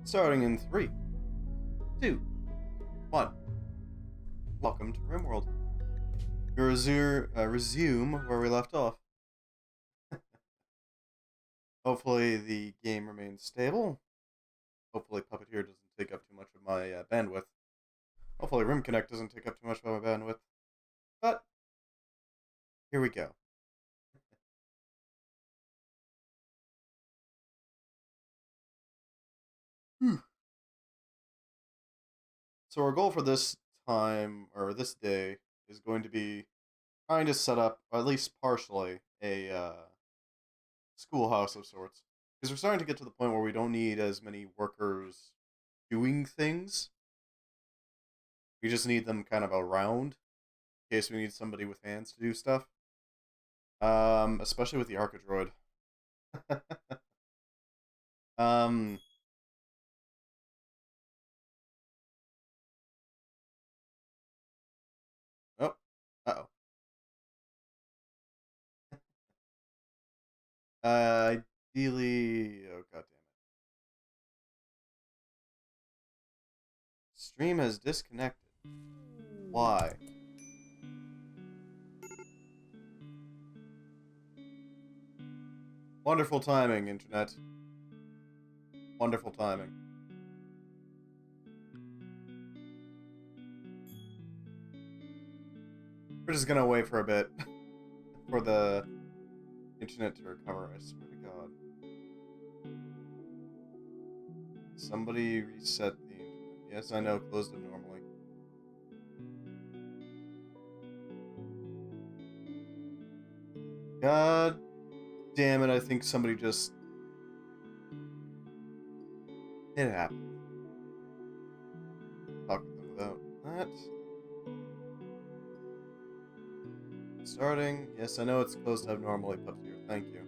Starting in 3, 2, 1. Welcome to Rimworld. We resume where we left off. Hopefully the game remains stable. Hopefully Puppeteer doesn't take up too much of my bandwidth. Hopefully RimConnect doesn't take up too much of my bandwidth. But, here we go. So our goal for this time, or this day, is going to be trying to set up, at least partially, a schoolhouse of sorts. Because we're starting to get to the point where we don't need as many workers doing things. We just need them kind of around, in case we need somebody with hands to do stuff. Especially with the Archidroid. Oh, uh-oh. Ideally, oh god damn it. Stream has disconnected. Why? Wonderful timing, internet. Wonderful timing. We're just gonna wait for a bit for the internet to recover, I swear to god. Somebody reset the internet. Yes, I know, closed it normally. God damn it, I think somebody just... It happened. Talk with them about that. Starting. Yes, I know it's closed abnormally, Puppeteer. Thank you.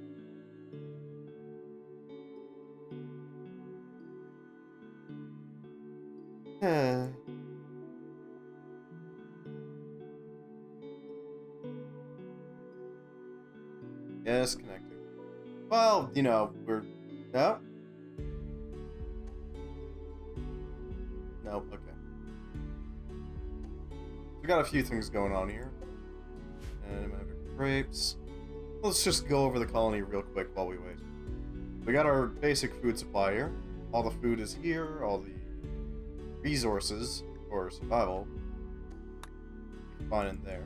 Yes, connecting. Well, you know, we're... No? No, okay. We got a few things going on here. And grapes. Let's just go over the colony real quick while we wait. We got our basic food supply here. All the food is here. All the resources for survival. Fine in there.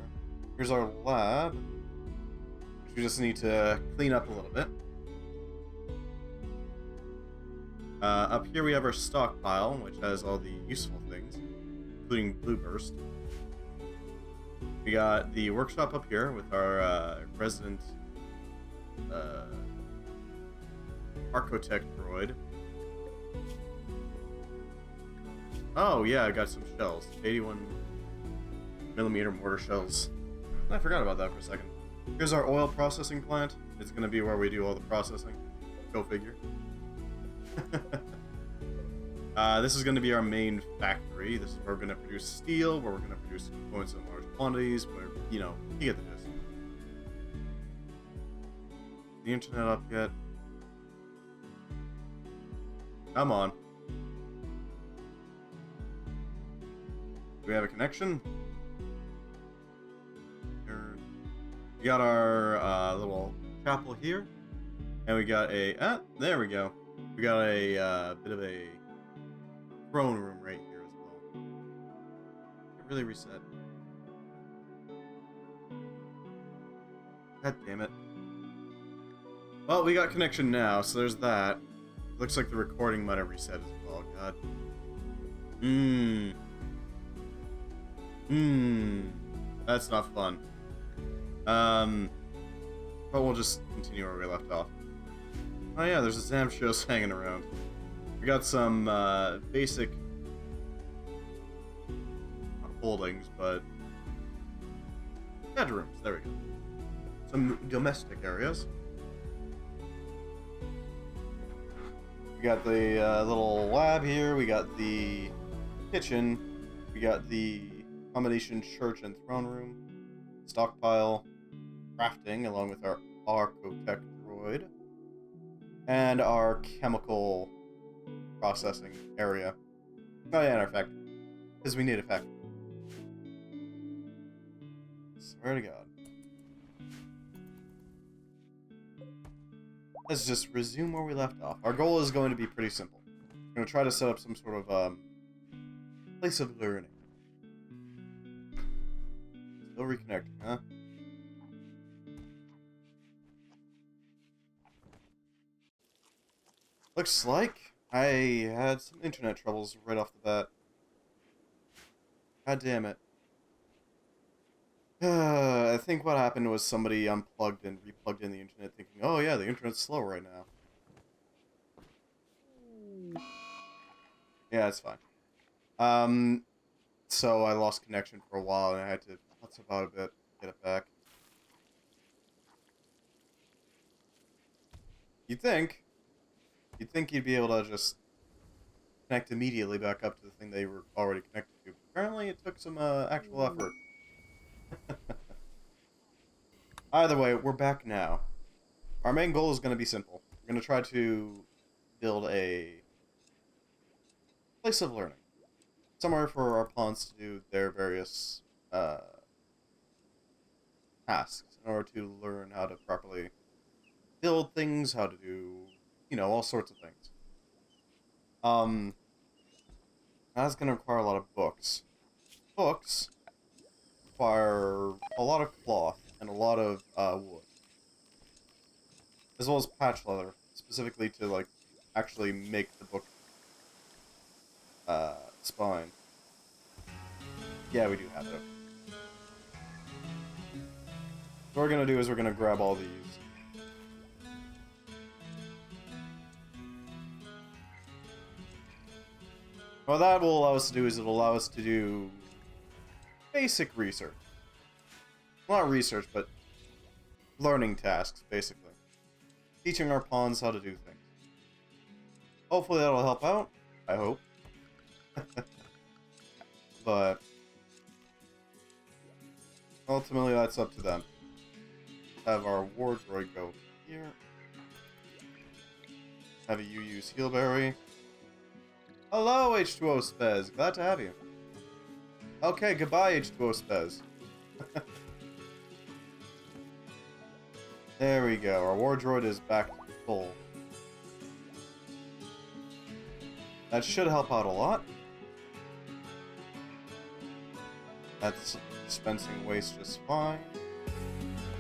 Here's our lab, which we just need to clean up a little bit. Up here we have our stockpile, which has all the useful things, including Blue Burst. We got the workshop up here with our resident architect droid. Oh yeah, I got some shells. 81mm mortar shells. I forgot about that for a second. Here's our oil processing plant. It's gonna be where we do all the processing. Go figure. This is going to be our main factory. This is where we're going to produce steel, where we're going to produce components in large quantities, where, you know, you get the gist. The internet up yet? Come on. Do we have a connection? We got our little chapel here, and we got a... there we go. We got a bit of a throne room right here as well. It really reset. God damn it. Well, we got connection now, so there's that. Looks like the recording might have reset as well. God. That's not fun. But we'll just continue where we left off. Oh yeah, there's a Zamshos hanging around. We got some basic not holdings, but bedrooms. There we go. Some domestic areas. We got the little lab here. We got the kitchen. We got the combination church and throne room. Stockpile, crafting, along with our architect droid. And our chemical processing area. Oh yeah, in our factory. Because we need a factory. Swear to God. Let's just resume where we left off. Our goal is going to be pretty simple. We're going to try to set up some sort of place of learning. Still reconnecting, huh? Looks like I had some internet troubles right off the bat. God damn it. I think what happened was somebody unplugged and replugged in the internet thinking, oh yeah, the internet's slow right now. Yeah, it's fine. So I lost connection for a while and I had to putz about a bit to get it back. You'd think you'd be able to just connect immediately back up to the thing they were already connected to. Apparently it took some actual effort. Either way, we're back now. Our main goal is going to be simple. We're going to try to build a place of learning. Somewhere for our pawns to do their various tasks in order to learn how to properly build things, how to do, you know, all sorts of things. That's going to require a lot of books. Books require a lot of cloth and a lot of wood. As well as patch leather, specifically to, like, actually make the book spine. Yeah, we do have it. What we're going to do is we're going to grab all these. What that will allow us to do is it'll allow us to do basic research. Well, not research, but learning tasks, basically. Teaching our pawns how to do things. Hopefully that'll help out. I hope. But ultimately that's up to them. Have our war droid go here. Have you use Healberry. Hello, H2O Spez. Glad to have you. Okay, goodbye, H2O Spez. There we go. Our war droid is back to full. That should help out a lot. That's dispensing waste just fine.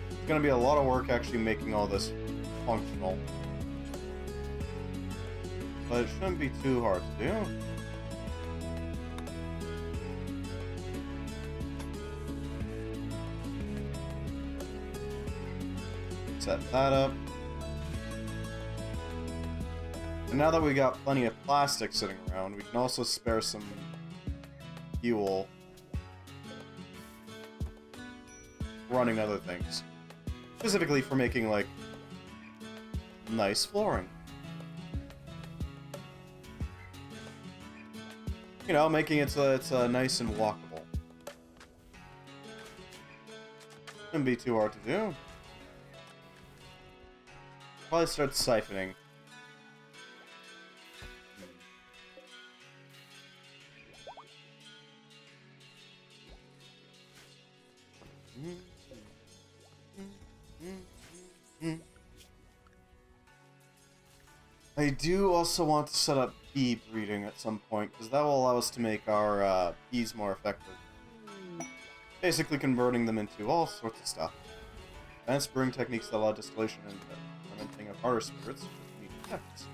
It's gonna be a lot of work actually making all this functional. But it shouldn't be too hard to do. Set that up. And now that we got plenty of plastic sitting around, we can also spare some fuel running other things. Specifically for making, like, nice flooring. You know, making it so it's nice and walkable. Shouldn't be too hard to do. Probably start siphoning. I do also want to set up bee breeding at some point, because that will allow us to make our bees more effective. Basically converting them into all sorts of stuff. Advanced brewing techniques that allow distillation and fermenting of harder spirits with unique effects.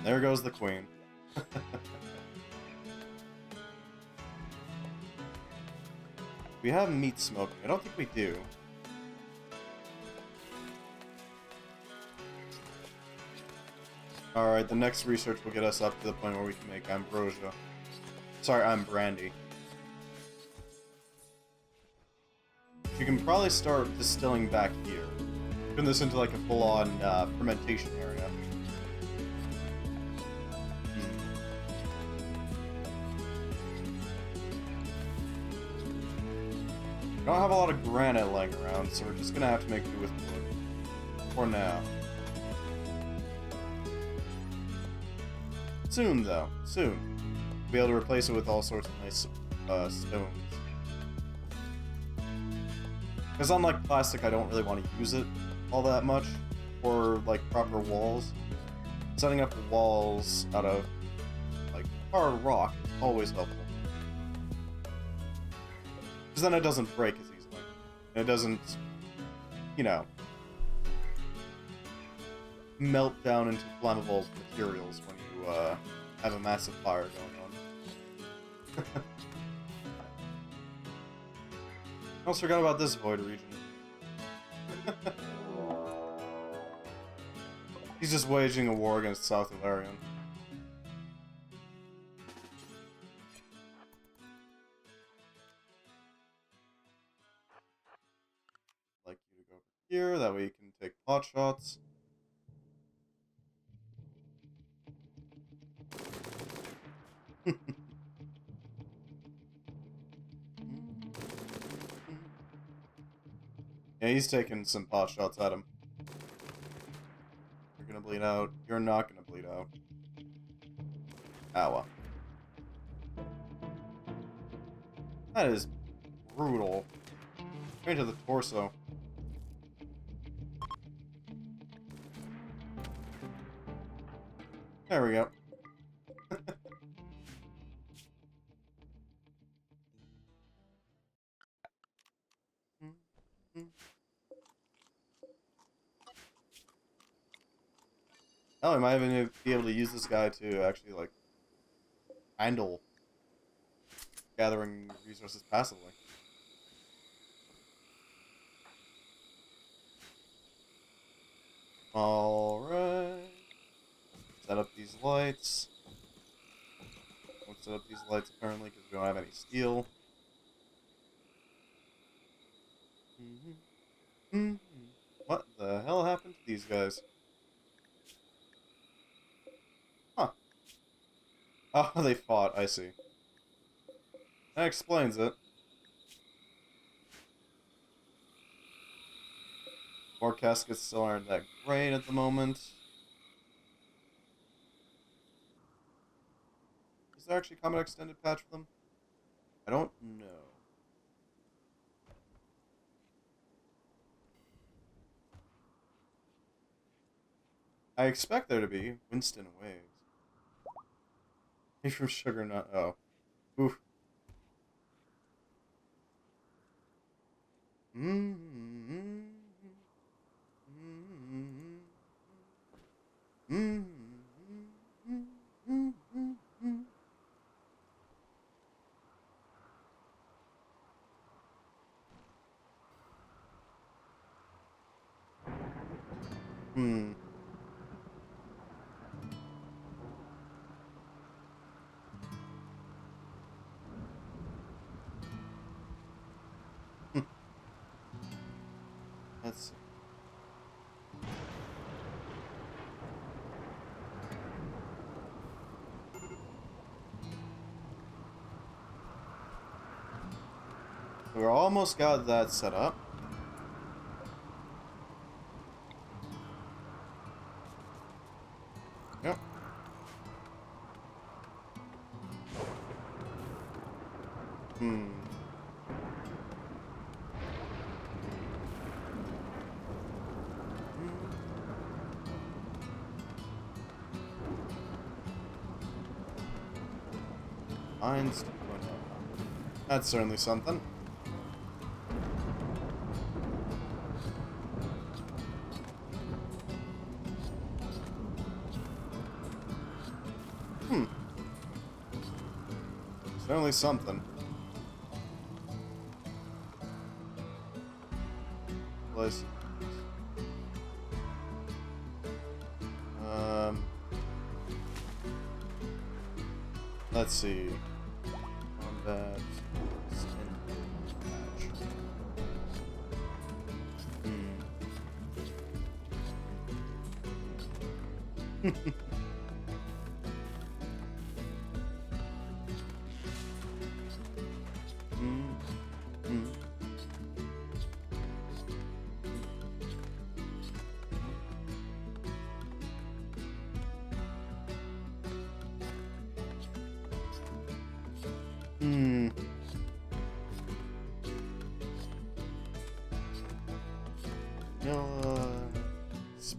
There goes the queen. We have meat smoking. I don't think we do. Alright, the next research will get us up to the point where we can make ambrosia. Sorry, I'm brandy. You can probably start distilling back here. Turn this into like a full-on fermentation area. We don't have a lot of granite lying around, so we're just gonna have to make do with wood. For now. Soon, though. Soon. Be able to replace it with all sorts of nice stones. Because unlike plastic, I don't really want to use it all that much for, like, proper walls. Setting up walls out of, like, hard rock is always helpful. Because then it doesn't break as easily. And it doesn't, you know, melt down into flammable materials when you have a massive fire going on. I almost forgot about this void region. He's just waging a war against South Ilarion. I'd like you to go over here, that way you can take pot shots. Yeah, he's taking some pot shots at him. You're gonna bleed out. You're not gonna bleed out. Ow. That is brutal. Straight to the torso. There we go. Oh, I might even be able to use this guy to actually, like, handle gathering resources passively. Alright. Set up these lights. Won't set up these lights apparently because we don't have any steel. What the hell happened to these guys? Huh. Oh, they fought, I see. That explains it. More caskets still aren't that great at the moment. Is there actually combat extended patch for them? I don't know. I expect there to be. Winston waves. Made from sugar nut. Oh. Oof. Let's see. We almost got that set up. Yep. Mine's 2.0. That's certainly something. Certainly something. Place. Let's see. Combat.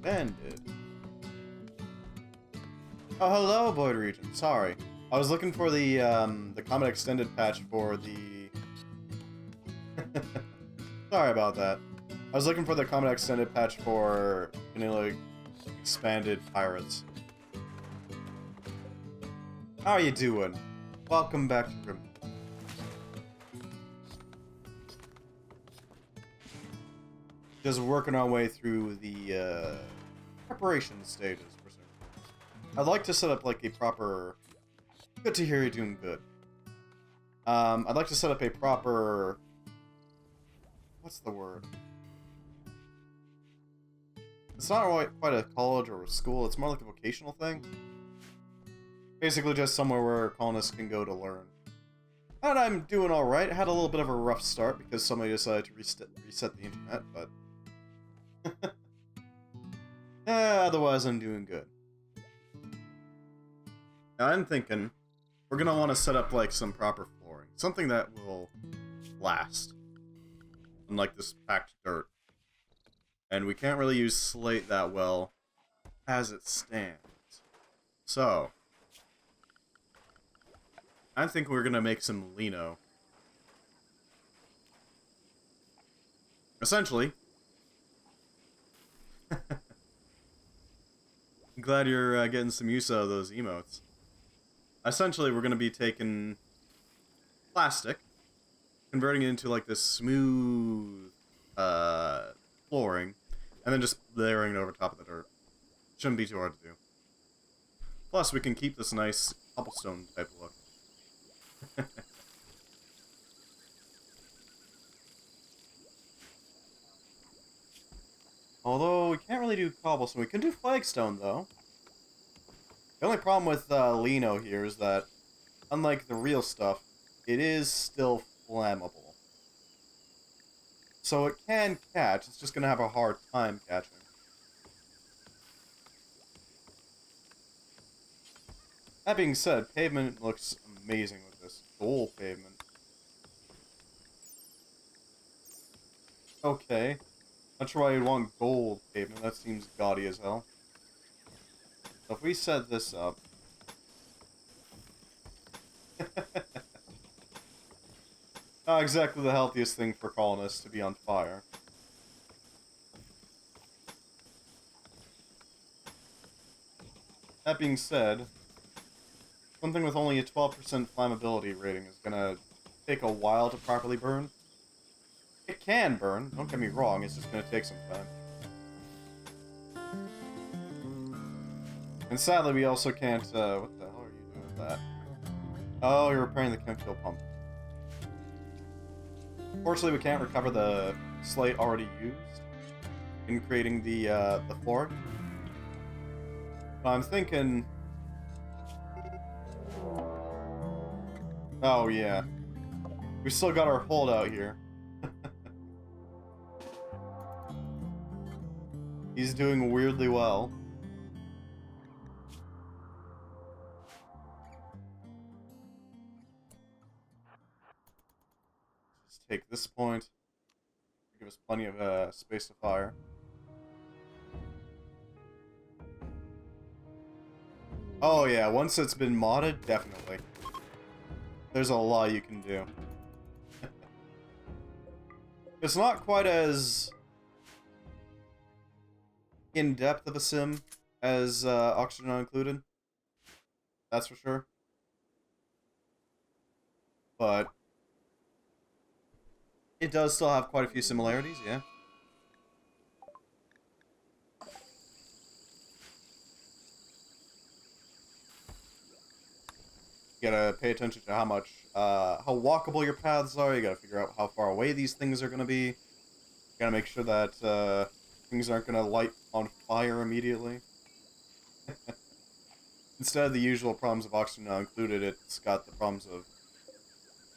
expanded. Oh, hello, Void Region. Sorry. I was looking for the Comet Extended patch for the... Sorry about that. I was looking for the Comet Extended patch for vanilla expanded pirates. How are you doing? Welcome back to Rimworld. Just working our way through the preparation stages for certain things. I'd like to set up like a proper... Good to hear you're doing good. I'd like to set up a proper... What's the word? It's not quite a college or a school, it's more like a vocational thing. Basically just somewhere where colonists can go to learn. And I'm doing alright. I had a little bit of a rough start because somebody decided to reset the internet, but... otherwise I'm doing good. Now I'm thinking we're gonna want to set up like some proper flooring. Something that will last. Unlike this packed dirt. And we can't really use slate that well as it stands. So I think we're gonna make some lino. Essentially. I'm glad you're getting some use out of those emotes. Essentially, we're gonna be taking plastic, converting it into like this smooth flooring, and then just layering it over top of the dirt. Shouldn't be too hard to do. Plus, we can keep this nice cobblestone type look. Although, we can't really do cobblestone. We can do flagstone, though. The only problem with lino here is that, unlike the real stuff, it is still flammable. So it can catch, it's just going to have a hard time catching. That being said, pavement looks amazing with this. Gold pavement. Okay. Not sure why you'd want gold pavement, that seems gaudy as hell. So if we set this up... Not exactly the healthiest thing for colonists to be on fire. That being said, something with only a 12% flammability rating is gonna take a while to properly burn. It can burn, don't get me wrong, it's just gonna take some time. And sadly, we also can't, what the hell are you doing with that? Oh, you're repairing the chem fuel pump. Fortunately, we can't recover the slate already used in creating the floor. But I'm thinking... Oh, yeah. We still got our holdout here. He's doing weirdly well. Just take this point. Give us plenty of space to fire. Oh yeah, once it's been modded, definitely. There's a lot you can do. It's not quite as in-depth of a sim as Oxygen Not Included. That's for sure. But it does still have quite a few similarities, yeah. You gotta pay attention to how much, how walkable your paths are. You gotta figure out how far away these things are gonna be. You gotta make sure that things aren't gonna light on fire immediately. Instead of the usual problems of Oxygen Not Included, it's got the problems of,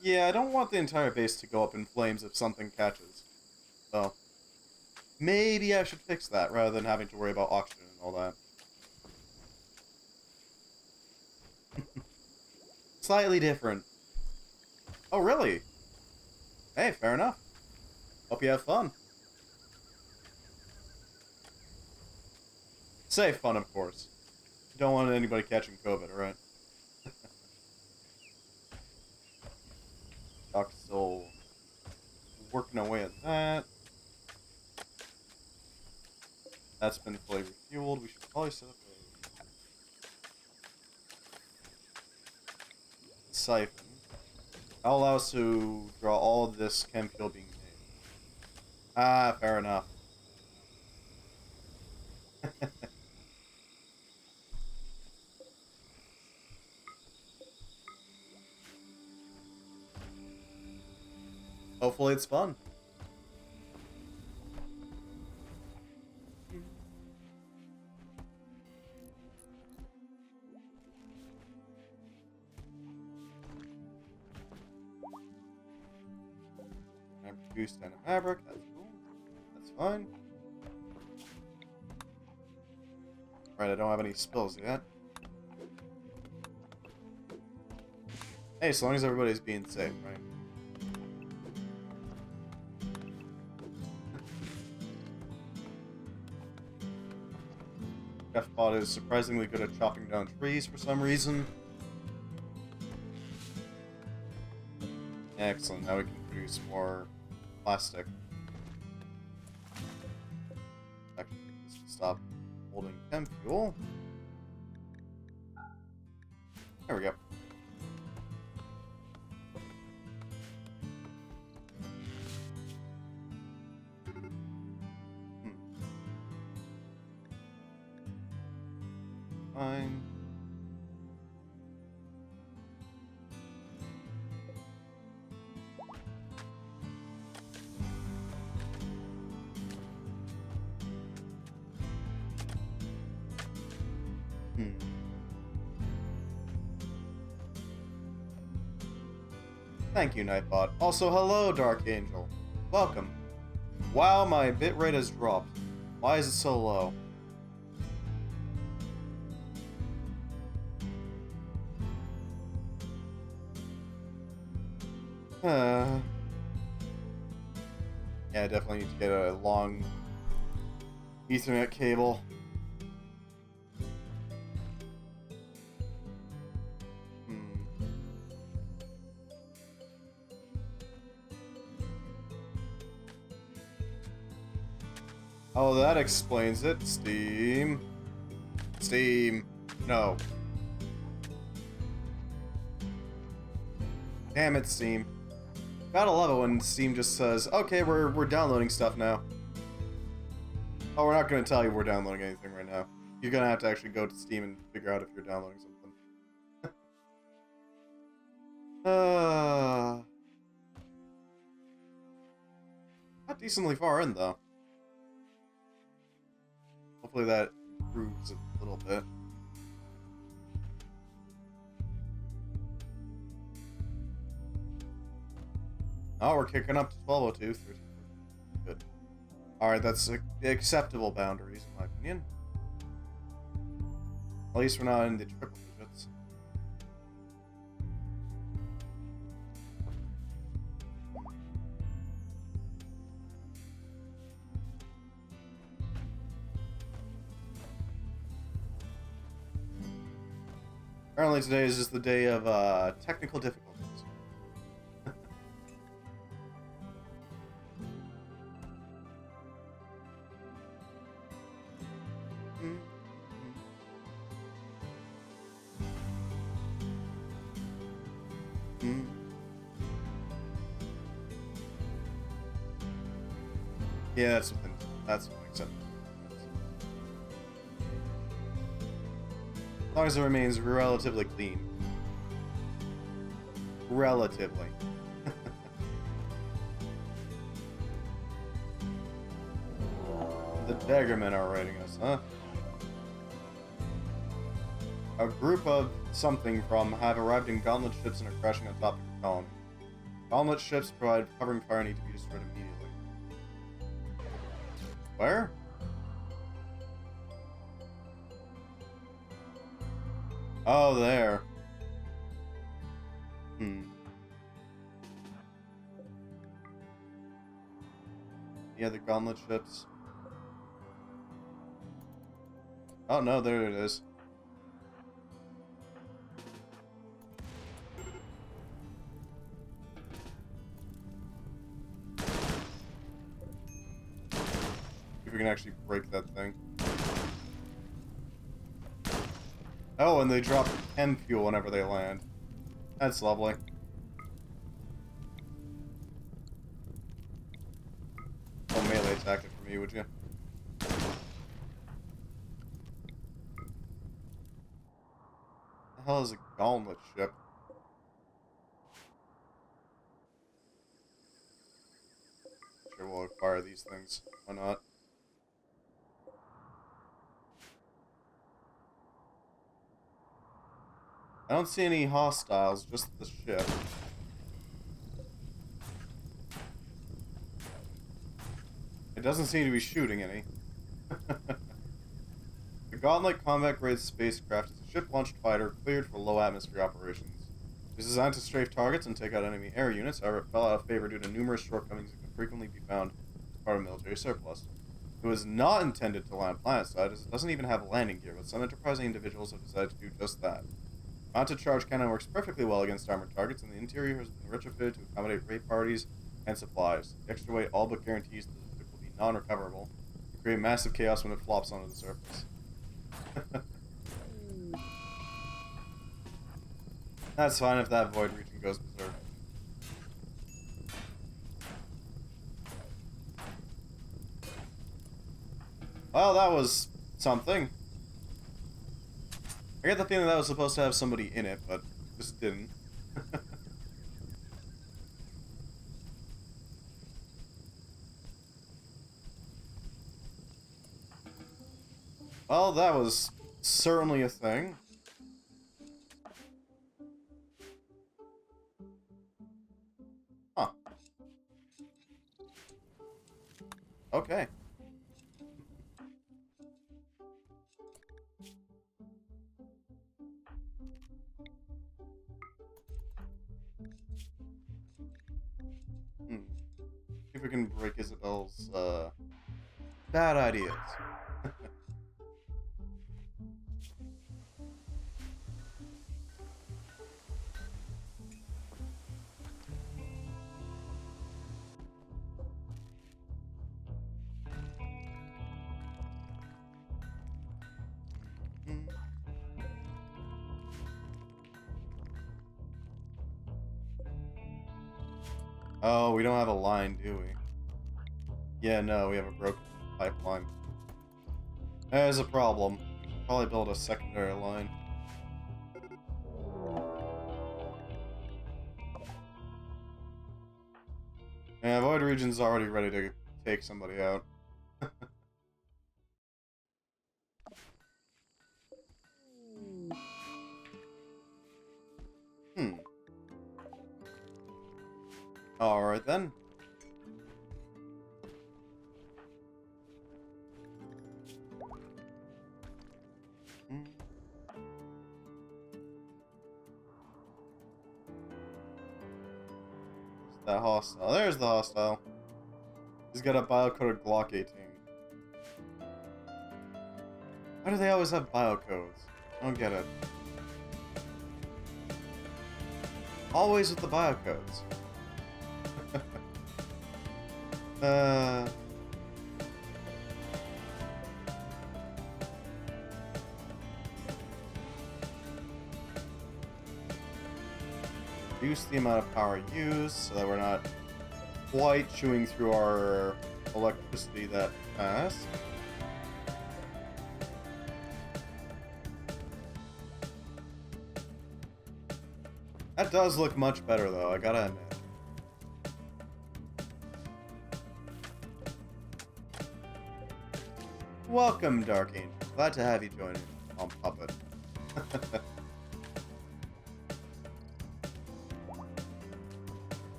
yeah, I don't want the entire base to go up in flames if something catches. So, maybe I should fix that rather than having to worry about oxygen and all that. Slightly different. Oh, really? Hey, fair enough. Hope you have fun. Safe fun, of course. Don't want anybody catching COVID, alright? Doc still working away at that. That's been fully refueled. We should probably set up a siphon. That'll allow us to draw all of this chem fuel being made. Ah, fair enough. Hopefully it's fun. I produced an Maverick, that's cool. That's fine. Alright, I don't have any spills yet. Hey, as long as everybody's being safe, right? Chefbot is surprisingly good at chopping down trees for some reason. Excellent, now we can produce more plastic. Actually, this will stop holding chem fuel. There we go. Fine. Thank you, Nightbot. Also, hello, Dark Angel. Welcome. Wow, my bitrate has dropped. Why is it so low? Yeah, I definitely need to get a long Ethernet cable. Oh, that explains it. Steam. Steam. No. Damn it, Steam. Gotta love it when Steam just says, okay, we're downloading stuff now. Oh, we're not gonna tell you we're downloading anything right now. You're gonna have to actually go to Steam and figure out if you're downloading something. Not decently far in, though. Hopefully that improves a little bit. Oh, we're kicking up to 1202. Good. Alright, that's acceptable boundaries, in my opinion. At least we're not in the triple digits. Apparently today is just the day of technical difficulties. Yeah, that's something acceptable. As long as it remains relatively clean. Relatively. The Daggermen are raiding us, huh? A group of something from have arrived in gauntlet ships and are crashing on top of the colony. Gauntlet ships provide covering fire and need to be destroyed immediately. Where? Oh, there. Yeah, the gauntlet ships. Oh no, there it is. If we can actually break that thing. Oh, and they drop chem fuel whenever they land. That's lovely. Oh, melee attack it for me, would you? The hell is a gauntlet ship? Sure, we'll acquire these things. Why not? I don't see any hostiles, just the ship. It doesn't seem to be shooting any. The Gauntlet combat-grade spacecraft is a ship-launched fighter cleared for low-atmosphere operations. It is designed to strafe targets and take out enemy air units, however it fell out of favor due to numerous shortcomings that can frequently be found as part of military surplus. It was not intended to land planetside, as it doesn't even have landing gear, but some enterprising individuals have decided to do just that. Mounted charge cannon works perfectly well against armored targets, and the interior has been retrofitted to accommodate raid parties and supplies. The extra weight all but guarantees that the ship will be non-recoverable and create massive chaos when it flops onto the surface. That's fine if that void region goes berserk. Well, that was something. I get the feeling that was supposed to have somebody in it, but just didn't. Well, that was certainly a thing. Huh. Okay. See if we can break Isabel's, bad ideas. Oh, we don't have a line, do we? Yeah, no, we have a broken pipeline. There's a problem. Probably build a secondary line. Yeah, Void Region's already ready to take somebody out. Alright then. That hostile. There's the hostile. He's got a biocoded Glock 18. Why do they always have biocodes? I don't get it. Always with the biocodes. Reduce the amount of power used so that we're not quite chewing through our electricity that fast. That does look much better though, I gotta admit. Welcome, Dark Angel. Glad to have you join me on Puppet.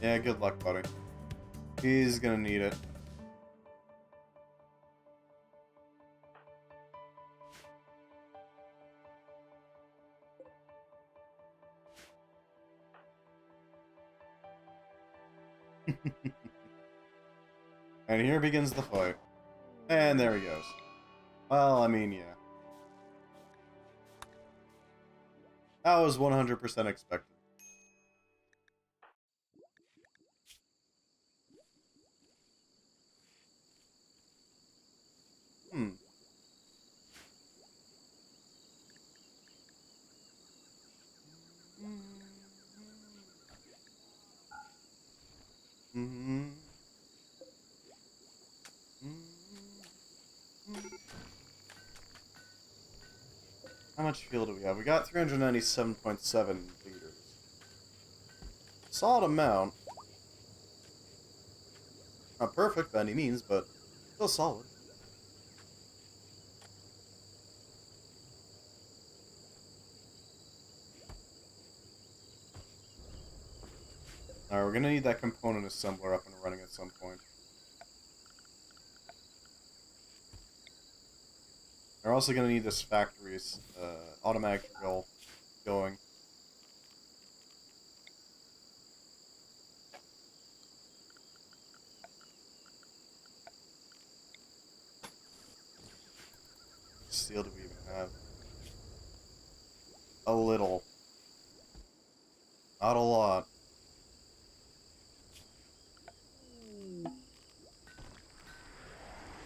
Yeah, good luck, buddy. He's gonna need it. And here begins the fight. And there he goes. Well, I mean, yeah. That was 100% expected. Hmm. Mm-hmm. How much fuel do we have? We got 397.7 liters. Solid amount. Not perfect by any means, but still solid. Alright, we're gonna need that component assembler up and running at some point. We're also gonna need this factory's automatic drill going. Steel do we even have? A little. Not a lot.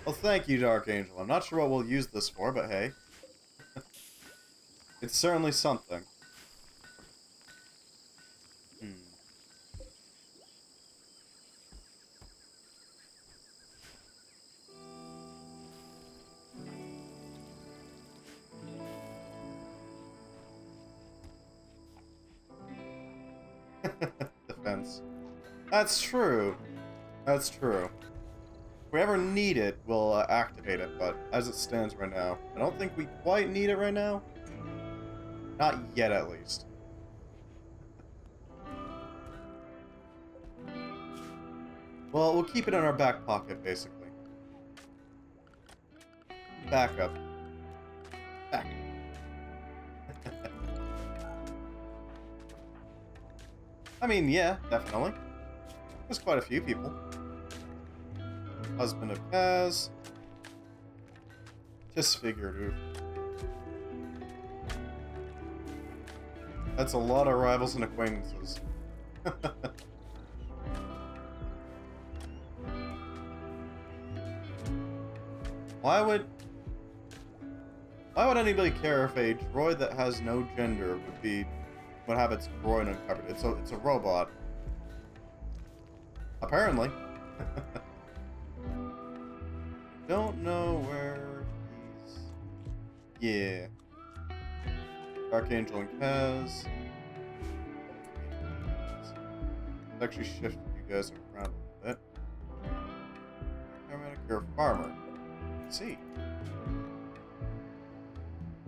Well, thank you, Dark Angel. I'm not sure what we'll use this for, but hey. It's certainly something. Defense. That's true. That's true. If we ever need it, we'll activate it, but as it stands right now, I don't think we quite need it right now. Not yet, at least. Well, we'll keep it in our back pocket, basically. Backup. Backup. I mean, yeah, definitely. There's quite a few people. Husband of Kaz. Just figured, oof. That's a lot of rivals and acquaintances. Why would anybody care if a droid that has no gender would have its groin uncovered? It's a robot. Apparently. Don't know where he's... Yeah. Archangel and Kaz. Let's actually shift you guys around a little bit. Paramedic, you're a farmer. Let's see.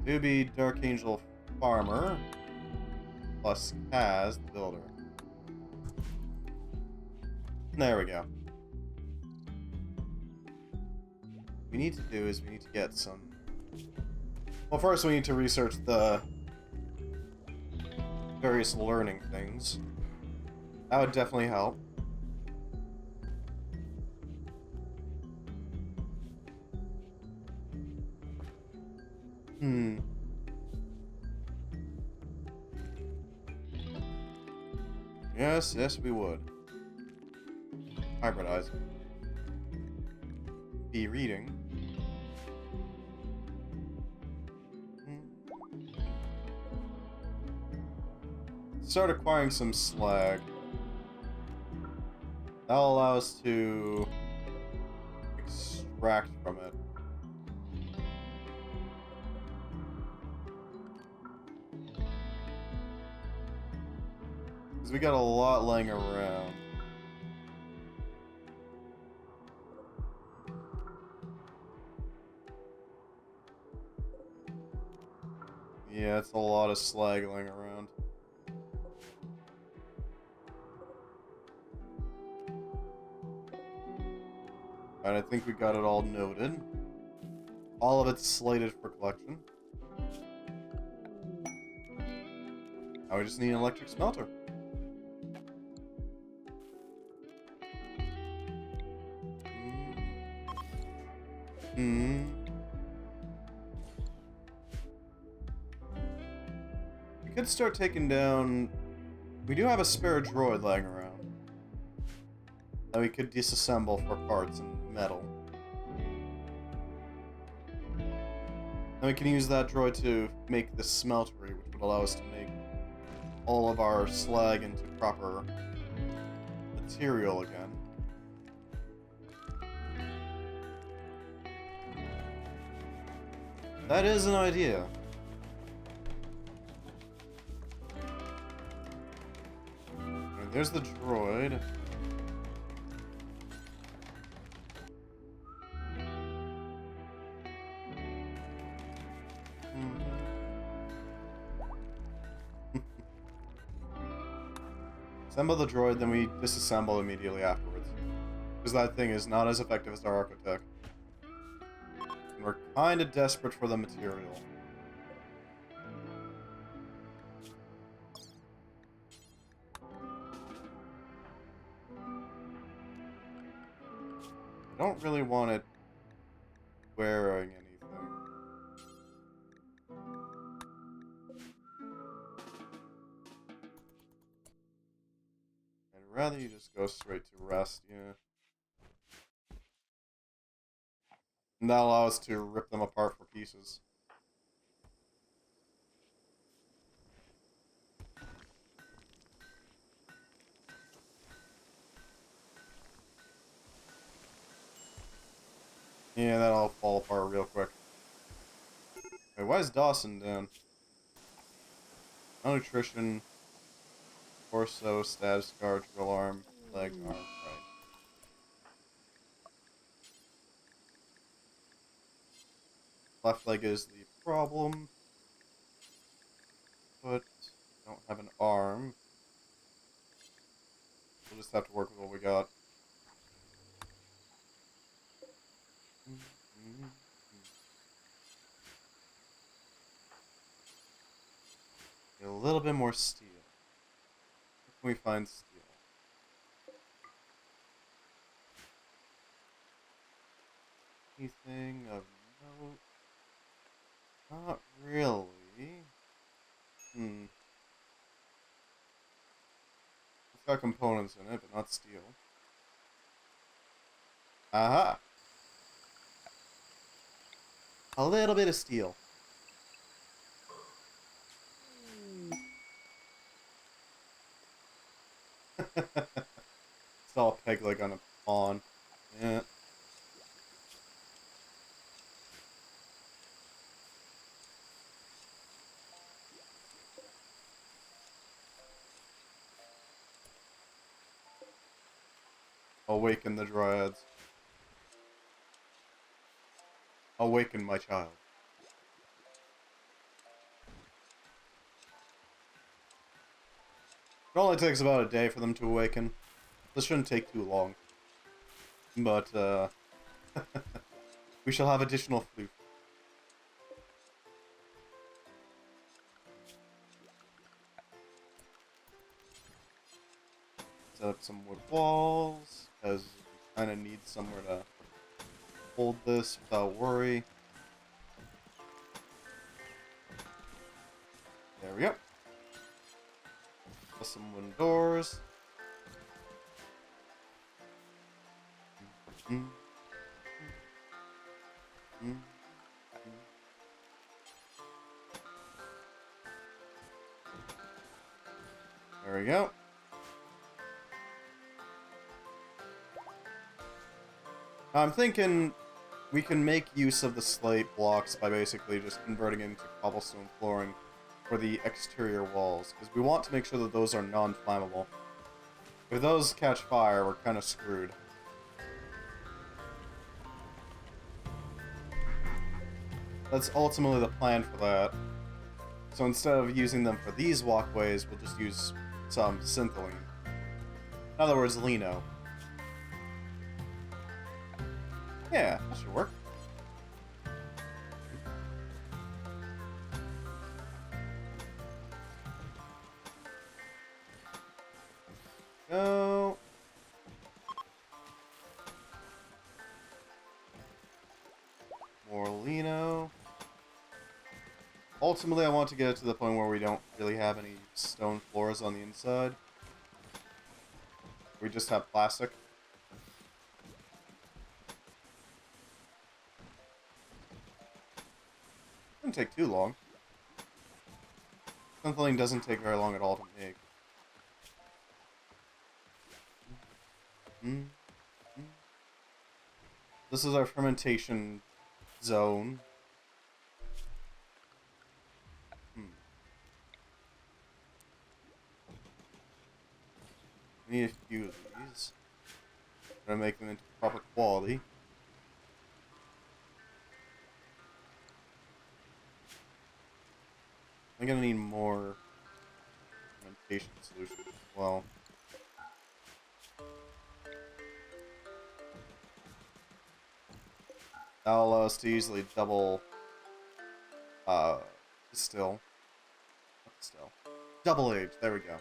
To be Dark Angel farmer plus Kaz the builder. There we go. What we need to do is we need to get some... Well, first we need to research the various learning things. That would definitely help. Yes, we would. Hybridize. Be reading. Start acquiring some slag. That'll allow us to extract from it. Because we got a lot laying around. Yeah, it's a lot of slag laying around. And I think we got it all noted. All of it's slated for collection. Now we just need an electric smelter. Hmm. We could start taking down... We do have a spare droid lying around that we could disassemble for parts and metal. And we can use that droid to make the smeltery, which would allow us to make all of our slag into proper material again. That is an idea. And there's the droid. Assemble the droid, then we disassemble immediately afterwards. Because that thing is not as effective as our Architect. And we're kinda desperate for the material. I don't really want it wearing anything. I'd rather you just go straight to rest, yeah. And that'll allow us to rip them apart for pieces. Yeah, that'll fall apart real quick. Wait, why is Dawson down? Malnutrition, torso, stab, scar, drill arm, leg, arm, right. Left leg is the problem. But don't have an arm. We'll just have to work with what we got. Get a little bit more steel. Where can we find steel? Anything of note? Not really. It's got components in it, but not steel. Aha! A little bit of steel. It's all peg leg on a pawn. Yeah. Awaken the dryads. Awaken my child. It only takes about a day for them to awaken. This shouldn't take too long. But, we shall have additional flute. Set up some wood walls, as we kind of need somewhere to hold this without worry. There we go. Put some wooden doors. There we go. I'm thinking we can make use of the slate blocks by basically just converting into cobblestone flooring for the exterior walls, because we want to make sure that those are non-flammable. If those catch fire, we're kind of screwed. That's ultimately the plan for that. So instead of using them for these walkways, we'll just use some syntholine. In other words, lino. Yeah, that should work. Go. more lino. Ultimately, I want to get it to the point where we don't really have any stone floors on the inside. We just have plastic. Doesn't take too long. Something doesn't take very long at all to make. This is our fermentation zone. We need a few of these. I'm gonna make them into proper quality. I'm gonna need more fermentation solutions as well. That'll allow us to easily double distill. Not distill. Double age, there we go.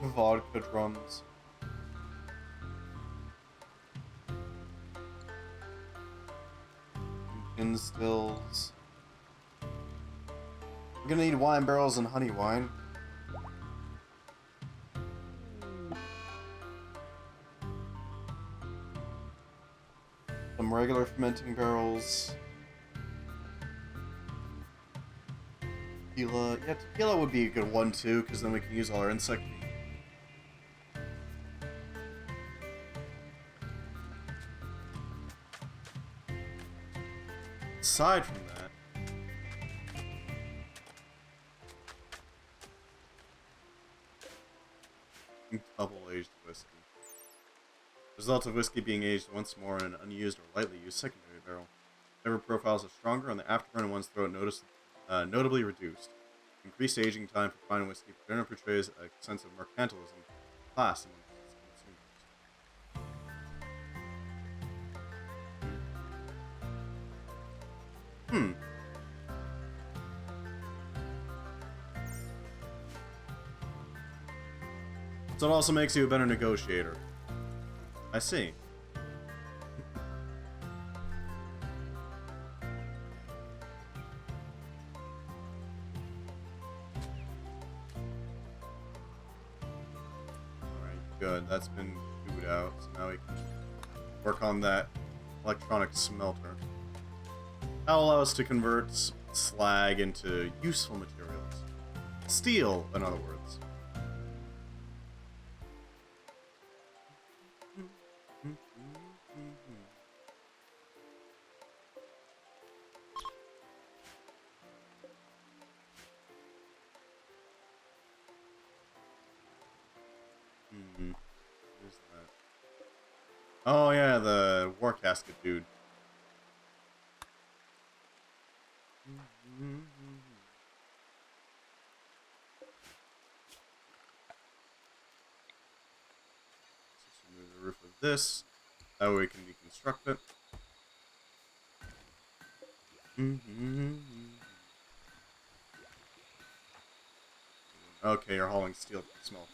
Vodka drums. Gin stills. We're gonna need wine barrels and honey wine. Some regular fermenting barrels. Tequila. Yeah, tequila would be a good one too, because then we can use all our insect meat. Aside from that, double-aged whiskey. Result of whiskey being aged once more in an unused or lightly used secondary barrel. Flavor profiles are stronger on the afterburn, and one's throat notably reduced. Increased aging time for fine whiskey generally portrays a sense of mercantilism, class among consumers. So it also makes you a better negotiator. I see. Alright, good. That's been chewed out. So now we can work on that electronic smelter. That'll allow us to convert slag into useful materials. Steel, in other words. Who's that? Oh yeah, the war casket dude. Let's remove the roof of this. That way we can deconstruct it. Okay, you're hauling steel to the smelter.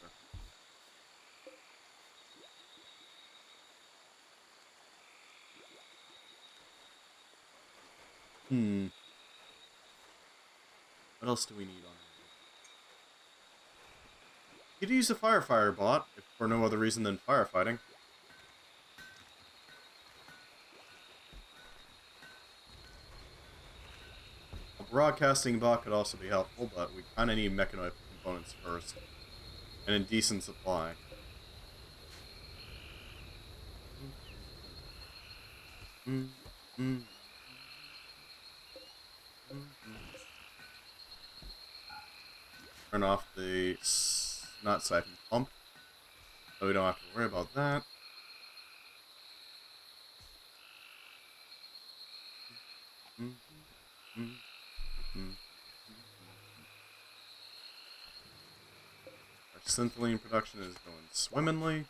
What else do we need on here? You could use a Clarifier bot, if for no other reason than firefighting. A broadcasting bot could also be helpful, but we kind of need mechanoid components first. And in decent supply. Turn off the not siphon pump, so we don't have to worry about that. Our synthylene production is going swimmingly.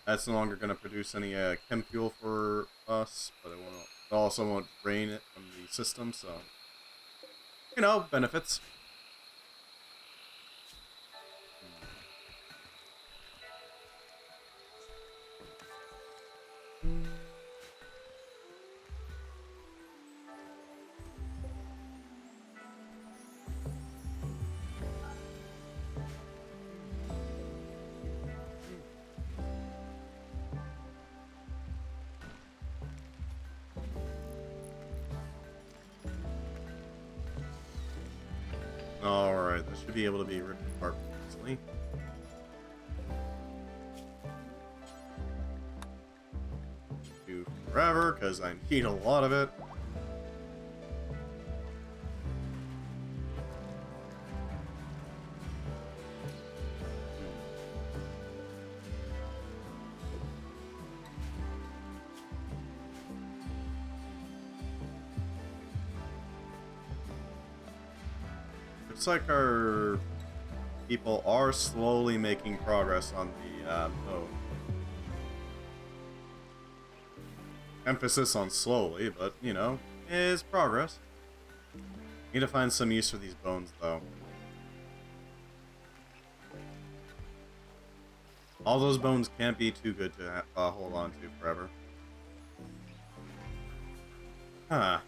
That's no longer going to produce any chem fuel for us, but it also won't drain it from the system, so, you know, benefits. Alright, this should be able to be ripped apart easily. Do forever, because I need a lot of it. Looks like our people are slowly making progress on the mode. Emphasis on slowly, but, you know, is progress. Need to find some use for these bones, though. All those bones can't be too good to hold on to forever. Huh.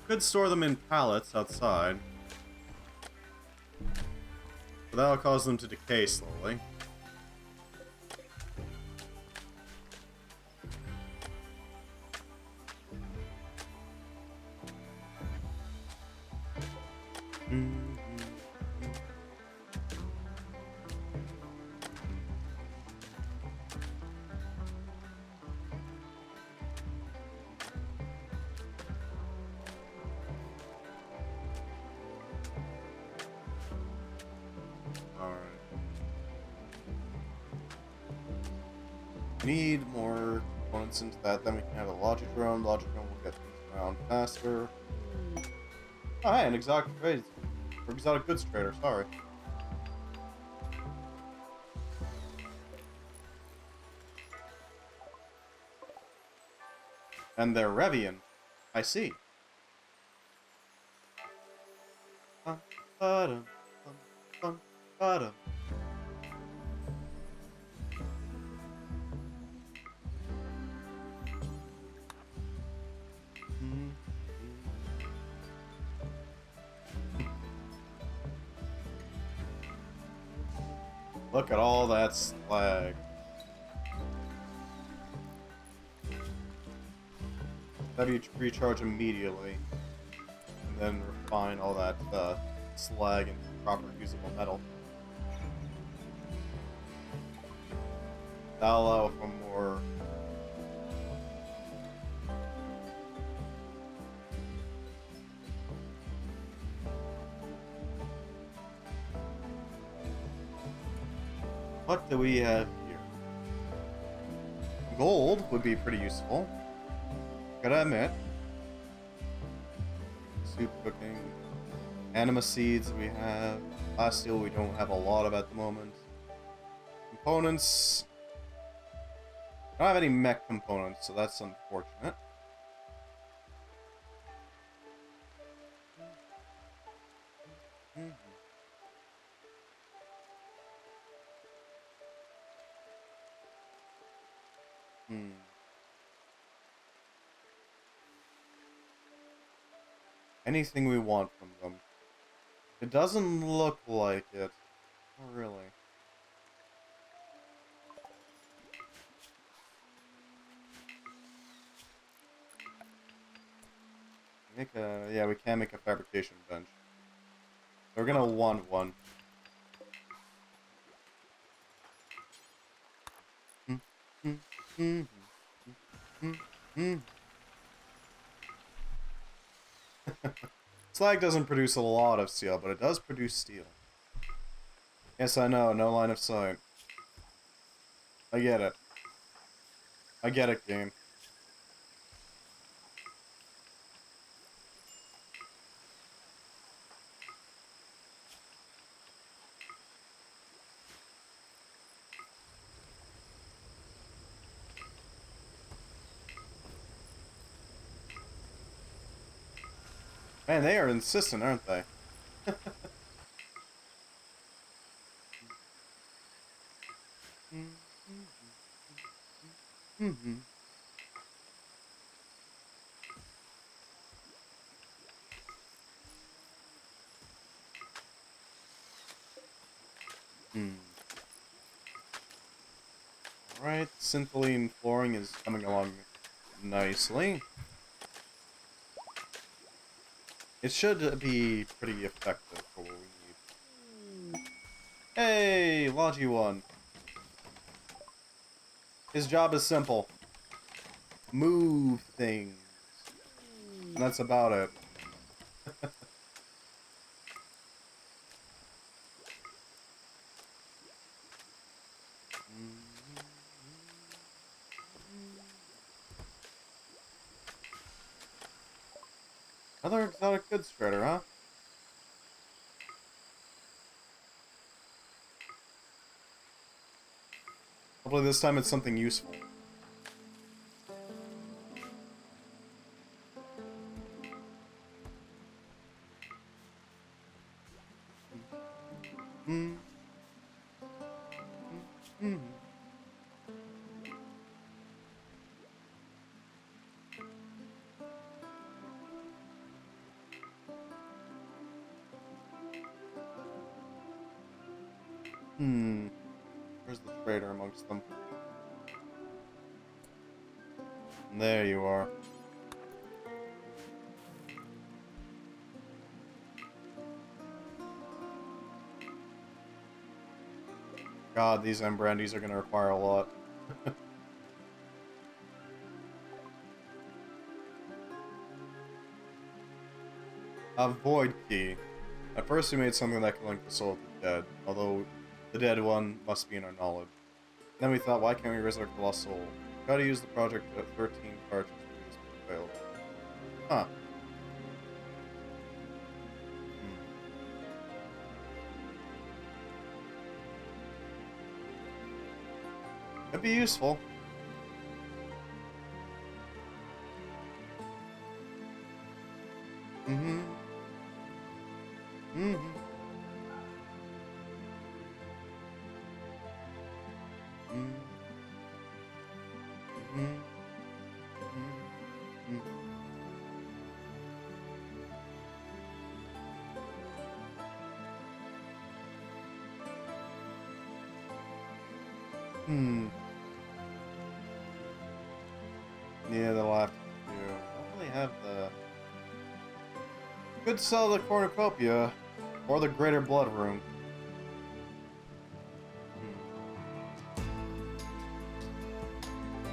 Could store them in pallets outside. But that'll cause them to decay slowly. Need more components into that, then we can have a logic drone. Logic drone will get things around faster. Oh, hey, an exotic trade. Or exotic goods trader, sorry. And they're Revian. I see. Look at all that slag. Have you recharge immediately, and then refine all that slag into proper usable metal. That'll allow for more. What do we have here? Gold would be pretty useful. Gotta admit. Soup cooking. Anima seeds we have. Glass steel we don't have a lot of at the moment. Components. I don't have any mech components, so that's unfortunate. Anything we want from them. It doesn't look like it. Not really. Make a... yeah, we can make a fabrication bench. We're gonna want one. Slag doesn't produce a lot of steel, but it does produce steel. Yes, I know, no line of sight. I get it. I get it, game. Man, they are insistent, aren't they? Alright, scintillating flooring is coming along nicely. It should be pretty effective for what we need. Hey, Logi won. His job is simple. Move things. And that's about it. Another exotic goods trader, huh? Hopefully this time it's something useful. Where's the trader amongst them? There you are. God, these brandies are gonna require a lot. A void key. At first we made something that can link the soul of the dead, although the dead one must be in our knowledge. Then we thought, why can't we resurrect the lost soul? Try to use the project at 13 cartridges available. Huh. That'd be useful. Yeah, they'll have to do. I don't really have the. Could sell the cornucopia or the greater blood rune.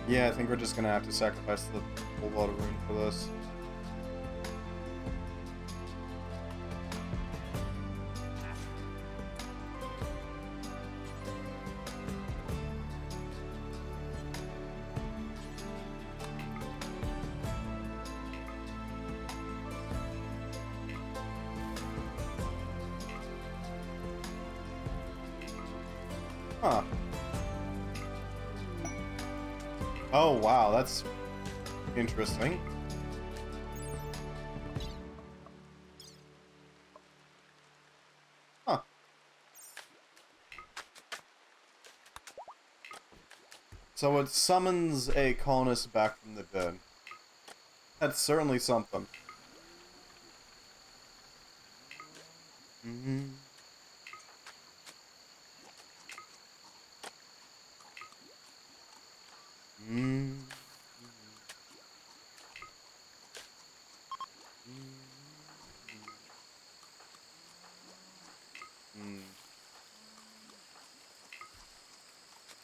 Yeah, I think we're just gonna have to sacrifice the full blood rune for this. Huh. Oh, wow, that's interesting. Huh. So it summons a colonist back from the dead. That's certainly something.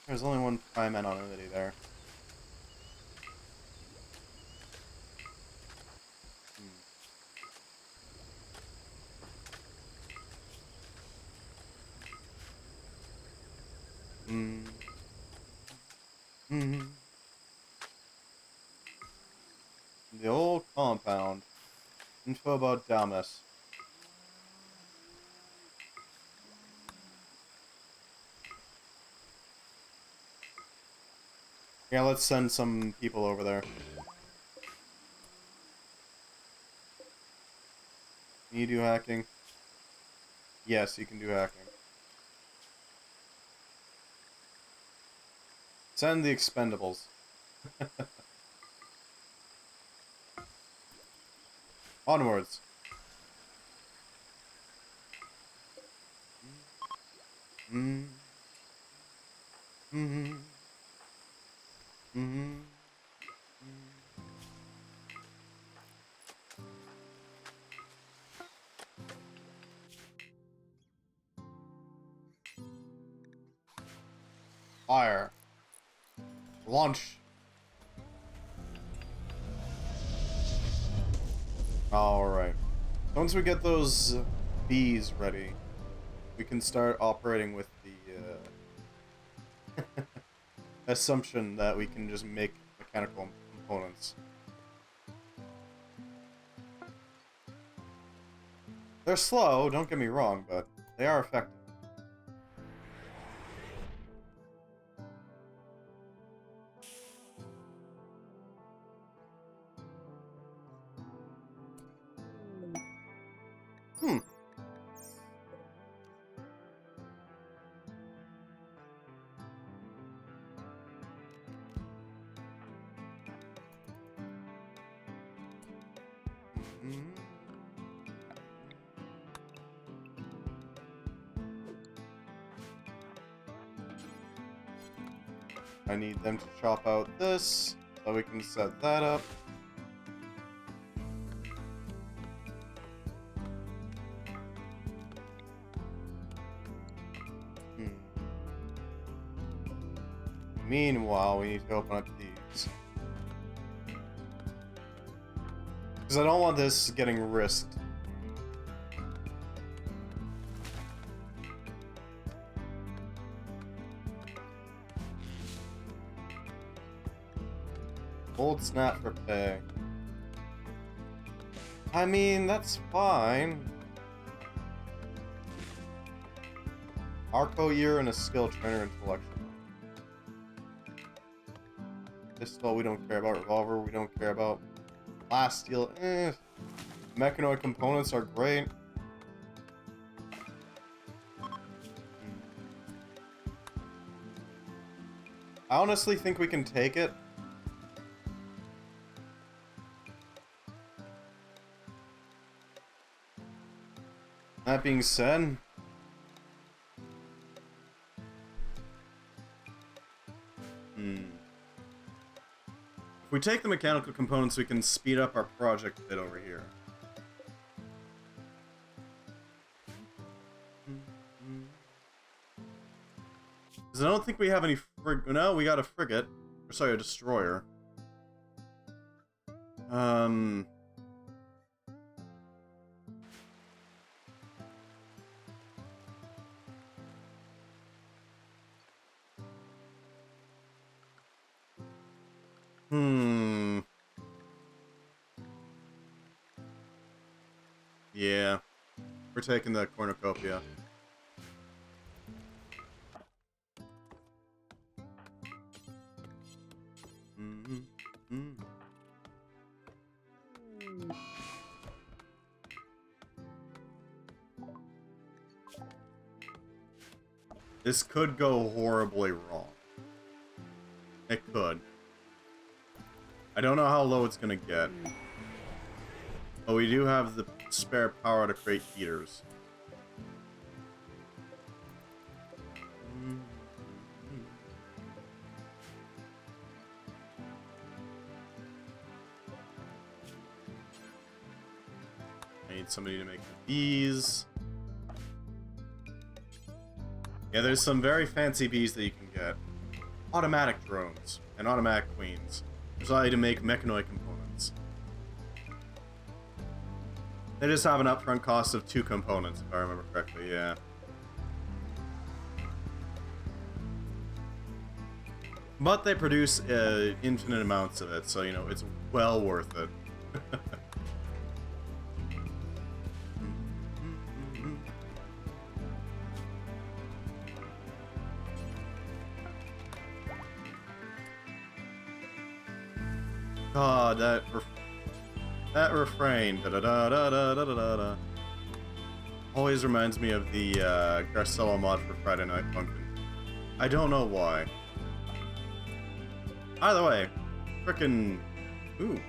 There's only one prime anonymity there. The old compound. Info about Damas. Yeah, let's send some people over there. Can you do hacking? Yes, you can do hacking. Send the expendables. Onwards. Mm. Mm-hmm. Mm-hmm. Fire. Launch. Alright. Once we get those bees ready, we can start operating with the assumption that we can just make mechanical components. They're slow, don't get me wrong, but they are effective. Hmm. Mm-hmm. I need them to chop out this, so we can set that up. Meanwhile, we need to open up these. Because I don't want this getting risked. Old snap for pay. I mean, that's fine. Arco year and a skill trainer intellectual. Pistol we don't care about. Revolver we don't care about. Blast steel, eh. Mechanoid components are great. I honestly think we can take it. That being said, if we take the mechanical components, we can speed up our project a bit over here. Because I don't think we have any no, we got a frigate. Or sorry, a destroyer. Yeah. We're taking the cornucopia. This could go horribly wrong. It could. I don't know how low it's gonna get. But we do have the spare power to create heaters. I need somebody to make the bees. Yeah, there's some very fancy bees that you can get. Automatic drones and automatic queens. Which allow you to make mechanoid components. They just have an upfront cost of 2 components, if I remember correctly, yeah. But they produce infinite amounts of it, so, you know, it's well worth it. God, that refrain. Da da da da da da da da. Always reminds me of the Garcella mod for Friday Night Funkin'. I don't know why. Either way, frickin'... Ooh.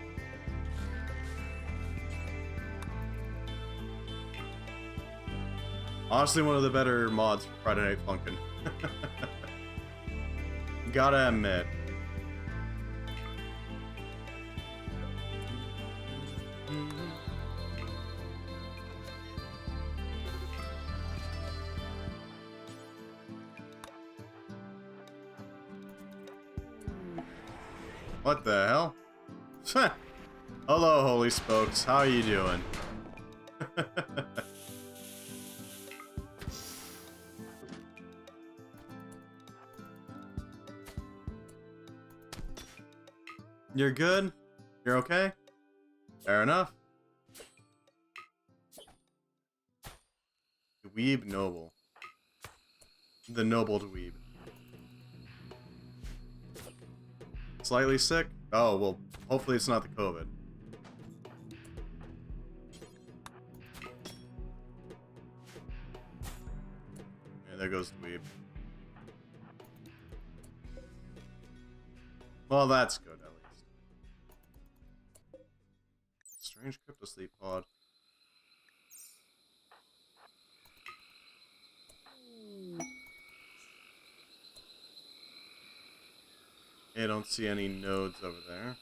Honestly, one of the better mods for Friday Night Funkin'. Gotta admit. What the hell? Hello, Holy Spokes. How are you doing? You're good? You're okay? Fair enough. Dweeb Noble. The Noble Dweeb. Slightly sick? Oh, well, hopefully it's not the COVID. Yeah, there goes Dweeb. Well, that's good, at least. Strange cryptosleep pod. I don't see any nodes over there.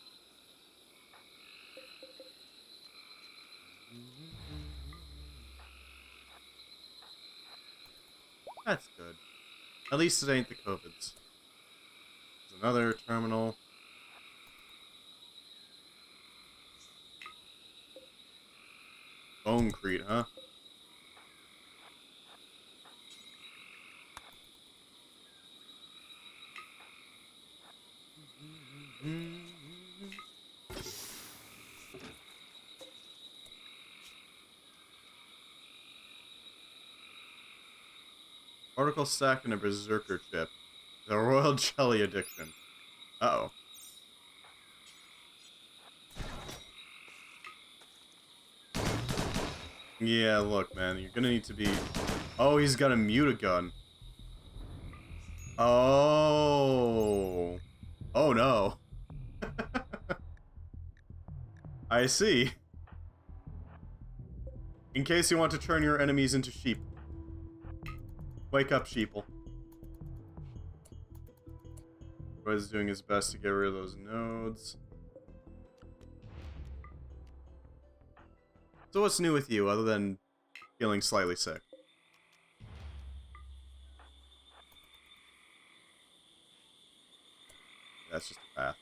That's good. At least it ain't the COVIDs. There's another terminal. Bonecrete, huh? Particle stack and a berserker chip. The royal jelly addiction. Uh-oh. Yeah, look, man, you're gonna need to be... Oh, he's got a mutagun. Oh. Oh, no. I see. In case you want to turn your enemies into sheep. Wake up, sheeple. Droid's doing his best to get rid of those nodes. So what's new with you, other than feeling slightly sick? That's just a path.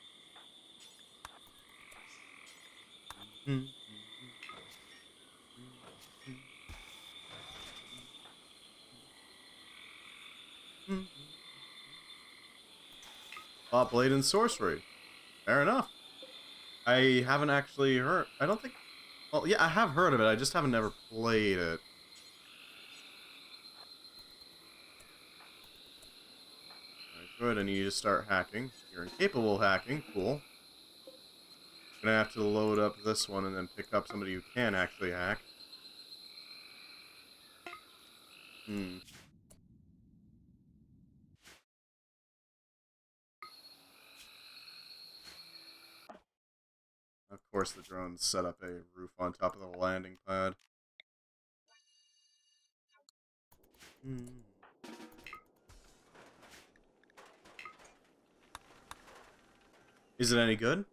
Bot Blade and Sorcery. Fair enough. I haven't actually heard... I don't think... Well, yeah, I have heard of it. I just haven't never played it. Good, I need you to start hacking. You're incapable of hacking. Cool. Gonna have to load up this one and then pick up somebody who can actually hack. Of course, the drones set up a roof on top of the landing pad. Is it any good?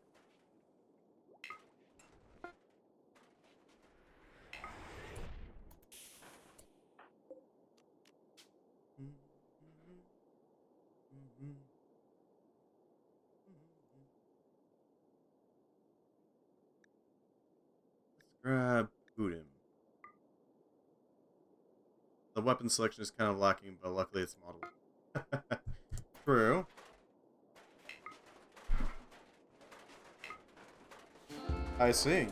Grab Pudim. The weapon selection is kind of lacking, but luckily it's modeled. True. I see.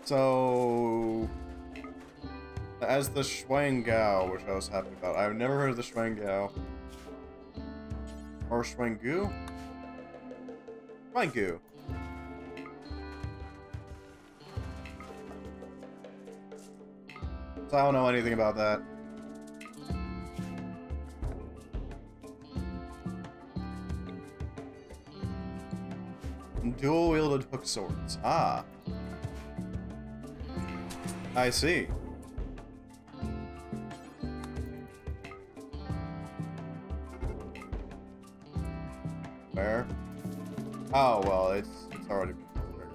So, as the Schwangao, which I was happy about. I've never heard of the Schwangao. Or Schwangu? Schwangu. So I don't know anything about that. Dual-wielded hook swords. Ah. I see. Where? Oh, well, it's already been repaired.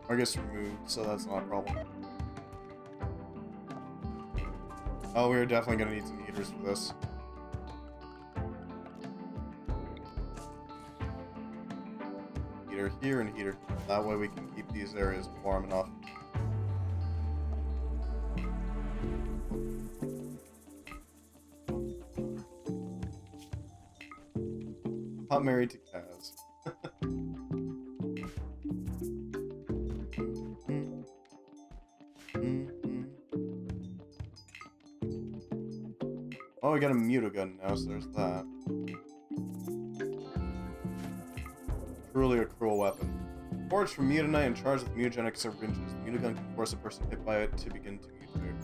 I guess removed, so that's not a problem. Oh, we're definitely gonna need some heaters for this. Heater here and heater. That way we can keep these areas warm enough. Not married to Kaz. Oh, we got a mutagun now, so there's that. Truly a cruel weapon. Forged from mutanite and charged with mutagenic syringes, the mutagun can force a person hit by it to begin to mutate.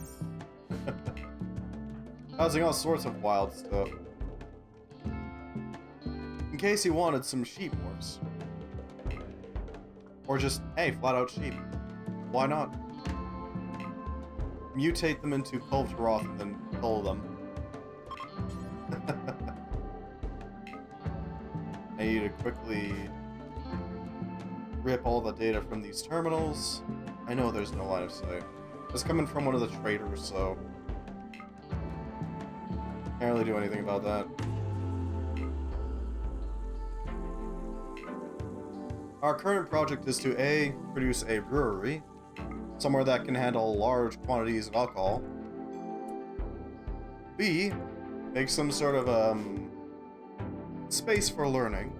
Causing all sorts of wild stuff. In case you wanted some sheep morphs. Or just, hey, flat out sheep. Why not? Mutate them into Kulvtaroth and then kill them. I need to quickly rip all the data from these terminals. I know there's no line of sight. It's coming from one of the traders, so can't really do anything about that. Our current project is to A, produce a brewery, somewhere that can handle large quantities of alcohol. B, make some sort of space for learning,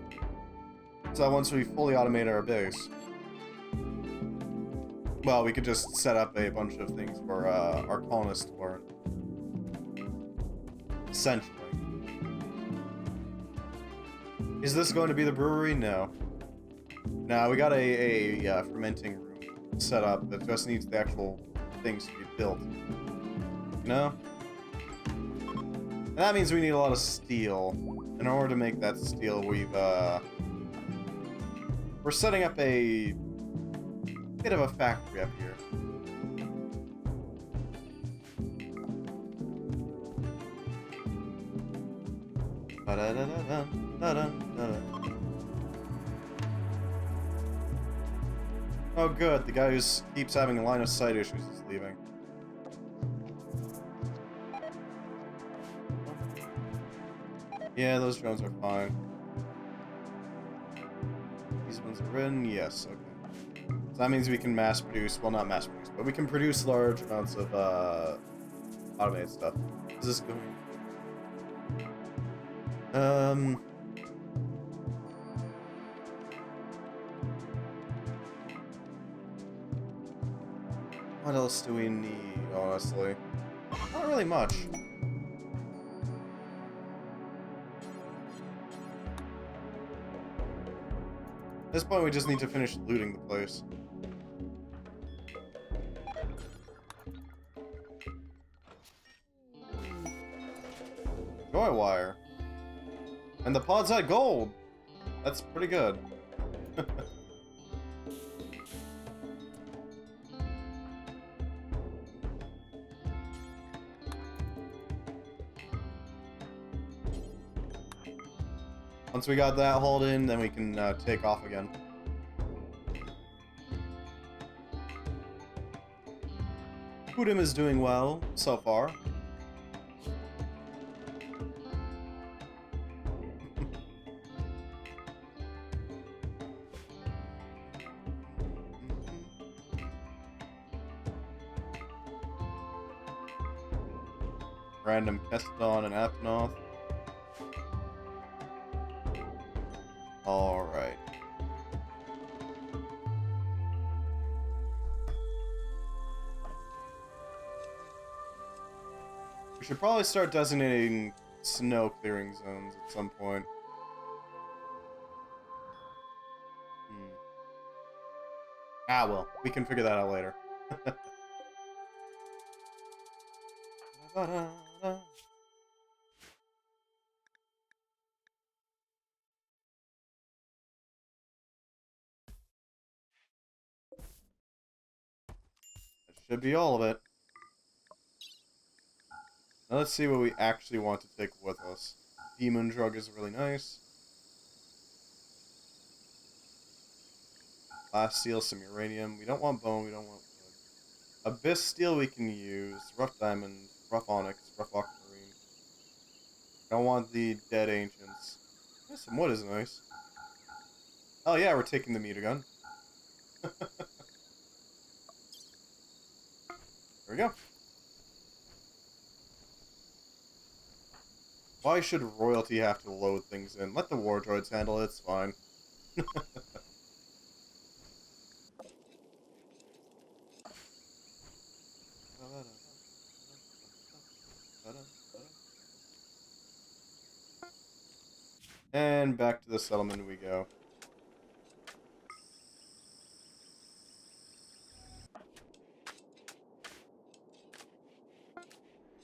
so that once we fully automate our base, well, we could just set up a bunch of things for our colonists to learn. Essentially. Is this going to be the brewery? No. No, we got a fermenting room set up that just needs the actual things to be built. You know? And that means we need a lot of steel. In order to make that steel, we're setting up a bit of a factory up here. Oh good, the guy who keeps having line of sight issues is leaving. Yeah, those drones are fine. These ones are in, yes, okay. So that means we can mass produce, well not mass produce, but we can produce large amounts of automated stuff. Is this going? What else do we need, honestly? Not really much. At this point, we just need to finish looting the place. Joy wire. And the pods had gold! That's pretty good. Once we got that hauled in, then we can take off again. Pudim is doing well so far. Random Kestodon and Apnoth. Alright. We should probably start designating snow clearing zones at some point. Ah well, we can figure that out later. Ba-da-da. That should be all of it. Now let's see what we actually want to take with us. Demon drug is really nice. Glass steel, some uranium. We don't want bone, we don't want wood. Abyss steel we can use. Rough diamond, rough onyx, rough aquamarine. Don't want the dead ancients. Yeah, some wood is nice. Oh yeah, we're taking the meter gun. There we go. Why should royalty have to load things in? Let the war droids handle it, it's fine. And back to the settlement we go.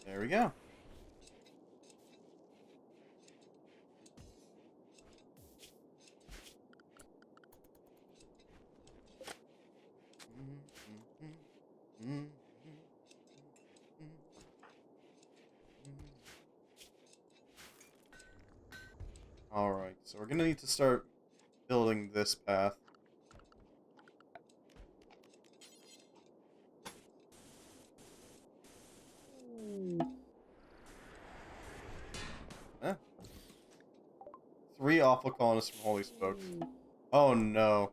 There we go. Alright, so we're gonna need to start building this path. Eh? 3 awful colonists from Holy Spokes. Oh no.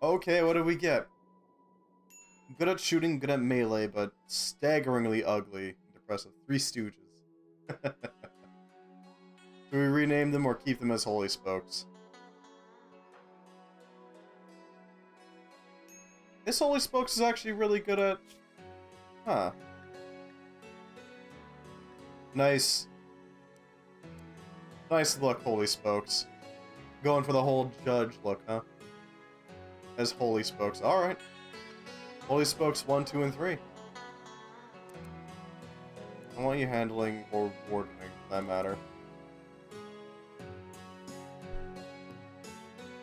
Okay, what did we get? Good at shooting, good at melee, but staggeringly ugly and depressive. 3 Stooges. Do we rename them or keep them as Holy Spokes? This Holy Spokes is actually really good at... Huh. Nice. Nice look, Holy Spokes. Going for the whole judge look, huh? As Holy Spokes. Alright. Holy Spokes 1, 2, and 3. I want you handling or wardening, for that matter.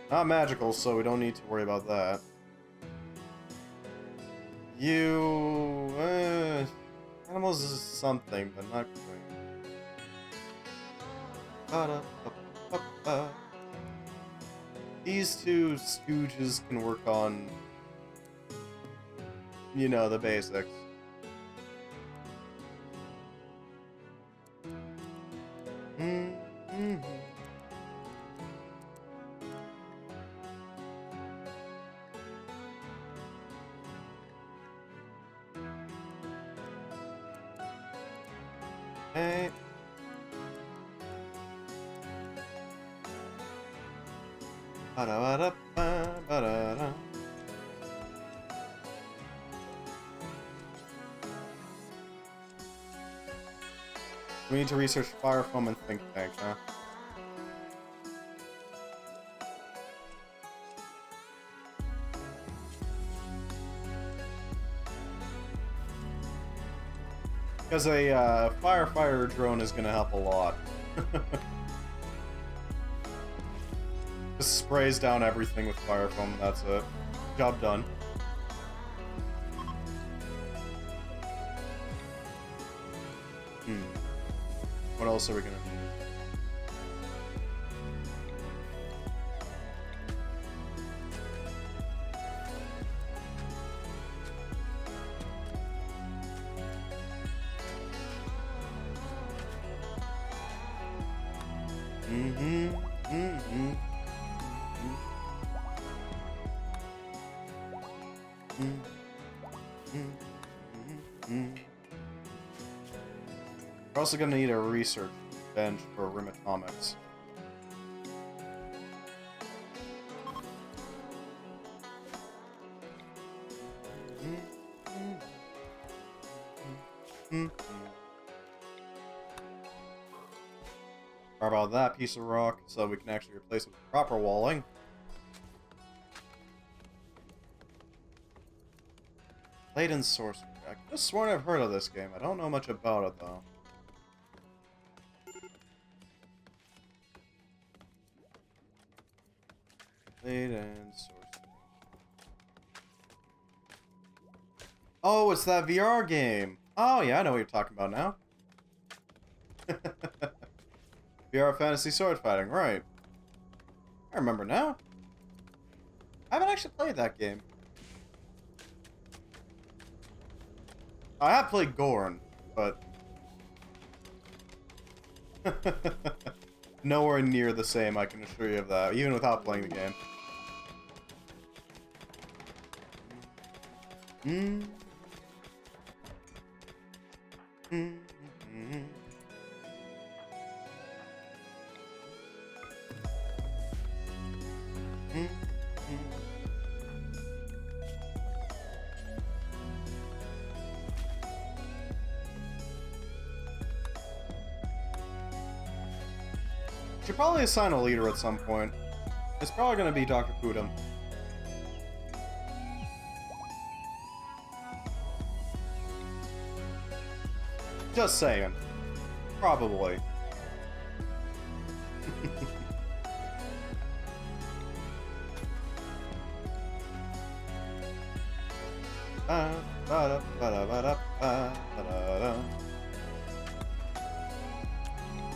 Not magical, so we don't need to worry about that. You... animals is something, but not great. These 2 stooges can work on... you know, the basics. Hey. Ba-da-ba-da-ba-ba-da-da. We need to research fire foam and think tank, huh? Because a firefighter drone is going to help a lot. Just sprays down everything with fire foam, that's it. Job done. What else are we going to need? We're also going to need a research bench for rim atomics. How about that piece of rock so we can actually replace it with proper walling? Layden Sorcery. I could have sworn I've heard of this game. I don't know much about it, though. Layden Sorcery. Oh, it's that VR game. Oh, yeah, I know what you're talking about now. VR fantasy sword fighting, right. I remember now. I haven't actually played that game. I have played Gorn, but nowhere near the same, I can assure you of that, even without playing the game. Mm. Mm. Mm. Mm. Should probably assign a leader at some point. It's probably gonna be Dr. Pudum. Just saying. Probably.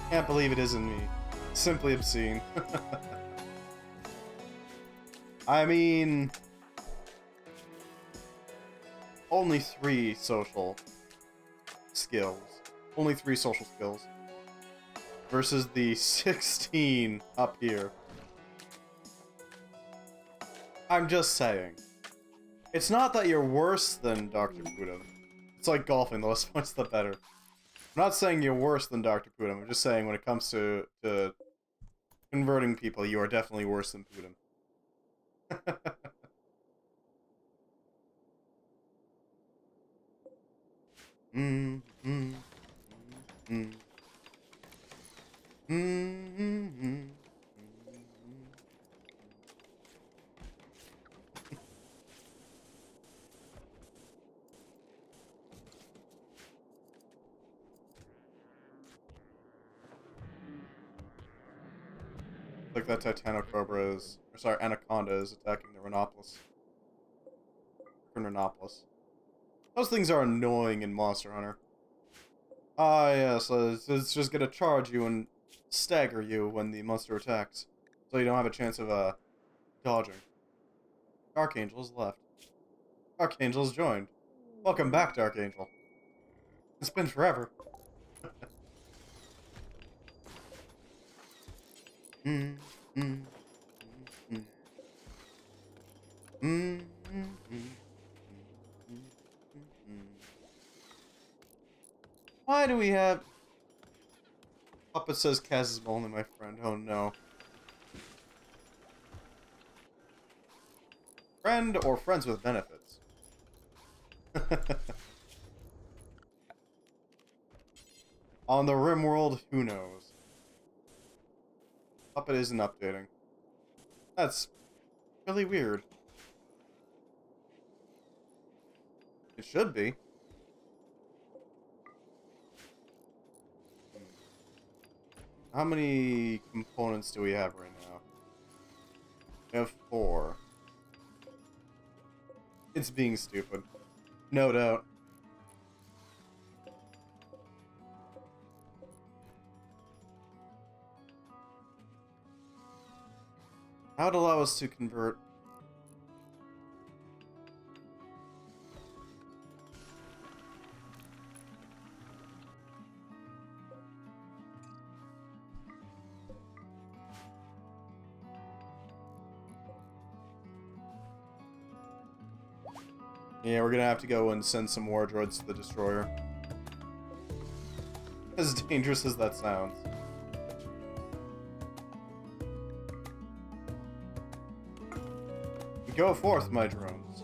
Can't believe it isn't me. Simply obscene. I mean... only 3 social skills. Only 3 social skills. Versus the 16 up here. I'm just saying. It's not that you're worse than Dr. Pudum. It's like golfing, the less points the better. I'm not saying you're worse than Dr. Pudum, I'm just saying when it comes to converting people, you are definitely worse than Pudum. Mm, mm, mm, mm, mm, mm. Like that Titanophobra is, or sorry, Anaconda is attacking the Rhinopolis. Rhinopolis. Those things are annoying in Monster Hunter. Ah, yeah, so it's just gonna charge you and stagger you when the monster attacks. So you don't have a chance of, dodging. Dark Angel's left. Dark Angel's joined. Welcome back, Dark Angel. It's been forever. Mm, mm, mm, mm, mm, mm, mm. Why do we have... Puppet says Kaz is only my friend. Oh no. Friend or friends with benefits? On the Rimworld, who knows? Puppet isn't updating. That's really weird. It should be. How many components do we have right now? We have 4. It's being stupid. No doubt. How would allow us to convert... Yeah, we're gonna have to go and send some war droids to the destroyer. As dangerous as that sounds. Go forth, my drones.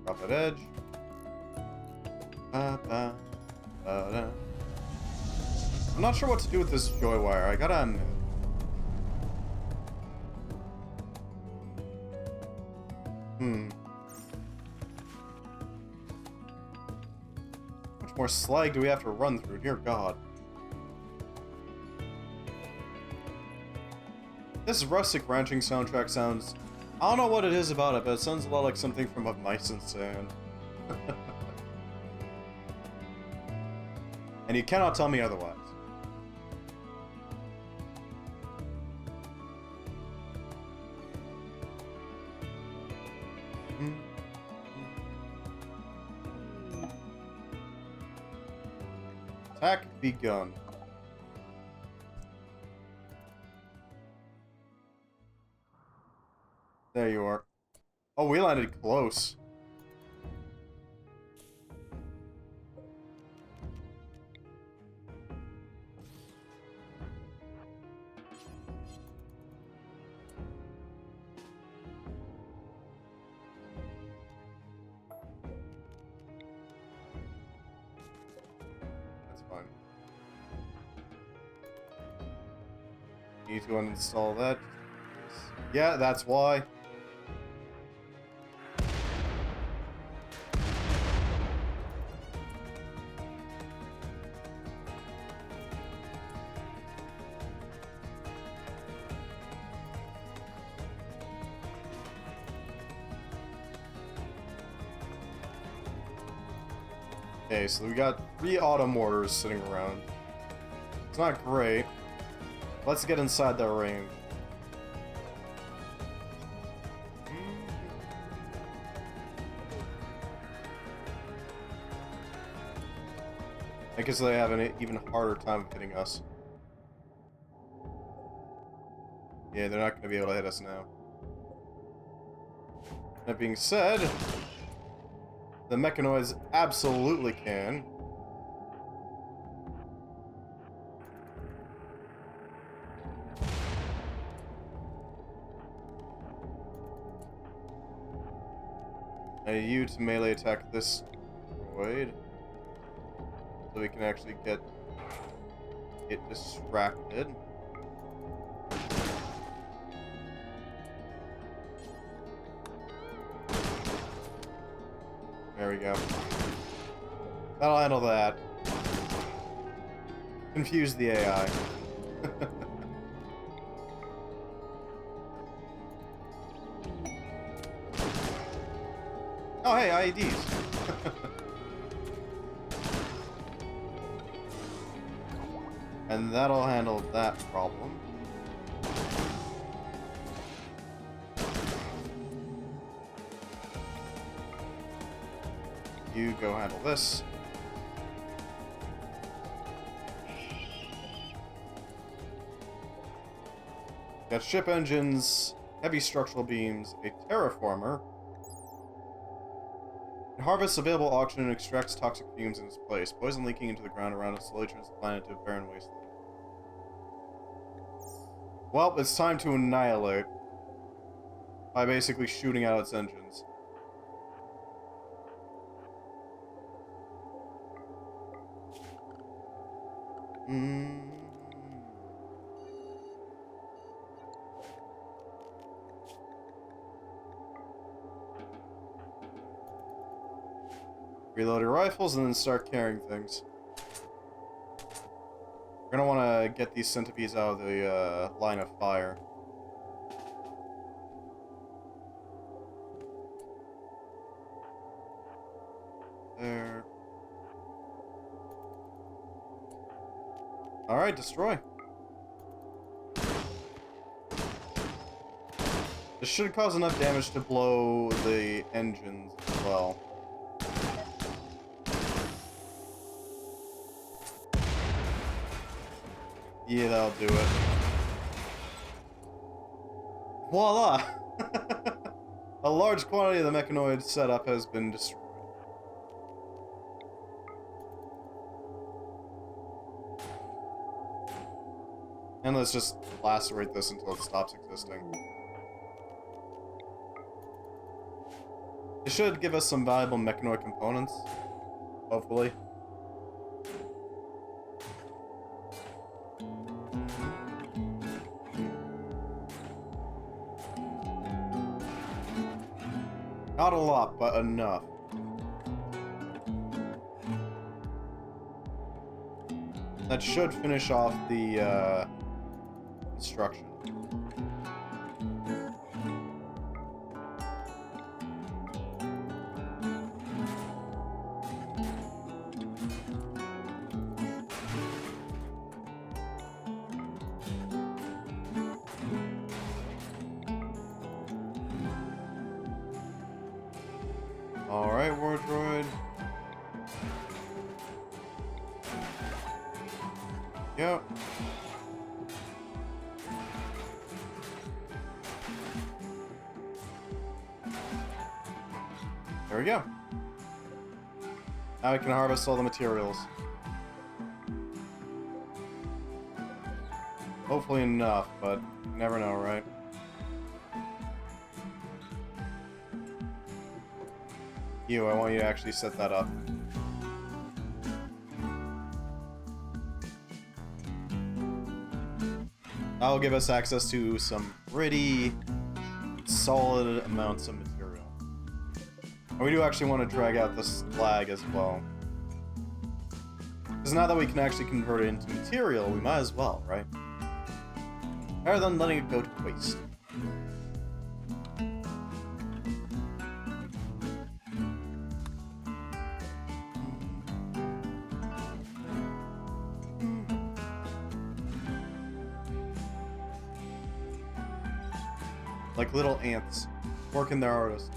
Drop that edge. Ba, ba, ba, da. I'm not sure what to do with this joy wire. I gotta admit. How much more slag do we have to run through? Dear God. This rustic ranching soundtrack sounds... I don't know what it is about it, but it sounds a lot like something from Of Mice and Sand. And you cannot tell me otherwise. Attack begun. There you are. Oh, we landed close. That's fine. Need to uninstall that. Yeah, that's why. Okay, so we got 3 auto mortars sitting around. It's not great. Let's get inside their range. I guess they have an even harder time hitting us. Yeah, they're not going to be able to hit us now. That being said, the mechanoids absolutely can. I need you to melee attack this droid, so we can actually get it distracted. There we go. That'll handle that. Confuse the AI. Oh, hey, IEDs. And that'll handle that problem. You go handle this. Got ship engines, heavy structural beams, a terraformer. It harvests available oxygen and extracts toxic fumes in its place. Poison leaking into the ground around it slowly turns the planet into a barren wasteland. Well, it's time to annihilate by basically shooting out its engines. Reload your rifles and then start carrying things. We're gonna want to get these centipedes out of the line of fire. There. Alright, destroy. This should cause enough damage to blow the engines as well. Yeah, that'll do it. Voila! A large quantity of the mechanoid setup has been destroyed. And let's just lacerate this until it stops existing. It should give us some valuable mechanoid components, hopefully. Not a lot, but enough. That should finish off the construction. Alright, War Droid. Yep. There we go. Now we can harvest all the materials. Hopefully enough, but you never know, right? You, I want you to actually set that up. That'll give us access to some pretty solid amounts of material. And we do actually want to drag out this flag as well. Because now that we can actually convert it into material, we might as well, right? Rather than letting it go to waste. Like little ants working their artist.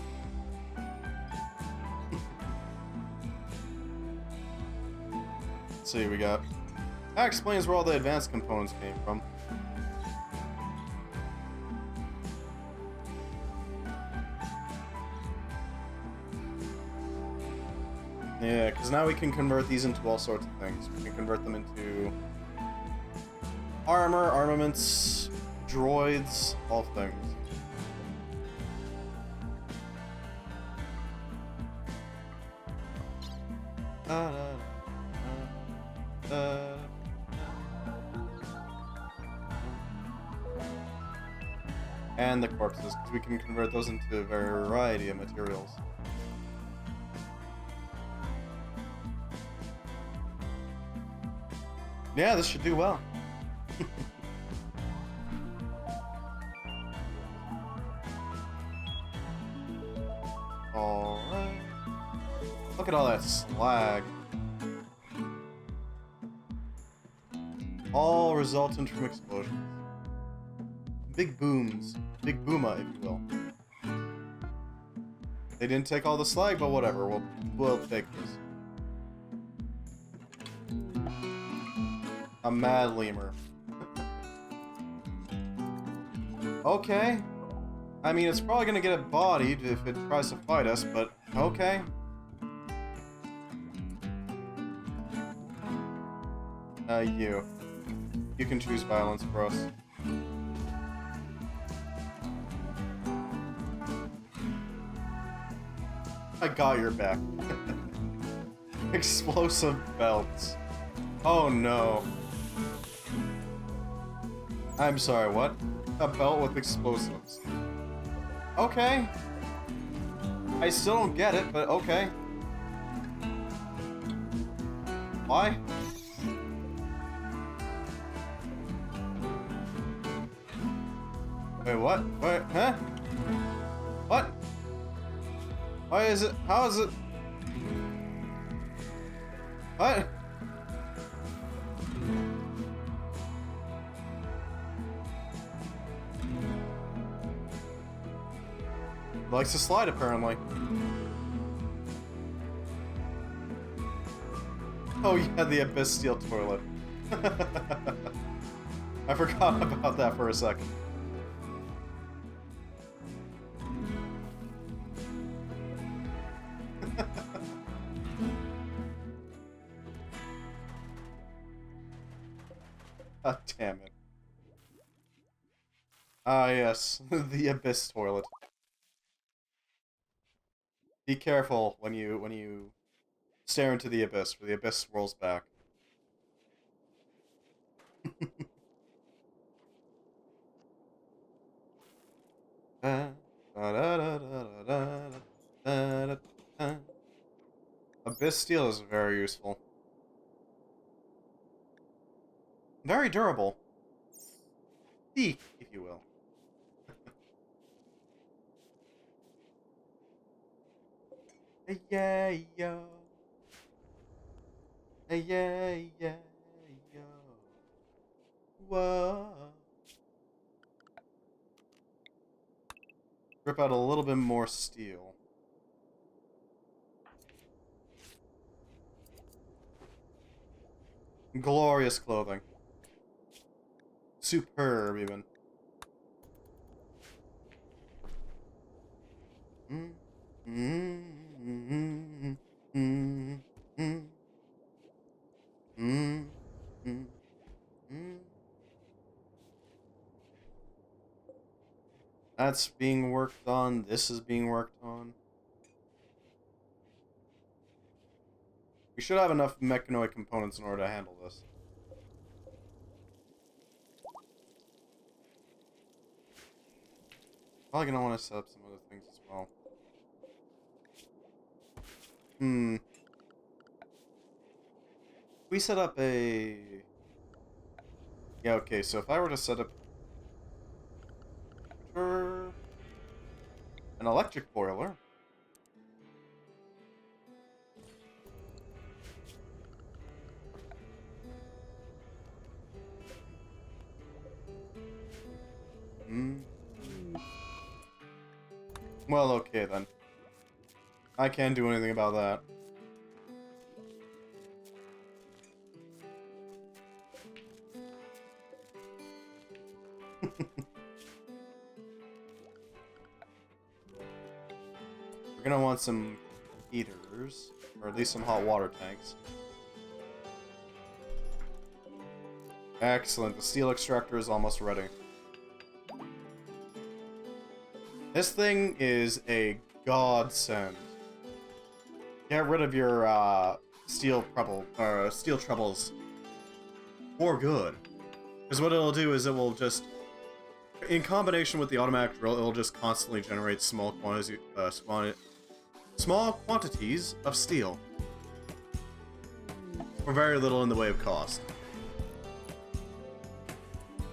Let's see, we got... That explains where all the advanced components came from. Yeah, because now we can convert these into all sorts of things. We can convert them into armor, armaments, droids, all things. And the corpses, because we can convert those into a variety of materials. Yeah, this should do well. Alright. Look at all that slag. All resultant from explosions. Big booms. Big booma, if you will. They didn't take all the slag, but whatever. We'll take this. A mad lemur. Okay. I mean, it's probably gonna get it bodied if it tries to fight us, but okay. You can choose violence for us. I got your back. Explosive belts. Oh no. I'm sorry, what? A belt with explosives. Okay. I still don't get it, but okay. Why? Wait, what? Wait, huh? What? Why is it? How is it? What? Likes to slide, apparently. Oh yeah, the Abyss Steel Toilet. I forgot about that for a second. God damn it. Ah yes, the Abyss Toilet. Be careful when you stare into the abyss, for the abyss swirls back. Ba-da-da. Abyss steel is very useful. Very durable. Thick, if you will. Yeah, yo. Yeah, yeah, yo. Whoa. Rip out a little bit more steel. Glorious clothing. Superb, even. Mm, mm, mm, mm, mm, mm, mm, mm. That's being worked on. This is being worked on. We should have enough mechanoid components in order to handle this. Probably gonna want to set up some other things as well. We set up a... Yeah, okay, so if I were to set up an electric boiler... Well, okay then. I can't do anything about that. We're gonna want some heaters, or at least some hot water tanks. Excellent, the steel extractor is almost ready. This thing is a godsend. Get rid of your steel troubles for good. Because what it'll do is it will just, in combination with the automatic drill, it'll just constantly generate small quantities of steel for very little in the way of cost.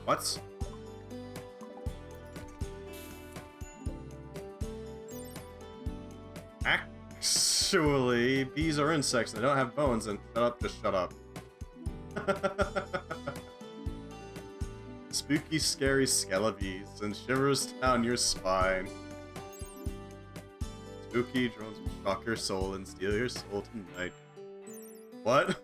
What? Actually, bees are insects and they don't have bones, and shut up, just shut up. Spooky, scary skeletons and shivers down your spine. Spooky drones will shock your soul and steal your soul tonight. What?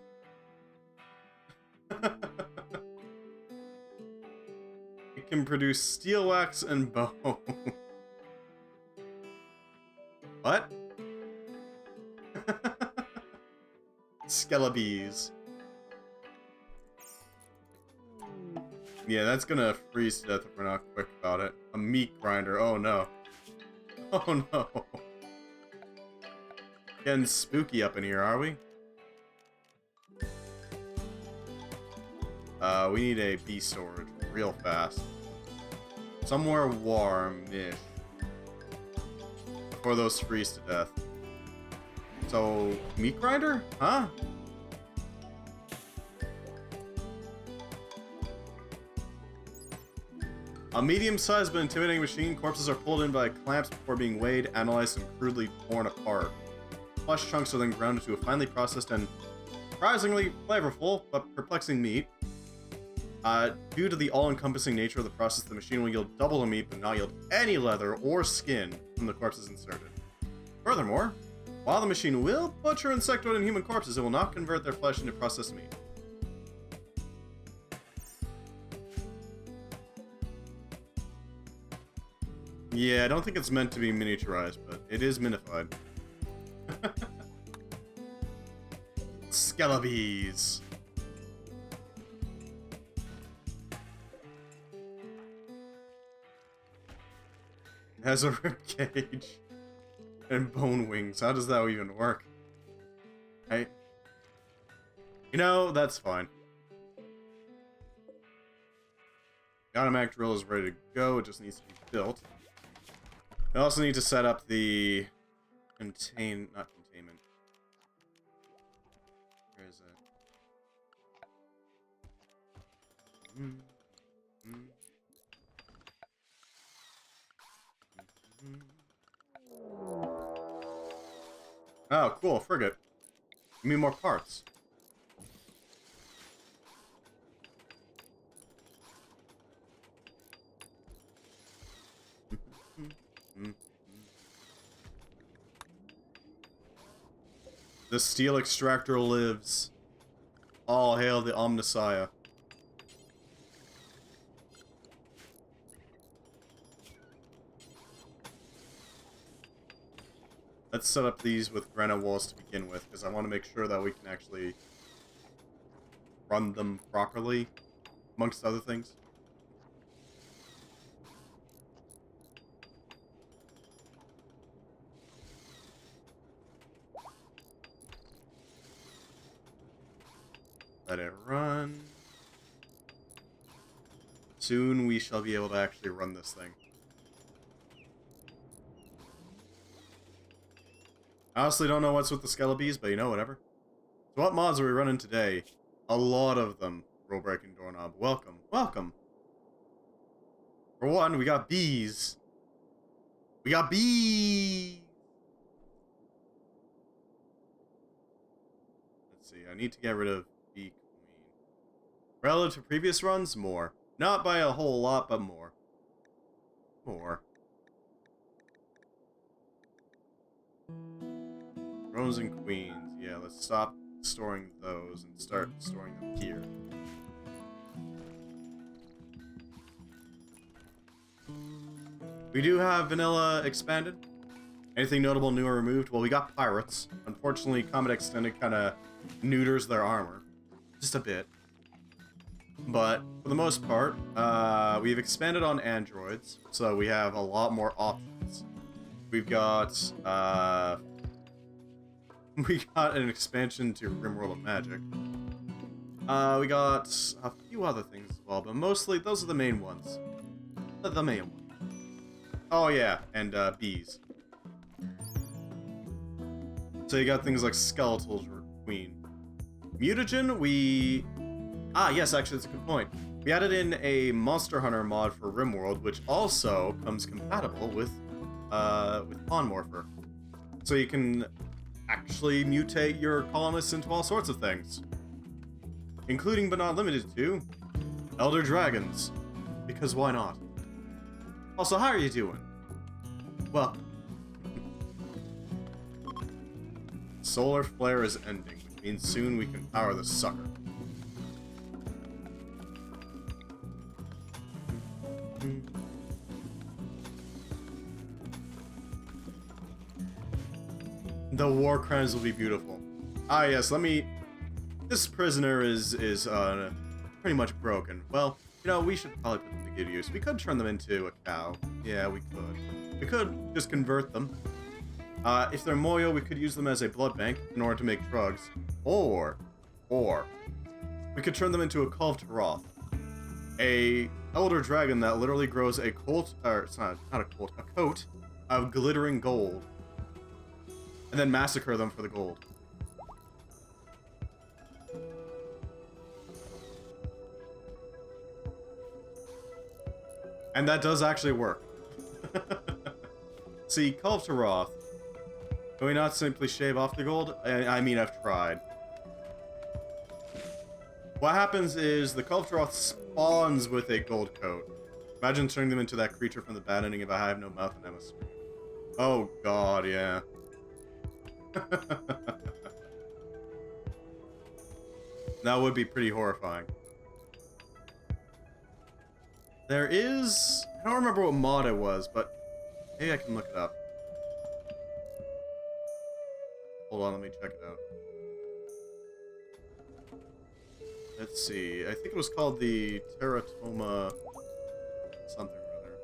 It can produce steel wax and bone. What? Skelebees. Yeah, that's gonna freeze to death if we're not quick about it. A meat grinder, oh no. Oh no. Getting spooky up in here, are we? We need a bee storage real fast. Somewhere warm-ish. Before those freeze to death. So, meat grinder? Huh? A medium-sized but intimidating machine, corpses are pulled in by clamps before being weighed, analyzed, and crudely torn apart. Flesh chunks are then ground into a finely processed and surprisingly flavorful, but perplexing meat. Due to the all-encompassing nature of the process, the machine will yield double the meat, but not yield any leather or skin from the corpses inserted. Furthermore, while the machine will butcher insectoid and human corpses, it will not convert their flesh into processed meat. Yeah, I don't think it's meant to be miniaturized, but it is minified. Skelebees. It has a rib cage and bone wings. How does that even work? You know, that's fine. The automatic drill is ready to go. It just needs to be built. I also need to set up the not containment. Where is it? Oh, cool, frigate. Give me more parts. The steel extractor lives. All hail the Omnissiah. Let's set up these with granite walls to begin with, because I want to make sure that we can actually run them properly, amongst other things. Let it run. Soon we shall be able to actually run this thing. I honestly don't know what's with the Skellibees, but you know, whatever. So what mods are we running today? A lot of them. Rule breaking doorknob. Welcome. Welcome. For one, we got bees. We got bees! Let's see, I need to get rid of Bee Queen. Relative to previous runs, more. Not by a whole lot, but more. More. Drones and queens. Yeah, let's stop storing those and start storing them here. We do have vanilla expanded. Anything notable new or removed? Well, we got pirates. Unfortunately, Comet Extended kind of neuters their armor. Just a bit. But, for the most part, we've expanded on androids, so we have a lot more options. We've got, we got an expansion to Rimworld of Magic. We got a few other things as well, but mostly those are the main ones. The main ones. Oh yeah, and bees. So you got things like Skeletal Queen. Mutagen, we... Ah, yes, actually, that's a good point. We added in a Monster Hunter mod for Rimworld, which also comes compatible with Pawn Morpher. So you can actually mutate your colonists into all sorts of things. Including, but not limited to, Elder Dragons. Because why not? Also, how are you doing? Well, solar flare is ending, which means soon we can power the sucker. The war crimes will be beautiful. Ah, yes, let me... This prisoner is pretty much broken. Well, you know, we should probably put them to good use. We could turn them into a cow. Yeah, we could. We could just convert them. If they're Moyo, we could use them as a blood bank in order to make drugs. Or, we could turn them into a Culve Roth. A elder dragon that literally grows a coat, or it's not a coat, a coat of glittering gold. And then massacre them for the gold. And that does actually work. See, Culve Roth. Can we not simply shave off the gold? I mean, I've tried. What happens is the Culve Roth spawns with a gold coat. Imagine turning them into that creature from the bad ending of I Have No Mouth and Emma Scream. Oh god, yeah. That would be pretty horrifying. There is... I don't remember what mod it was, but maybe I can look it up. Hold on, let me check it out. Let's see. I think it was called the Teratoma... something or other.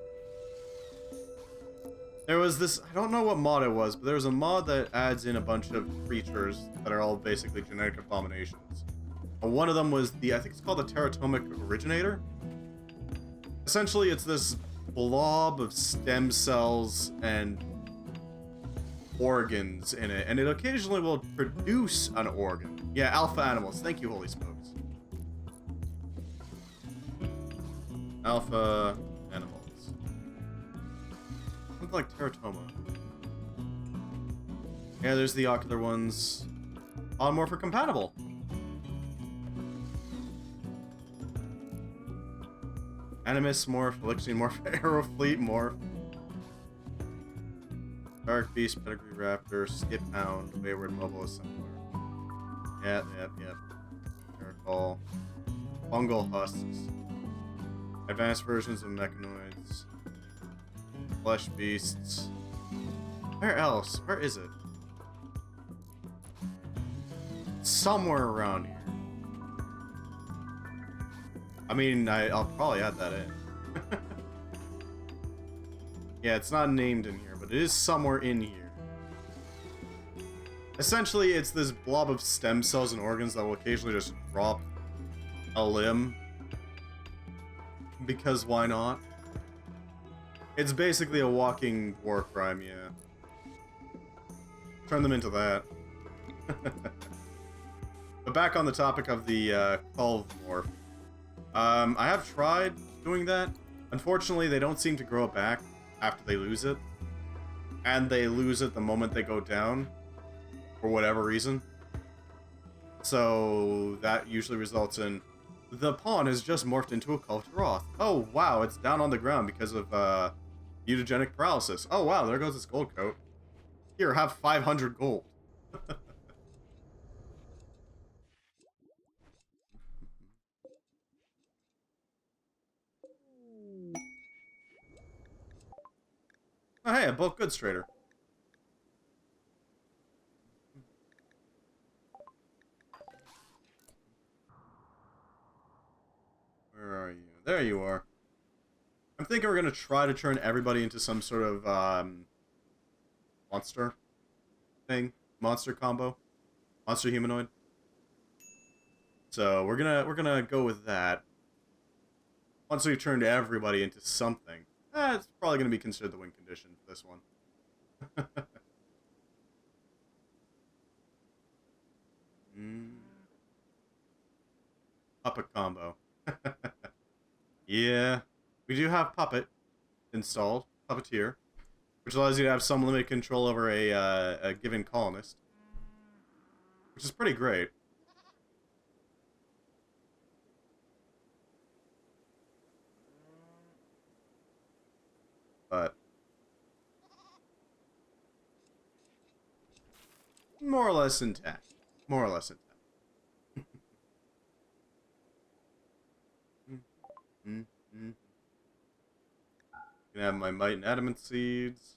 There was this... I don't know what mod it was, but there was a mod that adds in a bunch of creatures that are all basically genetic abominations. One of them was the... I think it's called the Teratomic Originator. Essentially, it's this blob of stem cells and organs in it, and it occasionally will produce an organ. Yeah, alpha animals. Thank you, holy smokes. Alpha animals. Look like teratoma. Yeah, there's the ocular ones. Polymorph compatible. Animus morph, Elixir morph, Aerofleet morph. Dark Beast, Pedigree Raptor, Skip Hound, Wayward Mobile Assembler. Yep. Miracle. Fungal Husks. Advanced versions of mechanoids. Flesh Beasts. Where else? Where is it? Somewhere around here. I mean, I'll probably add that in. Yeah, it's not named in here, but it is somewhere in here. Essentially, it's this blob of stem cells and organs that will occasionally just drop a limb. Because why not? It's basically a walking war crime, yeah. Turn them into that. But back on the topic of the Culve morph. I have tried doing that. Unfortunately, they don't seem to grow it back after they lose it. And they lose it the moment they go down. For whatever reason. So that usually results in the pawn has just morphed into a Kultaroth. Oh wow, it's down on the ground because of mutagenic paralysis. Oh wow, there goes its gold coat. Here, have 500 gold. Oh hey, a bulk goods trader. Where are you? There you are. I'm thinking we're gonna try to turn everybody into some sort of monster thing, monster combo, monster humanoid. So we're gonna go with that. Once we've turned everybody into something, it's probably gonna be considered the win condition for this one. Puppet combo. Yeah, we do have Puppet installed, Puppeteer, which allows you to have some limited control over a given colonist, which is pretty great. But more or less intact. More or less intact. Gonna have my Might and Adamant seeds.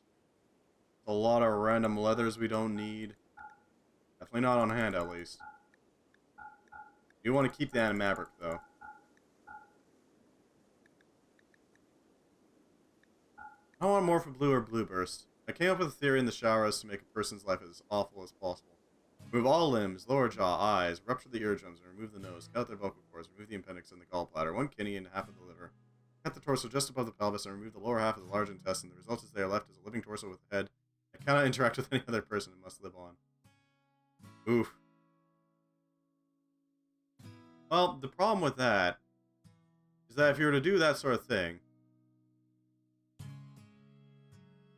A lot of random leathers we don't need. Definitely not on hand, at least. You want to keep the Animaverick, though. I want more for Blue or Blue Burst. I came up with a theory in the shower as to make a person's life as awful as possible. Remove all limbs, lower jaw, eyes, rupture the eardrums, and remove the nose. Cut their vocal cords, remove the appendix and the gallbladder, one kidney and half of the liver. Cut the torso just above the pelvis and remove the lower half of the large intestine. The result is they are left as a living torso with a head that cannot interact with any other person and must live on. Oof. Well, the problem with that is that if you were to do that sort of thing,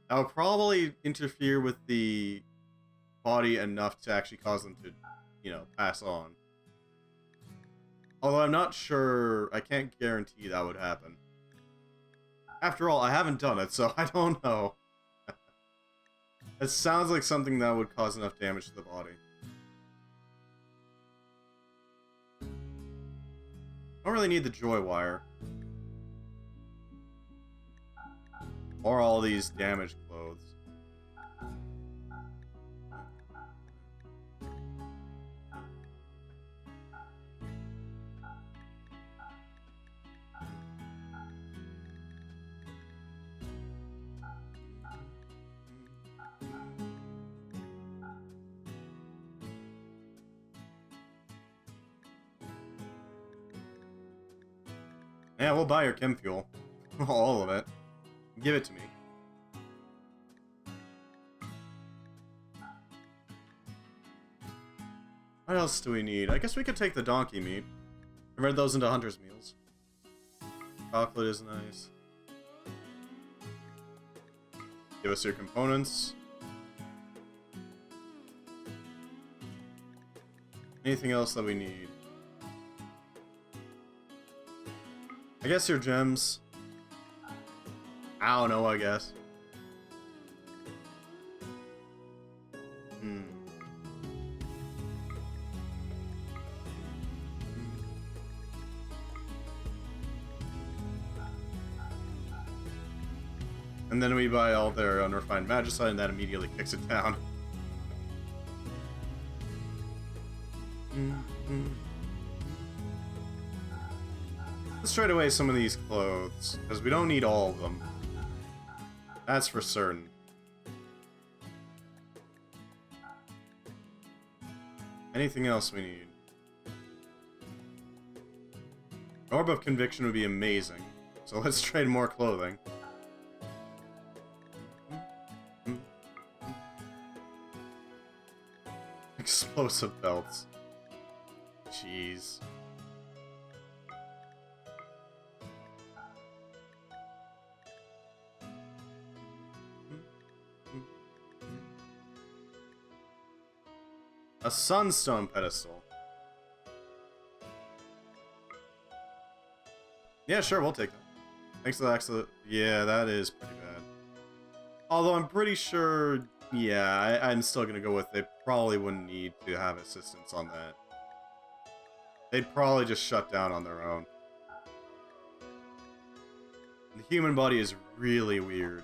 that would probably interfere with the body enough to actually cause them to, you know, pass on. Although I'm not sure, I can't guarantee that would happen. After all, I haven't done it, so I don't know. It sounds like something that would cause enough damage to the body. Don't really need the joy wire. Or all these damaged clothes. Yeah, we'll buy your chem fuel. All of it. Give it to me. What else do we need? I guess we could take the donkey meat. Convert those into hunter's meals. Chocolate is nice. Give us your components. Anything else that we need? I guess your gems. I don't know, I guess. And then we buy all their unrefined magicite, and that immediately kicks it down. Let's trade away some of these clothes, because we don't need all of them. That's for certain. Anything else we need? Orb of Conviction would be amazing, so let's trade more clothing. Explosive belts. Jeez. A sunstone pedestal. Yeah, sure, we'll take that. Thanks to the Axel. Yeah, that is pretty bad. Although I'm pretty sure, yeah, I'm still gonna go with they probably wouldn't need to have assistance on that. They'd probably just shut down on their own. The human body is really weird.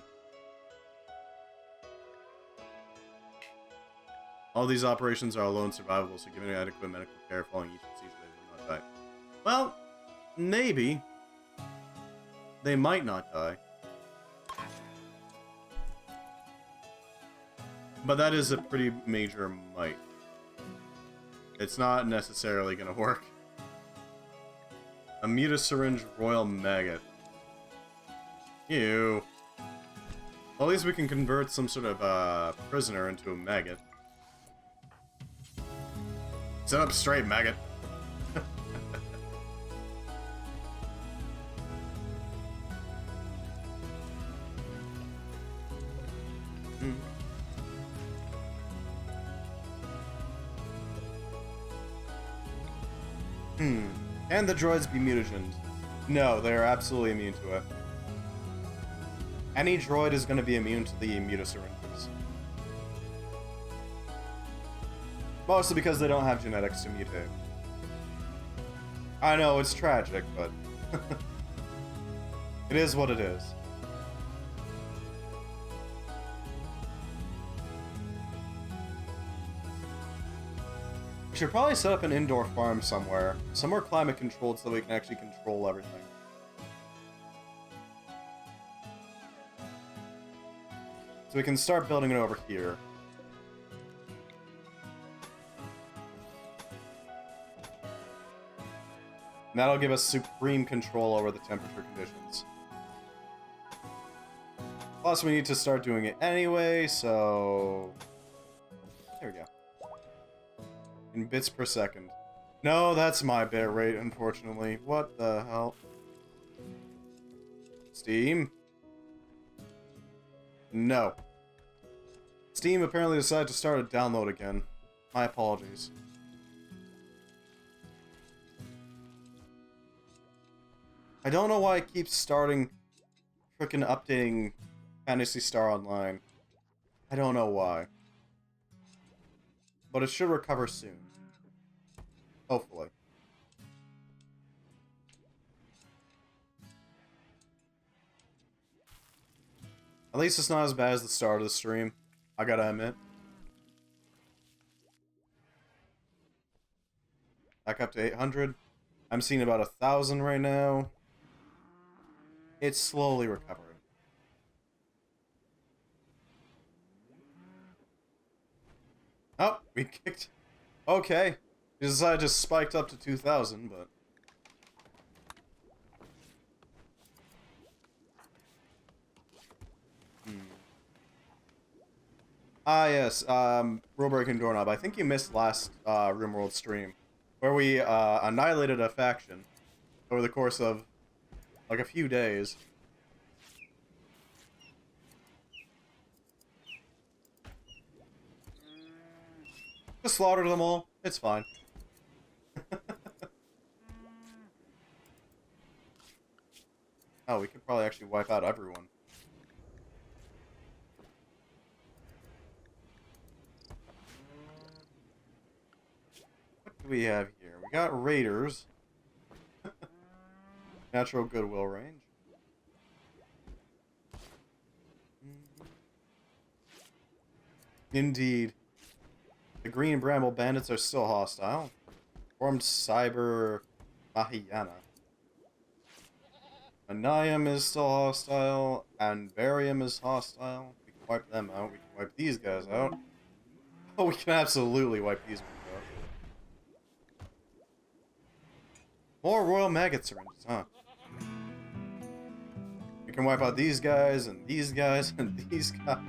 All these operations are alone survivable, so given adequate medical care following each procedure, they will not die. Well, maybe. They might not die. But that is a pretty major might. It's not necessarily gonna work. A mutasyringe royal maggot. Ew. Well, at least we can convert some sort of prisoner into a maggot. Sit up straight, maggot. Can the droids be mutagens? No, they are absolutely immune to it. Any droid is going to be immune to the mutasyringes. Mostly because they don't have genetics to mutate. I know, it's tragic, but... it is what it is. We should probably set up an indoor farm somewhere. Somewhere climate controlled so we can actually control everything. So we can start building it over here. And that'll give us supreme control over the temperature conditions. Plus, we need to start doing it anyway, so... There we go. In bits per second. No, that's my bit rate, unfortunately. What the hell? Steam? No. Steam apparently decided to start a download again. My apologies. I don't know why it keeps starting frickin' updating Phantasy Star Online. I don't know why. But it should recover soon. Hopefully. At least it's not as bad as the start of the stream, I gotta admit. Back up to 800. I'm seeing about 1,000 right now. It's slowly recovering. Oh, we kicked. Okay. I just spiked up to 2,000, but... Ah, yes, rule breaking doorknob. I think you missed last Rimworld stream, where we annihilated a faction over the course of like a few days. Just slaughtered them all. It's fine. Oh, we could probably actually wipe out everyone. What do we have here? We got raiders. Natural goodwill range. Indeed. The green bramble bandits are still hostile. Formed cyber Mahayana. Anayam is still hostile, and Barium is hostile. We can wipe them out. We can wipe these guys out. Oh, we can absolutely wipe these ones out. More royal maggot syringes, huh? We can wipe out these guys, and these guys, and these guys.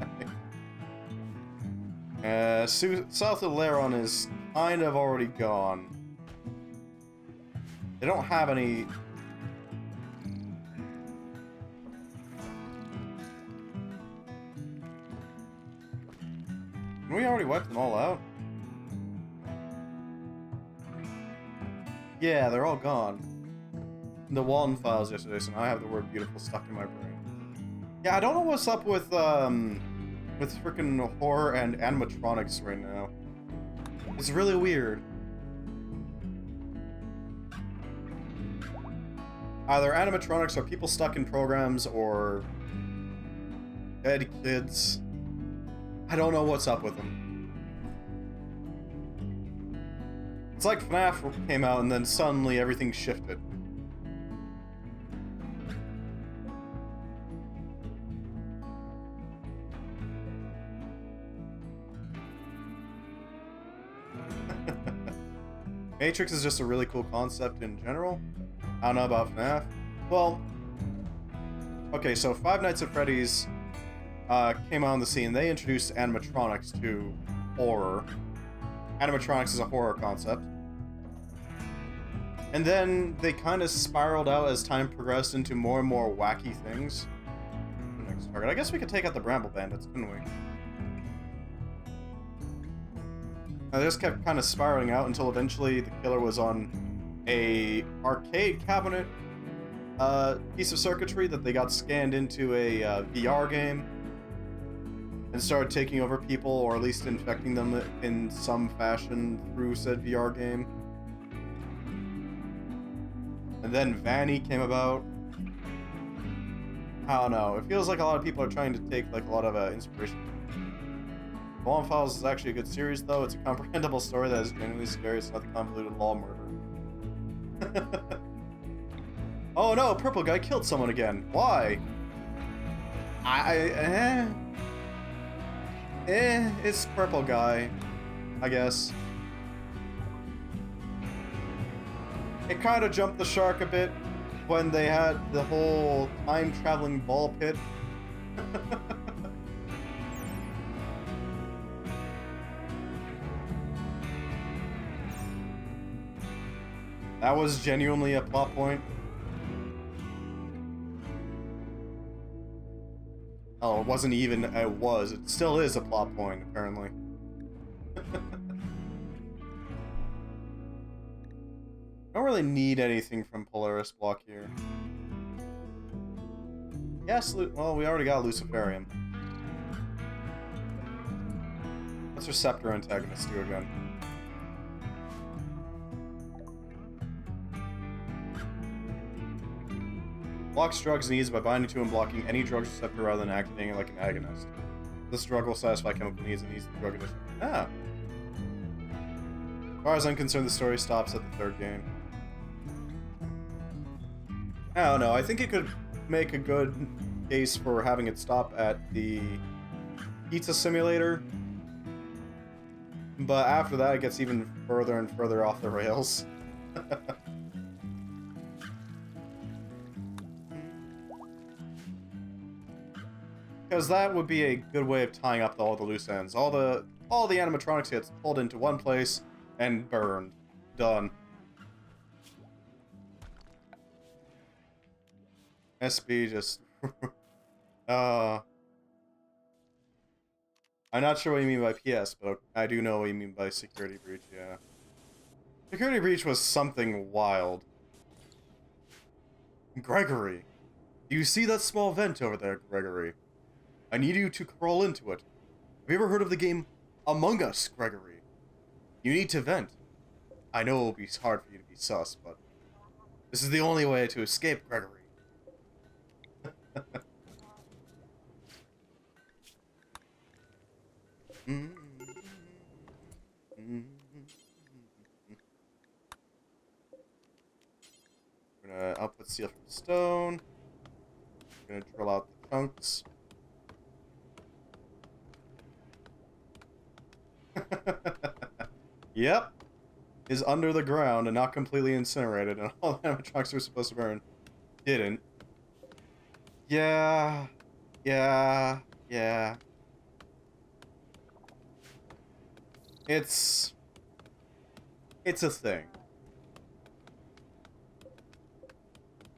South of Laron is kind of already gone. They don't have any... We already wiped them all out. Yeah, they're all gone. The Walton files yesterday, so now I have the word beautiful stuck in my brain. Yeah, I don't know what's up with freaking horror and animatronics right now. It's really weird. Either animatronics or people stuck in programs or dead kids. I don't know what's up with them. It's like FNAF came out and then suddenly everything shifted. Matrix is just a really cool concept in general. I don't know about FNAF. Well, okay, so Five Nights at Freddy's came on the scene. They introduced animatronics to horror. Animatronics is a horror concept. And then they kind of spiraled out as time progressed into more and more wacky things. Next target. I guess we could take out the Bramble Bandits, couldn't we? They just kept kind of spiraling out until eventually the killer was on a arcade cabinet piece of circuitry that they got scanned into a VR game and started taking over people, or at least infecting them in some fashion through said VR game. And then Vanny came about. I don't know. It feels like a lot of people are trying to take like a lot of inspiration. Law Files is actually a good series, though. It's a comprehensible story that is genuinely scary. It's not the convoluted law murder. Oh no, purple guy killed someone again. Why? It's purple guy, I guess. It kind of jumped the shark a bit when they had the whole time-traveling ball pit. That was genuinely a plot point. Oh, it wasn't even, it was. It still is a plot point, apparently. Don't really need anything from Polaris block here. Yes, well, we already got Luciferium. What's Receptor antagonist do again? Blocks drugs needs by binding to and blocking any drug receptor rather than activating like an agonist. This drug will satisfy chemical needs and needs the drug addiction. Ah. As far as I'm concerned, the story stops at the third game. I don't know. I think it could make a good case for having it stop at the pizza simulator. But after that, it gets even further and further off the rails. Because that would be a good way of tying up all the loose ends. All the animatronics gets pulled into one place and burned. Done. SB just... I'm not sure what you mean by PS, but I do know what you mean by security breach, yeah. Security breach was something wild. Gregory! Do you see that small vent over there, Gregory? I need you to crawl into it. Have you ever heard of the game Among Us, Gregory? You need to vent. I know it will be hard for you to be sus, but this is the only way to escape, Gregory. We're gonna output steel from stone. We're gonna drill out the chunks. Yep. Is under the ground and not completely incinerated, and all the animatronics were supposed to burn didn't. Yeah. It's a thing.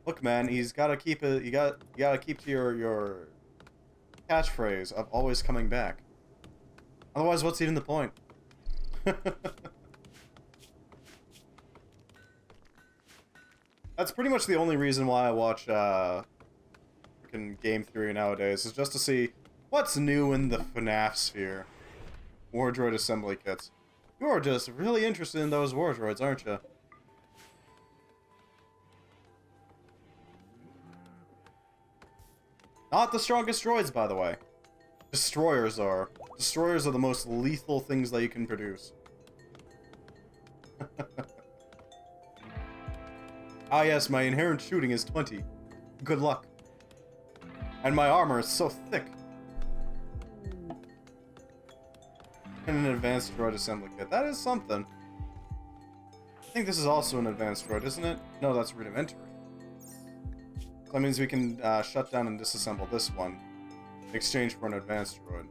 Look, man, he's gotta keep it. You gotta keep to your catchphrase of always coming back. Otherwise, what's even the point? That's pretty much the only reason why I watch freaking Game Theory nowadays, is just to see what's new in the FNAF sphere. Wardroid assembly kits. You're just really interested in those wardroids, aren't you? Not the strongest droids, by the way. Destroyers are. Destroyers are the most lethal things that you can produce. Ah yes, my inherent shooting is 20. Good luck. And my armor is so thick. And an advanced droid assembly kit. That is something. I think this is also an advanced droid, isn't it? No, that's rudimentary. So that means we can shut down and disassemble this one in exchange for an advanced droid.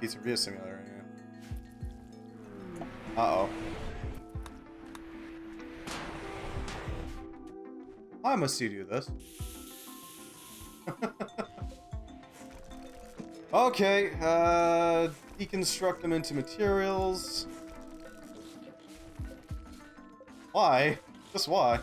Pizzeria simulator, yeah. Uh-oh. I must see do this. Okay, deconstruct them into materials. Why? Just why?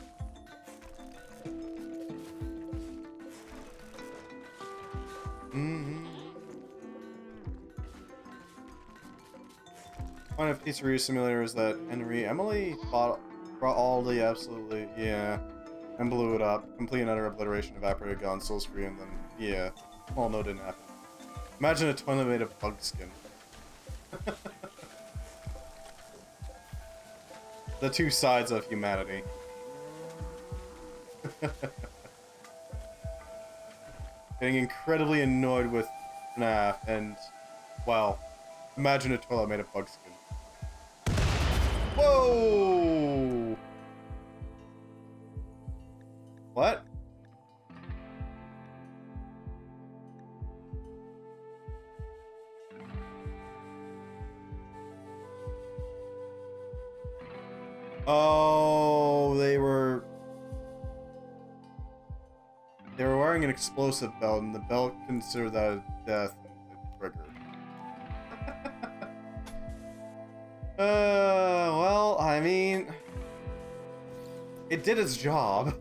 Point of Pizzeria Simulator is that Emily brought all the absolutely, yeah, and blew it up. Complete and utter obliteration, evaporated, gone, souls free, and then, yeah. Well, no, didn't happen. Imagine a toilet made of bug skin. The two sides of humanity. Getting incredibly annoyed with FNAF, and, well, imagine a toilet made of bug skin. Whoa! What? Oh, they were wearing an explosive belt, and the belt considered that a death and triggered. Well, I mean, it did its job.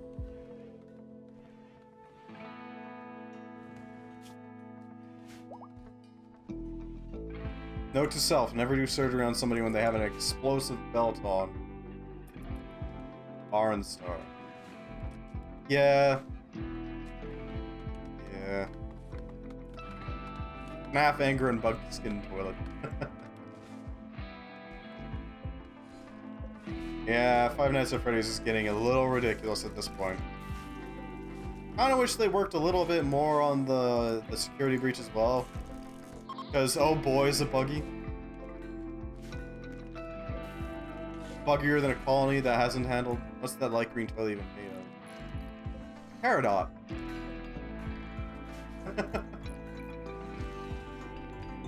Note to self, never do surgery on somebody when they have an explosive belt on. Barn Star. Yeah. Yeah. FNAF anger and bug skin toilet. Yeah, Five Nights at Freddy's is getting a little ridiculous at this point. Kinda wish they worked a little bit more on the security breach as well. Because, oh boy, is it buggy. Buggier than a colony that hasn't handled... What's that light green toilet even made of? Peridot.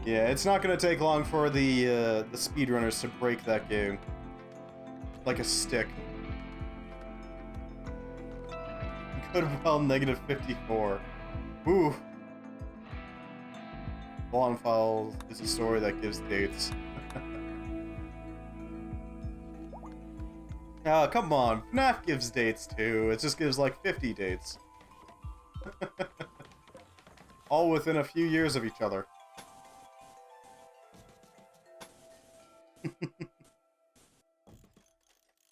Yeah, it's not gonna take long for the speedrunners to break that game. Like a stick. Goodwill negative 54. Ooh. Bond Files is a story that gives dates. Oh, come on. FNAF gives dates too. It just gives like 50 dates. All within a few years of each other.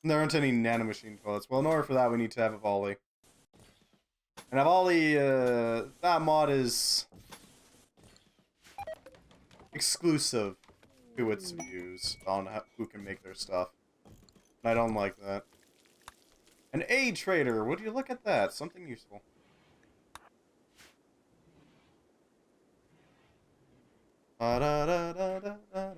There aren't any nanomachine toilets. Well, in order for that, we need to have a volley. And a volley, that mod is exclusive to its views on who can make their stuff. I don't like that. An aid trader, would you look at that? Something useful. Da da da da da da.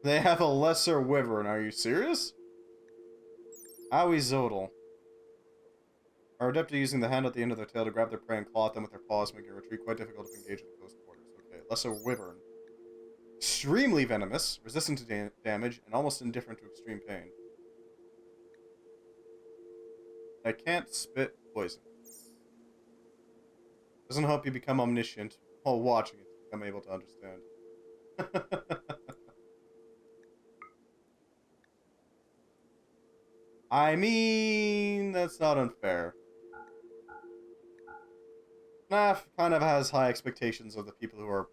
They have a lesser wyvern, are you serious? Owie Zodal. Are adept at using the hand at the end of their tail to grab their prey and claw at them with their paws, making a retreat quite difficult if engaged in close quarters. Okay, lesser wyvern. Extremely venomous, resistant to damage, and almost indifferent to extreme pain. I can't spit poison. Doesn't help you become omniscient while watching it to become able to understand. I mean, that's not unfair. FNAF kind of has high expectations of the people who are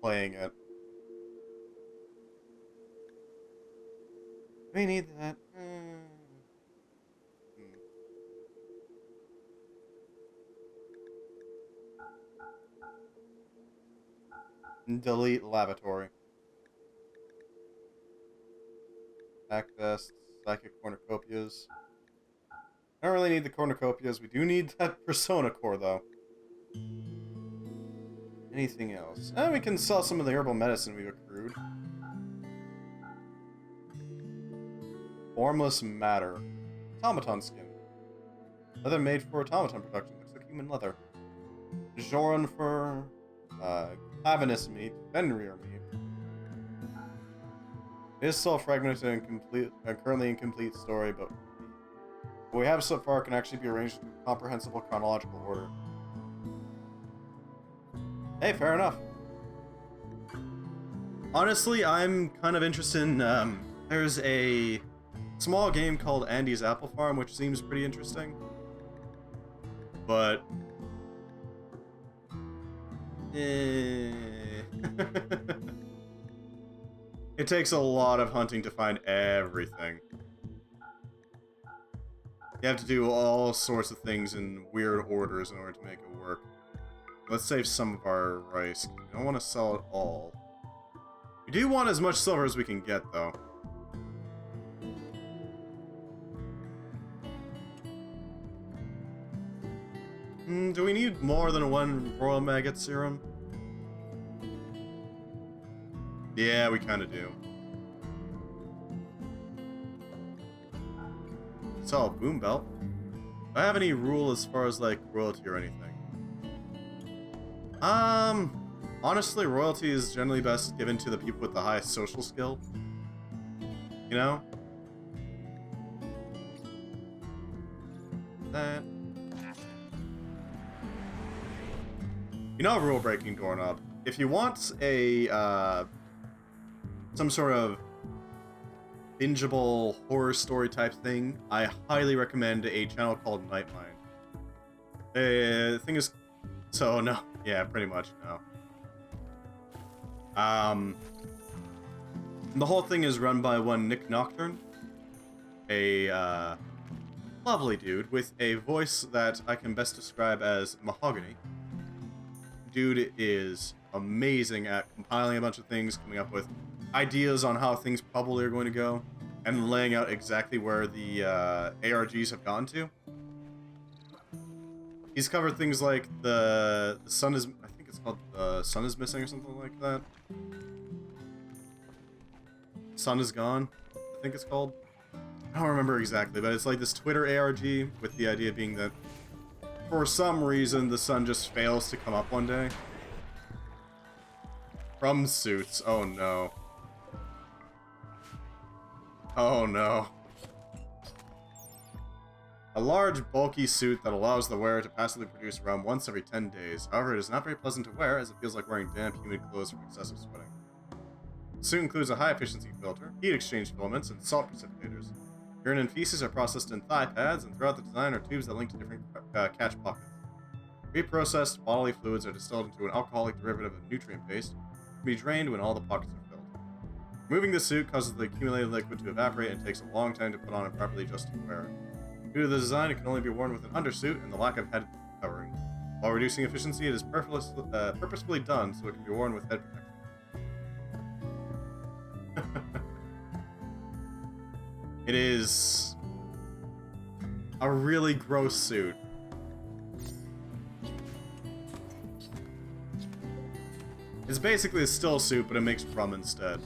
playing it. We need that. Delete lavatory. Access psychic cornucopias. I don't really need the cornucopias. We do need that persona core, though. Anything else? We can sell some of the herbal medicine we've accrued. Formless matter. Automaton skin. Leather made for automaton production. Looks like human leather. Joran fur. Clavinus meat. Fenrir meat. It is still fragmented and incomplete, currently incomplete story, but what we have so far can actually be arranged in comprehensible chronological order. Hey, fair enough. Honestly, I'm kind of interested in, there's a small game called Andy's Apple Farm, which seems pretty interesting. But... It takes a lot of hunting to find everything. You have to do all sorts of things in weird orders in order to make it work. Let's save some of our rice. We don't want to sell it all. We do want as much silver as we can get, though. Do we need more than one royal maggot serum? Yeah, we kind of do. Sell a boom belt. Do I have any rule as far as, like, royalty or anything? Honestly, royalty is generally best given to the people with the highest social skill. You know? That. You know, rule breaking doorknob. If you want a, some sort of bingeable horror story type thing, I highly recommend a channel called Nightmind. The thing is, so no, yeah, pretty much no. The whole thing is run by one Nick Nocturne, a lovely dude with a voice that I can best describe as mahogany. Dude is amazing at compiling a bunch of things, coming up with ideas on how things probably are going to go. and laying out exactly where the ARGs have gone to. He's covered things like the sun is, I think it's called the sun is missing or something like that. Sun is gone, I think it's called. I don't remember exactly, but it's like this Twitter ARG with the idea being that for some reason the sun just fails to come up one day. From suits, oh no. Oh no. A large, bulky suit that allows the wearer to passively produce around once every 10 days. However, it is not very pleasant to wear, as it feels like wearing damp, humid clothes from excessive sweating. The suit includes a high-efficiency filter, heat exchange filaments, and salt precipitators. Urine and feces are processed in thigh pads, and throughout the design are tubes that link to different catch pockets. Reprocessed bodily fluids are distilled into an alcoholic derivative of nutrient paste, and can be drained when all the pockets are filled. Removing the suit causes the accumulated liquid to evaporate and takes a long time to put on and properly adjust to the wearer. Due to the design, it can only be worn with an undersuit and the lack of head covering. While reducing efficiency, it is purposefully done so it can be worn with head protection. It is a really gross suit. It's basically a still suit, but it makes rum instead.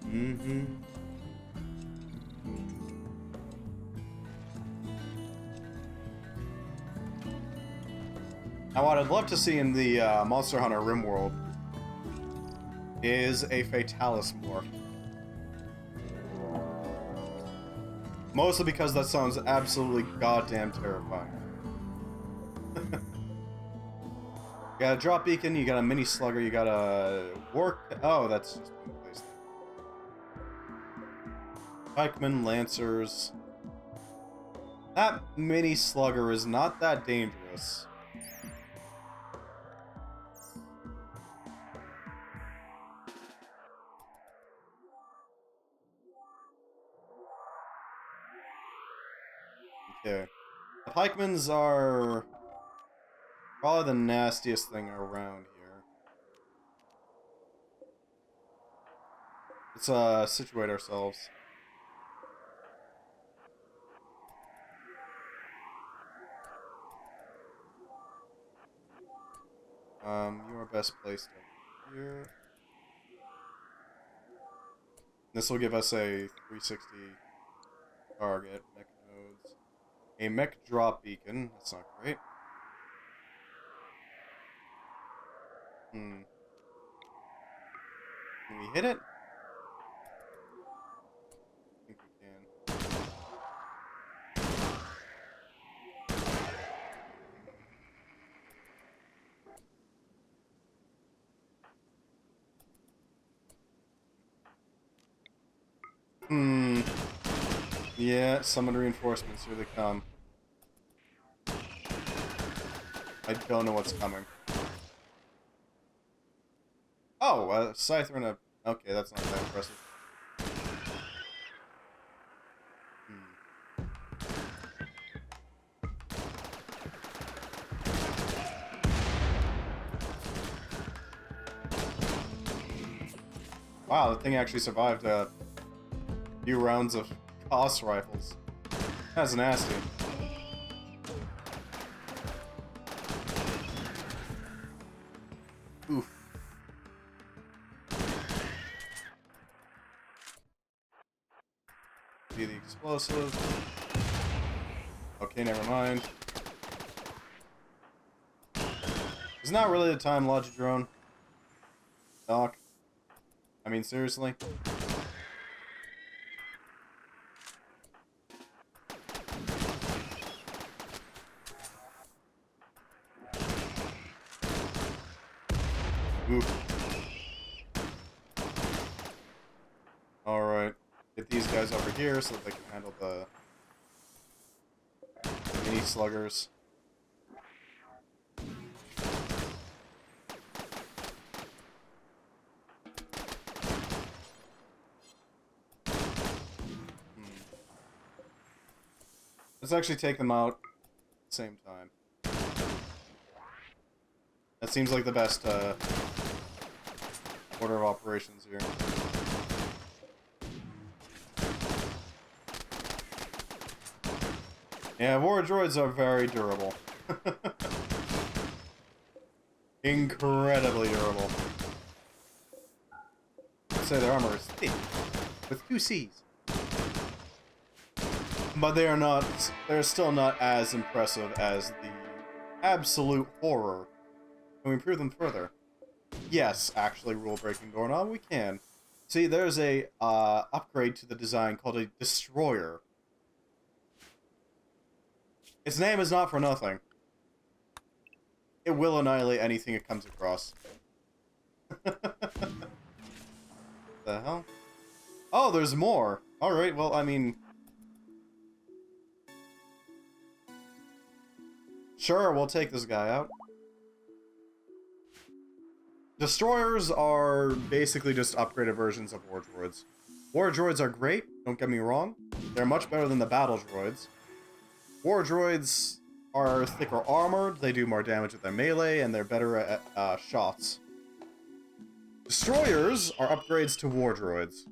Mm-hmm. Now, what I'd love to see in the Monster Hunter Rimworld is a Fatalis morph. Mostly because that sounds absolutely goddamn terrifying. You got a drop beacon, you got a mini slugger, you got a work. Oh, that's just been placed there. Pikemen, lancers. That mini slugger is not that dangerous. Okay. The pikemans are probably the nastiest thing around here. Let's situate ourselves. You are best placed over here. This will give us a 360 target, mech nodes. A mech drop beacon, that's not great. Can we hit it? I think we can. Yeah, summon reinforcements, here they come. I don't know what's coming. Oh, a Scyther and a... Okay, that's not that impressive. Wow, the thing actually survived a few rounds of Boss rifles. That's nasty. Oof. Be the explosive. Okay, never mind. It's not really the time, Logidrone. Doc. I mean, seriously? Oof. Alright. Get these guys over here so that they can handle the mini sluggers. Let's actually take them out at the same time. That seems like the best order of operations here. Yeah, war droids are very durable. Incredibly durable. I'd say their armor is thick, with 2 C's. But they are not, they're still not as impressive as the absolute horror. Can we improve them further? Yes, actually, rule-breaking doorknob, we can. See, there's a upgrade to the design called a Destroyer. Its name is not for nothing. It will annihilate anything it comes across. The hell? Oh, there's more! Alright, well, I mean... Sure, we'll take this guy out. Destroyers are basically just upgraded versions of war droids. War droids are great, don't get me wrong. They're much better than the battle droids. War droids are thicker armored, they do more damage with their melee, and they're better at shots. Destroyers are upgrades to war droids.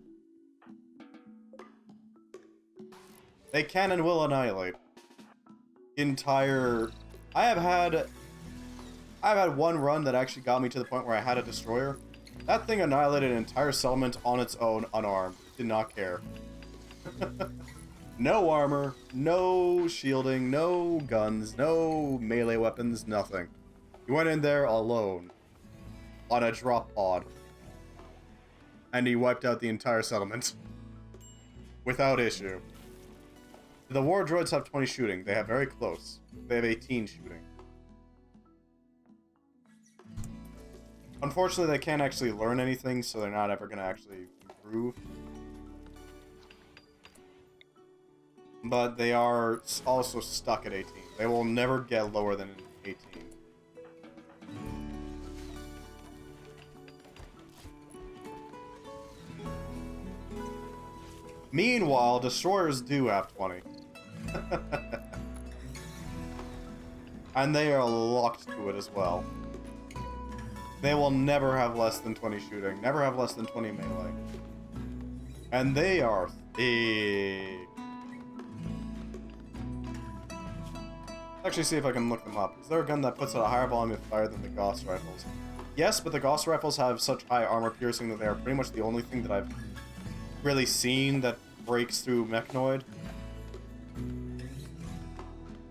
They can and will annihilate. Entire... I've had one run that actually got me to the point where I had a destroyer. That thing annihilated an entire settlement on its own, unarmed. Did not care. No armor, no shielding, no guns, no melee weapons, nothing. He went in there alone. On a drop pod. And he wiped out the entire settlement. Without issue. The war droids have 20 shooting. They have very close. They have 18 shooting. Unfortunately, they can't actually learn anything, so they're not ever going to actually improve. But they are also stuck at 18. They will never get lower than 18. Meanwhile, destroyers do have 20. And they are locked to it as well. They will never have less than 20 shooting, never have less than 20 melee. And they are thick. Actually, see if I can look them up. Is there a gun that puts out a higher volume of fire than the Gauss rifles? Yes, but the Gauss rifles have such high armor piercing that they are pretty much the only thing that I've really seen that breaks through mechanoid.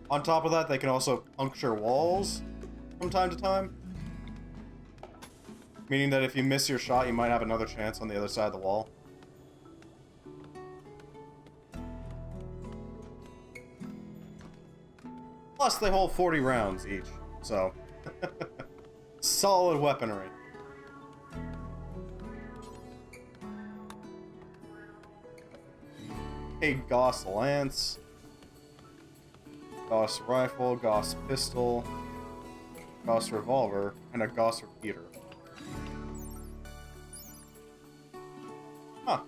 On top of that, they can also puncture walls from time to time. Meaning that if you miss your shot, you might have another chance on the other side of the wall. Plus, they hold 40 rounds each, so... solid weaponry. A Gauss Lance. Gauss Rifle, Gauss Pistol, Gauss Revolver, and a Gauss Repeater. Huh.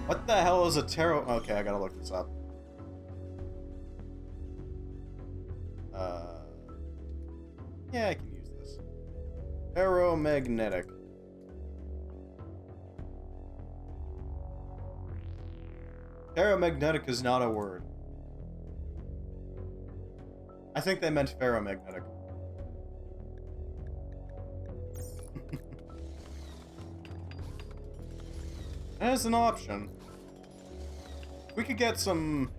What the hell is a tarot? Okay, I gotta look this up. Yeah, I can use this. Ferromagnetic. Ferromagnetic is not a word. I think they meant ferromagnetic. As an option. We could get some...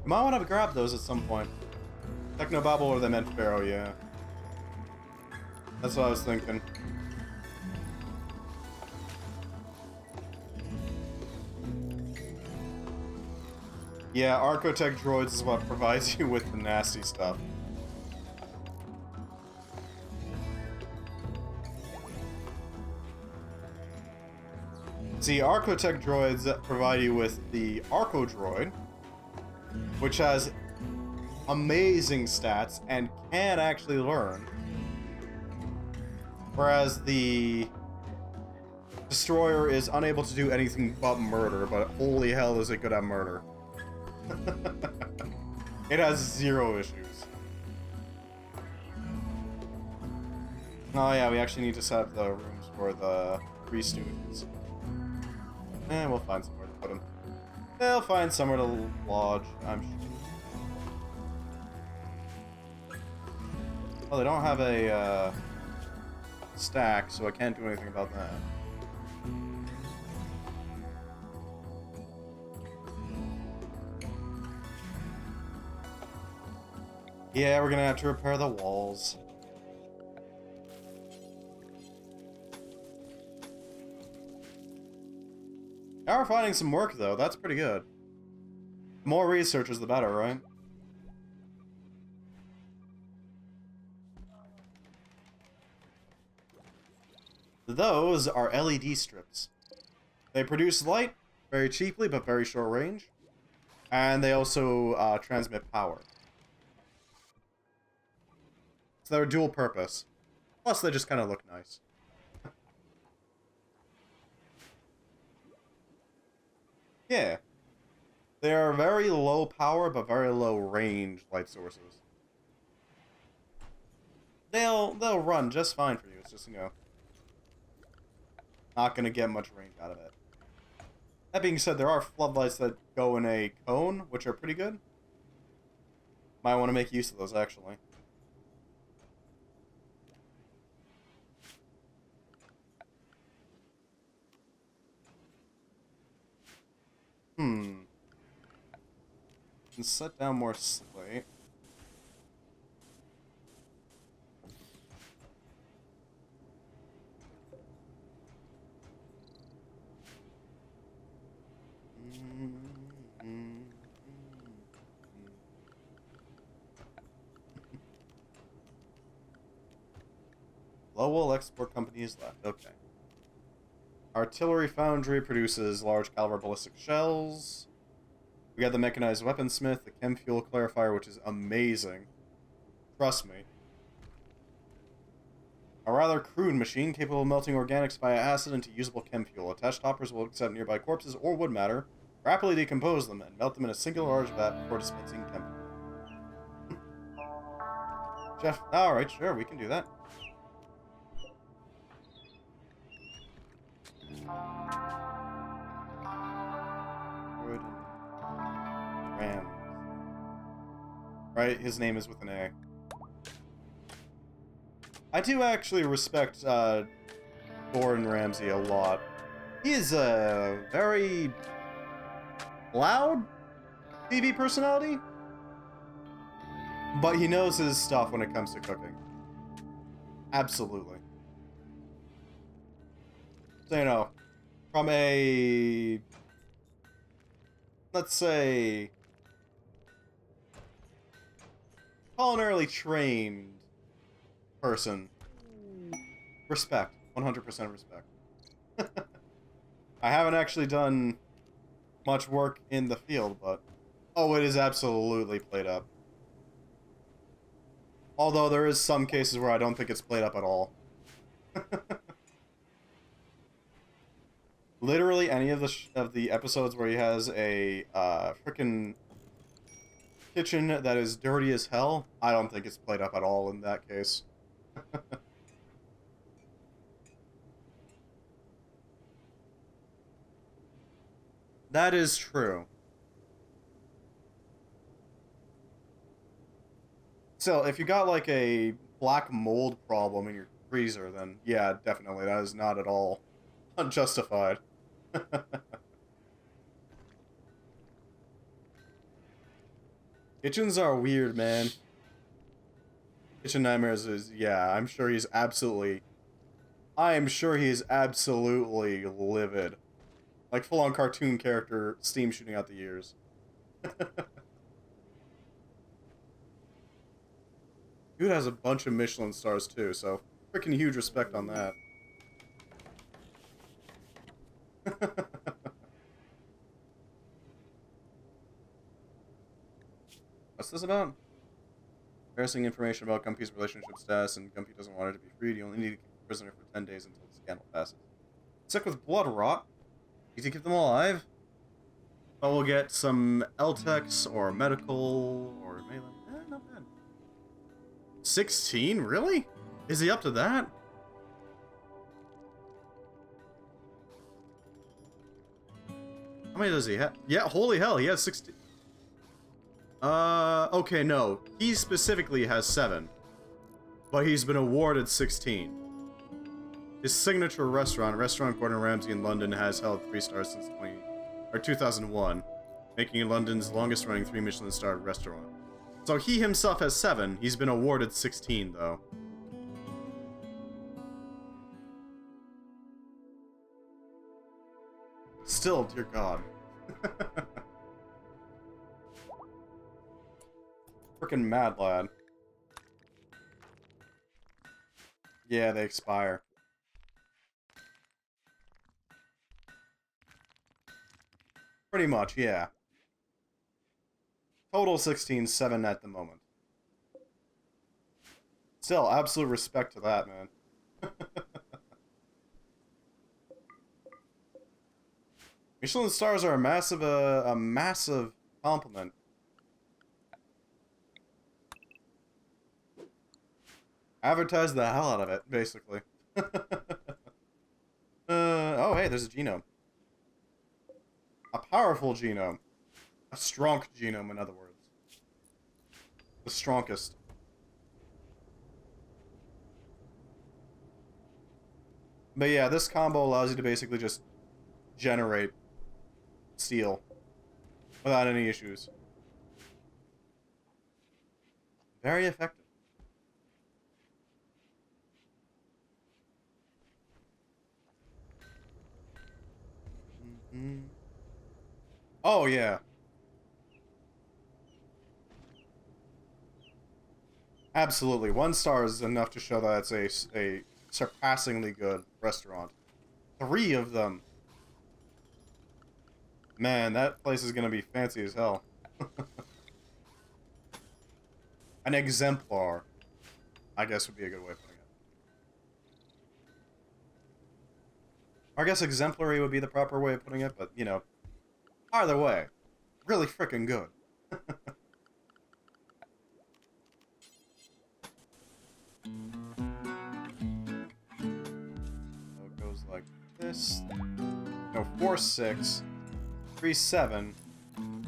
You might want to grab those at some point. Technobabble or they meant Pharaoh, yeah. That's what I was thinking. Yeah, Archotech droids is what provides you with the nasty stuff. See, Archotech droids provide you with the Arco droid, which has amazing stats and can actually learn. Whereas the Destroyer is unable to do anything but murder, but holy hell is it good at murder. It has 0 issues. Oh yeah, we actually need to set up the rooms for the 3 students. And we'll find somewhere to put them. They'll find somewhere to lodge, I'm sure. Well, they don't have a stack, so I can't do anything about that. Yeah, we're gonna have to repair the walls. Now we're finding some work, though. That's pretty good. The more researchers, the better, right? Those are LED strips. They produce light very cheaply, but very short range. And they also transmit power. So they're dual purpose. Plus, they just kind of look nice. Yeah. They are very low power, but very low range light sources. They'll run just fine for you. It's just, you know, not gonna get much range out of it. That being said, there are floodlights that go in a cone, which are pretty good. Might want to make use of those, actually. Can set down more slate. Lowell export company is left. Okay. Artillery Foundry produces large caliber ballistic shells. We got the mechanized weaponsmith, the Chem fuel clarifier, which is amazing. Trust me. A rather crude machine capable of melting organics via acid into usable chem fuel. Attached hoppers will accept nearby corpses or wood matter, rapidly decompose them, and melt them in a single large vat before dispensing chem. Jeff, alright, sure, we can do that. Wood and Ram. Right, his name is with an A. I do actually respect Gordon Ramsay a lot. He is a very loud TV personality, but he knows his stuff when it comes to cooking. Absolutely. So, you know, from a, let's say, culinarily trained person, respect. 100% respect. I haven't actually done much work in the field, but oh, it is absolutely played up. Although there is some cases where I don't think it's played up at all. Literally any of the episodes where he has a frickin' kitchen that is dirty as hell, I don't think it's played up at all in that case. That is true. So, if you got like a black mold problem in your freezer, then yeah, definitely, that is not at all unjustified. Kitchens are weird, man. Kitchen Nightmares is, yeah, I'm sure he's absolutely... I am sure he is absolutely livid. Like, full-on cartoon character, steam shooting out the ears. Dude has a bunch of Michelin stars, too, so freaking huge respect on that. What's this about? Embarrassing information about Gumpy's relationship status, and Gumpy doesn't want her to be freed. You only need to keep the prisoner for 10 days until the scandal passes. Sick with blood rot? You need to keep them alive? But we'll get some LTEX or medical or melee. Not bad. 16? Really? Is he up to that? How many does he have? Yeah, holy hell, he has 16. Okay, no. He specifically has 7. But he's been awarded 16. His signature restaurant Gordon Ramsay in London, has held 3 stars since 2001, making it London's longest-running 3 Michelin-starred restaurant. So he himself has 7. He's been awarded 16, though. Still, dear God. Frickin' mad lad. Yeah, they expire. Pretty much, yeah. Total 16, 7 at the moment. Still, absolute respect to that, man. Michelin stars are a massive compliment. Advertise the hell out of it, basically. Oh, hey, there's a genome. A powerful genome. A strong genome, in other words. The strongest. But yeah, this combo allows you to basically just generate steel without any issues. Very effective. Mm-hmm. Oh, yeah. Absolutely. 1 star is enough to show that it's a surpassingly good restaurant. 3 of them. Man, that place is gonna be fancy as hell. An exemplar, I guess, would be a good way of putting it. Or I guess exemplary would be the proper way of putting it, but, you know, either way, really frickin' good. So it goes like this. No, 4, 6, 3, 7, and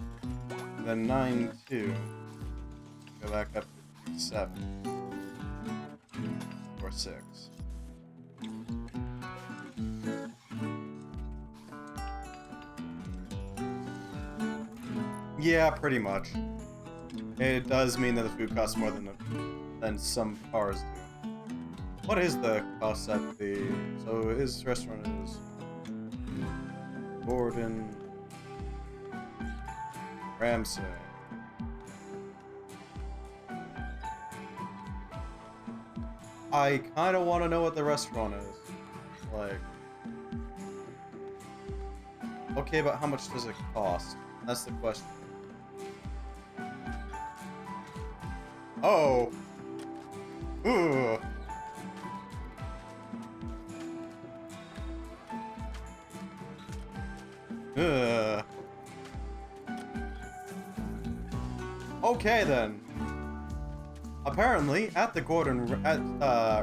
then 9, 2. Go back up to 3, 7, 4, 6. Yeah, pretty much. It does mean that the food costs more than some cars do. What is the cost at the... So his restaurant is... Gordon... Ramsay. I kind of want to know what the restaurant is. Like... Okay, but how much does it cost? That's the question. Oh! Ooh! Ugh. Okay then. Apparently, at the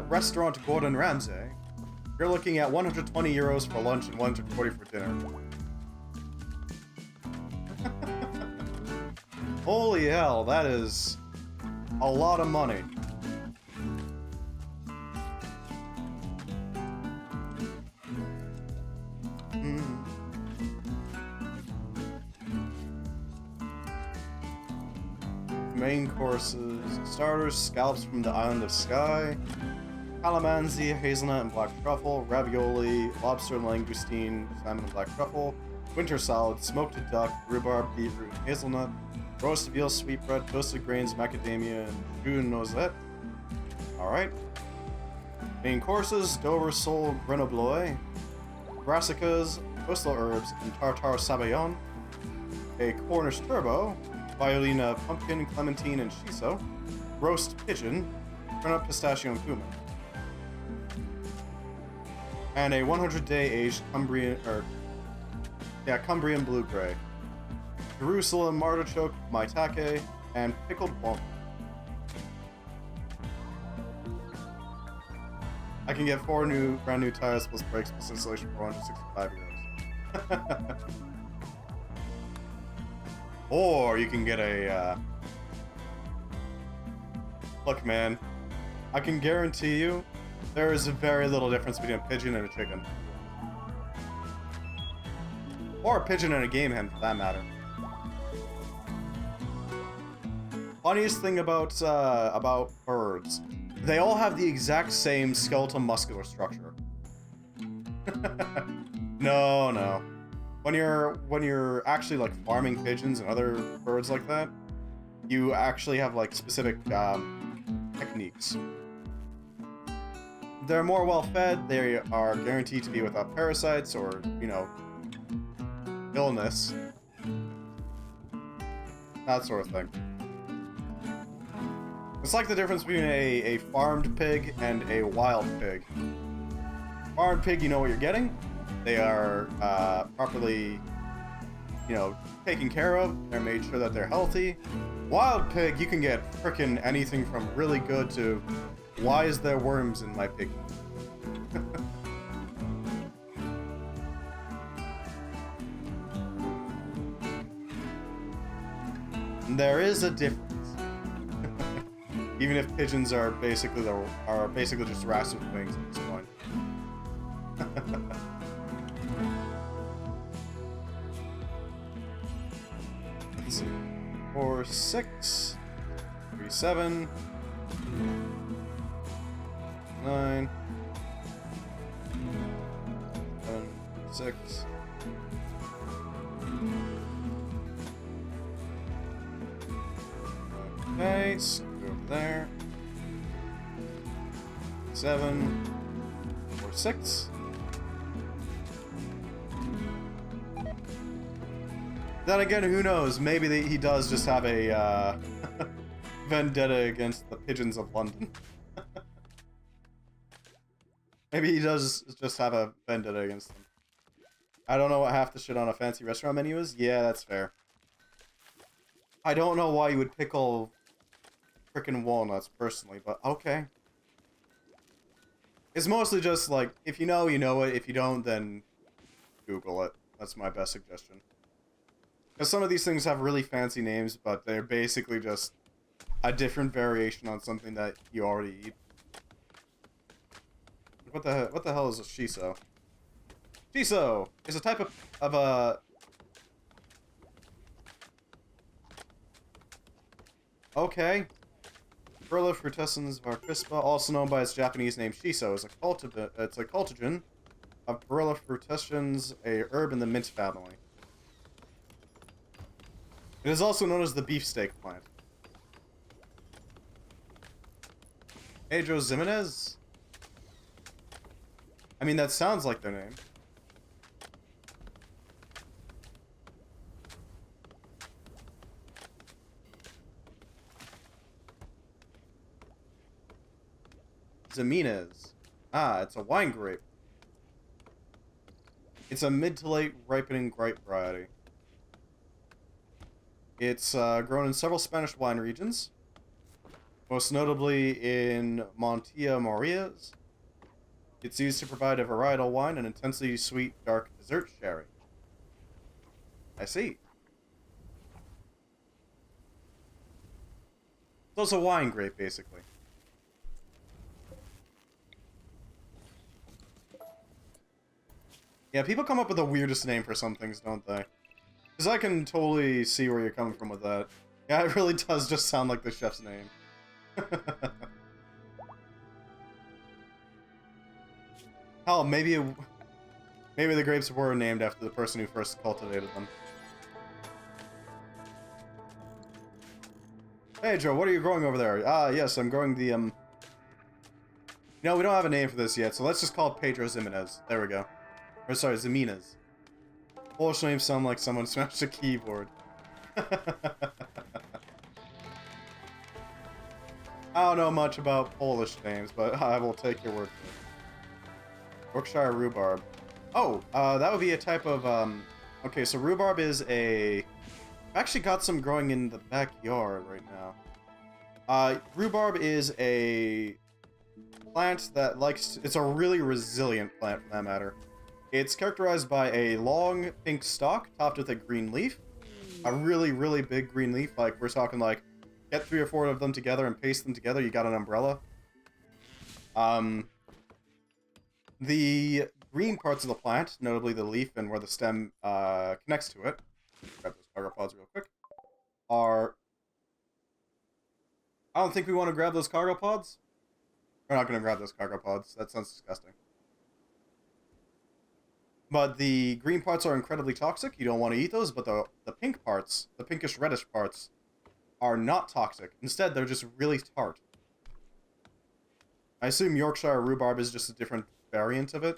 restaurant Gordon Ramsay, you're looking at 120 euros for lunch and 140 for dinner. Holy hell, that is a lot of money. Main courses, starters, scallops from the island of Skye, calamansi, hazelnut and black truffle, ravioli, lobster and langoustine, salmon and black truffle, winter salad, smoked duck, rhubarb, beetroot, and hazelnut, roast veal, sweetbread, toasted grains, macadamia, and jus noisette. Alright. Main courses, Dover sole grenoblois, brassicas, coastal herbs, and tartare sabayon. A Cornish turbo, violina, pumpkin, clementine, and shiso. Roast pigeon, turnip, pistachio, and cumin. And a 100-day aged Cumbrian blue gray. Jerusalem artichoke, maitake, and pickled walnut. I can get 4 brand new tires plus brakes plus installation for 165 euros. Or you can get a, Look, man, I can guarantee you there is very little difference between a pigeon and a chicken. Or a pigeon and a game hen, for that matter. Funniest thing about birds, they all have the exact same skeletal muscular structure. No. When you're actually like farming pigeons and other birds like that, you actually have like specific techniques. They're more well fed. They are guaranteed to be without parasites or, you know, illness, that sort of thing. It's like the difference between a farmed pig and a wild pig. Farmed pig, you know what you're getting. They are properly, you know, taken care of. They're made sure that they're healthy. Wild pig, you can get frickin' anything from really good to why is there worms in my pig? There is a difference. Even if pigeons are basically just rats with wings at this point. Let's see. 4, 6, 3, 7, 9, 7, 6. Okay, so go over there. 7, 4, 6. Then again, who knows? Maybe he does just have a vendetta against the pigeons of London. Maybe he does just have a vendetta against them. I don't know what half the shit on a fancy restaurant menu is. Yeah, that's fair. I don't know why you would pickle frickin' walnuts, personally, but okay. It's mostly just like, if you know, you know it. If you don't, then Google it. That's my best suggestion. Because some of these things have really fancy names, but they're basically just a different variation on something that you already eat. What the hell is a shiso? Shiso is a type of a... Okay. Perla frutescens varcrispa, also known by its Japanese name shiso, is a cultigen of Perla frutescens, a herb in the mint family. It is also known as the beefsteak plant. Pedro Ximenez? I mean, that sounds like their name. Ximenez. Ah, it's a wine grape. It's a mid to late ripening grape variety. It's grown in several Spanish wine regions, most notably in Montilla Morias. It's used to provide a varietal wine and intensely sweet, dark dessert sherry. I see. So it's a wine grape, basically. Yeah, people come up with the weirdest name for some things, don't they? Because I can totally see where you're coming from with that. Yeah, it really does just sound like the chef's name. Hell, maybe the grapes were named after the person who first cultivated them. Hey, Joe, what are you growing over there? Ah, yes, I'm growing the, No, we don't have a name for this yet, so let's just call it Pedro Ximenez. There we go. Or, sorry, Ximenez. Polish names sound like someone smashed a keyboard. I don't know much about Polish names, but I will take your word for it. Yorkshire Rhubarb. Oh, that would be a type of, okay, so rhubarb is a I've actually got some growing in the backyard right now. Rhubarb is a plant that likes... It's a really resilient plant, for that matter. It's characterized by a long pink stalk topped with a green leaf. A really, really big green leaf. Like, we're talking like, get 3 or 4 of them together and paste them together, you got an umbrella. The green parts of the plant, notably the leaf and where the stem connects to it, grab those cargo pods real quick, are... I don't think we want to grab those cargo pods. We're not going to grab those cargo pods. That sounds disgusting. But the green parts are incredibly toxic. You don't want to eat those, but the pink parts, the pinkish reddish parts, are not toxic. Instead, they're just really tart. I assume Yorkshire Rhubarb is just a different variant of it.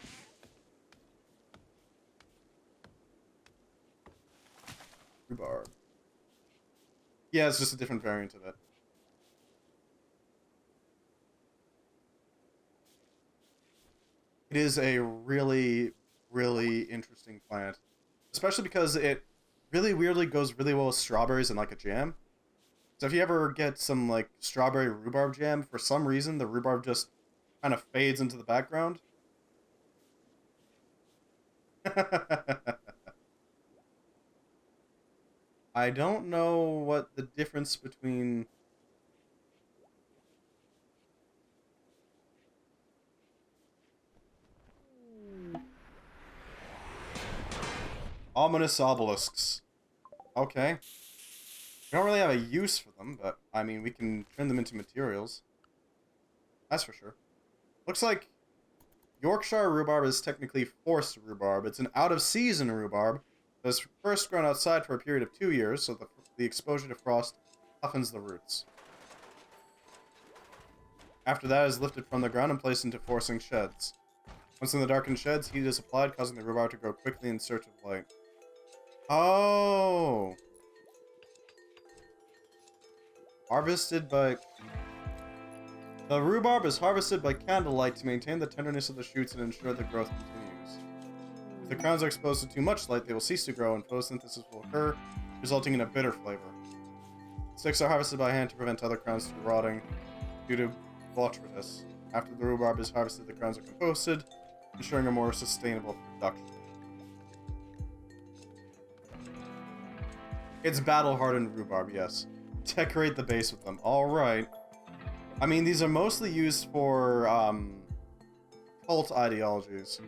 Rhubarb. Yeah, it's just a different variant of it. It is a really, really interesting plant. Especially because it really weirdly goes really well with strawberries and like a jam. So if you ever get some like strawberry rhubarb jam, for some reason the rhubarb just kind of fades into the background. I don't know what the difference between... Ominous obelisks. Okay. We don't really have a use for them, but, I mean, we can turn them into materials. That's for sure. Looks like Yorkshire Rhubarb is technically forced rhubarb. It's an out-of-season rhubarb that is first grown outside for a period of 2 years, so the exposure to frost toughens the roots. After that, it is lifted from the ground and placed into forcing sheds. Once in the darkened sheds, heat is applied, causing the rhubarb to grow quickly in search of light. Oh! Harvested by... The rhubarb is harvested by candlelight to maintain the tenderness of the shoots and ensure the growth continues. If the crowns are exposed to too much light, they will cease to grow and photosynthesis will occur, resulting in a bitter flavor. Sticks are harvested by hand to prevent other crowns from rotting due to botrytis. After the rhubarb is harvested, the crowns are composted, ensuring a more sustainable production. It's battle-hardened rhubarb, yes. Decorate the base with them. Alright. I mean, these are mostly used for, cult ideologies.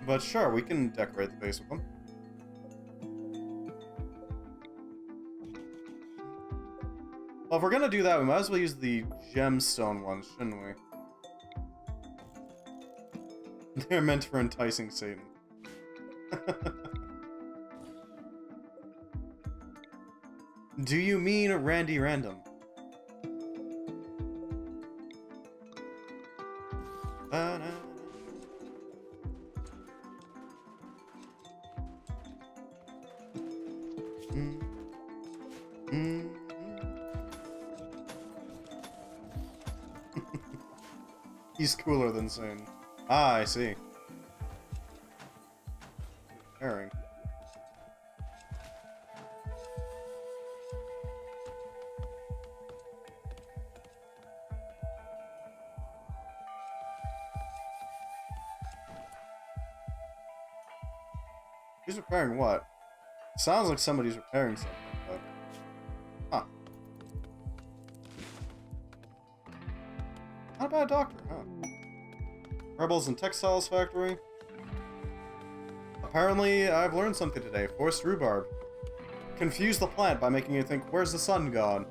But sure, we can decorate the base with them. Well, if we're gonna do that, we might as well use the gemstone ones, shouldn't we? They're meant for enticing Satan. Do you mean Randy Random? He's cooler than Satan. Ah, I see. Herring. He's repairing what? Sounds like somebody's repairing something, but... Huh. Not a bad doctor, huh? Rebels and Textiles Factory. Apparently, I've learned something today. Forced rhubarb. Confuse the plant by making it think, where's the sun gone?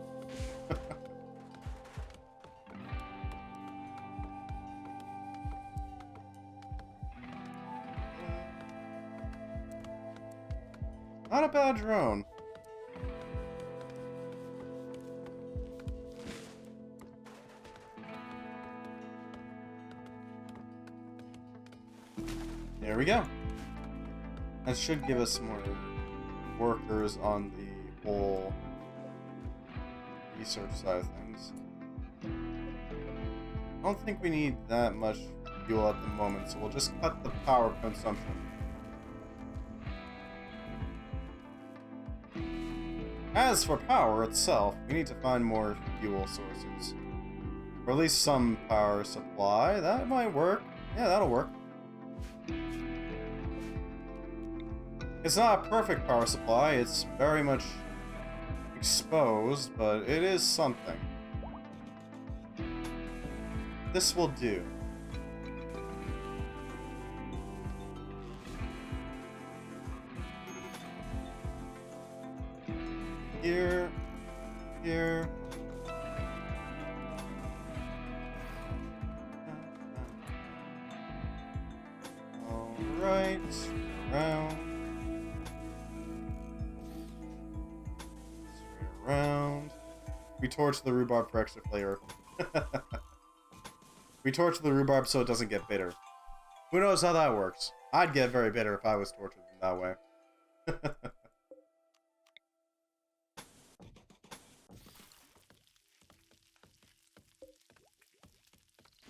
Not a bad drone. There we go. That should give us more workers on the whole research side of things. I don't think we need that much fuel at the moment, so we'll just cut the power consumption. As for power itself, we need to find more fuel sources. Or at least some power supply. That might work. Yeah, that'll work. It's not a perfect power supply, it's very much exposed, but it is something. This will do. Here. Alright, around. Around. We torch the rhubarb for extra flavor. We torch the rhubarb so it doesn't get bitter. Who knows how that works? I'd get very bitter if I was tortured in that way.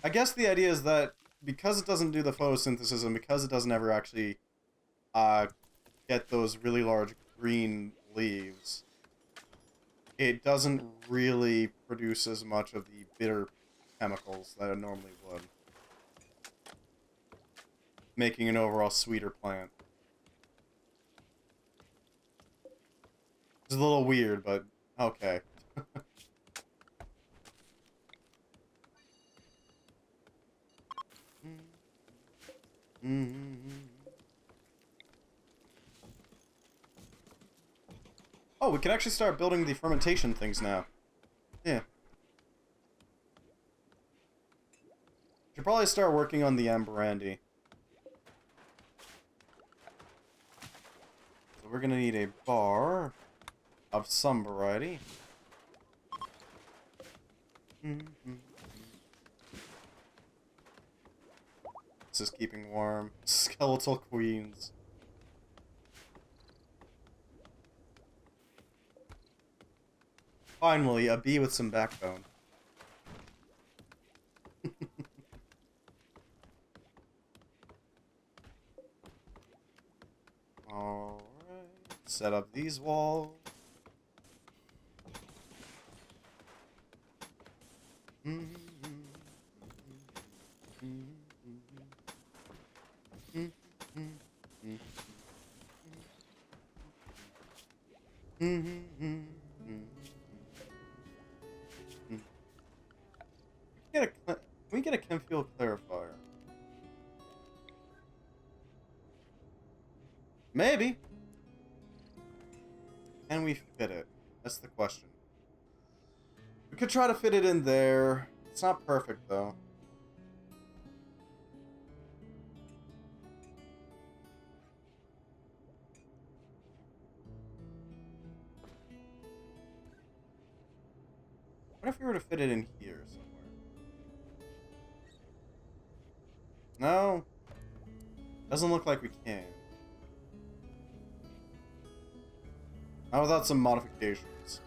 I guess the idea is that because it doesn't do the photosynthesis and because it doesn't ever actually get those really large green leaves, it doesn't really produce as much of the bitter chemicals that it normally would, making an overall sweeter plant. It's a little weird, but okay. Oh, we can actually start building the fermentation things now. Yeah. Should probably start working on the Amberandi. So we're gonna need a bar of some variety. This is keeping warm. Skeletal queens. Finally, a bee with some backbone. Alright. Set up these walls. Can we get a chem fuel clarifier? Maybe. Can we fit it? That's the question. We could try to fit it in there. It's not perfect though. What if we were to fit it in here somewhere? No. Doesn't look like we can. Not without some modifications.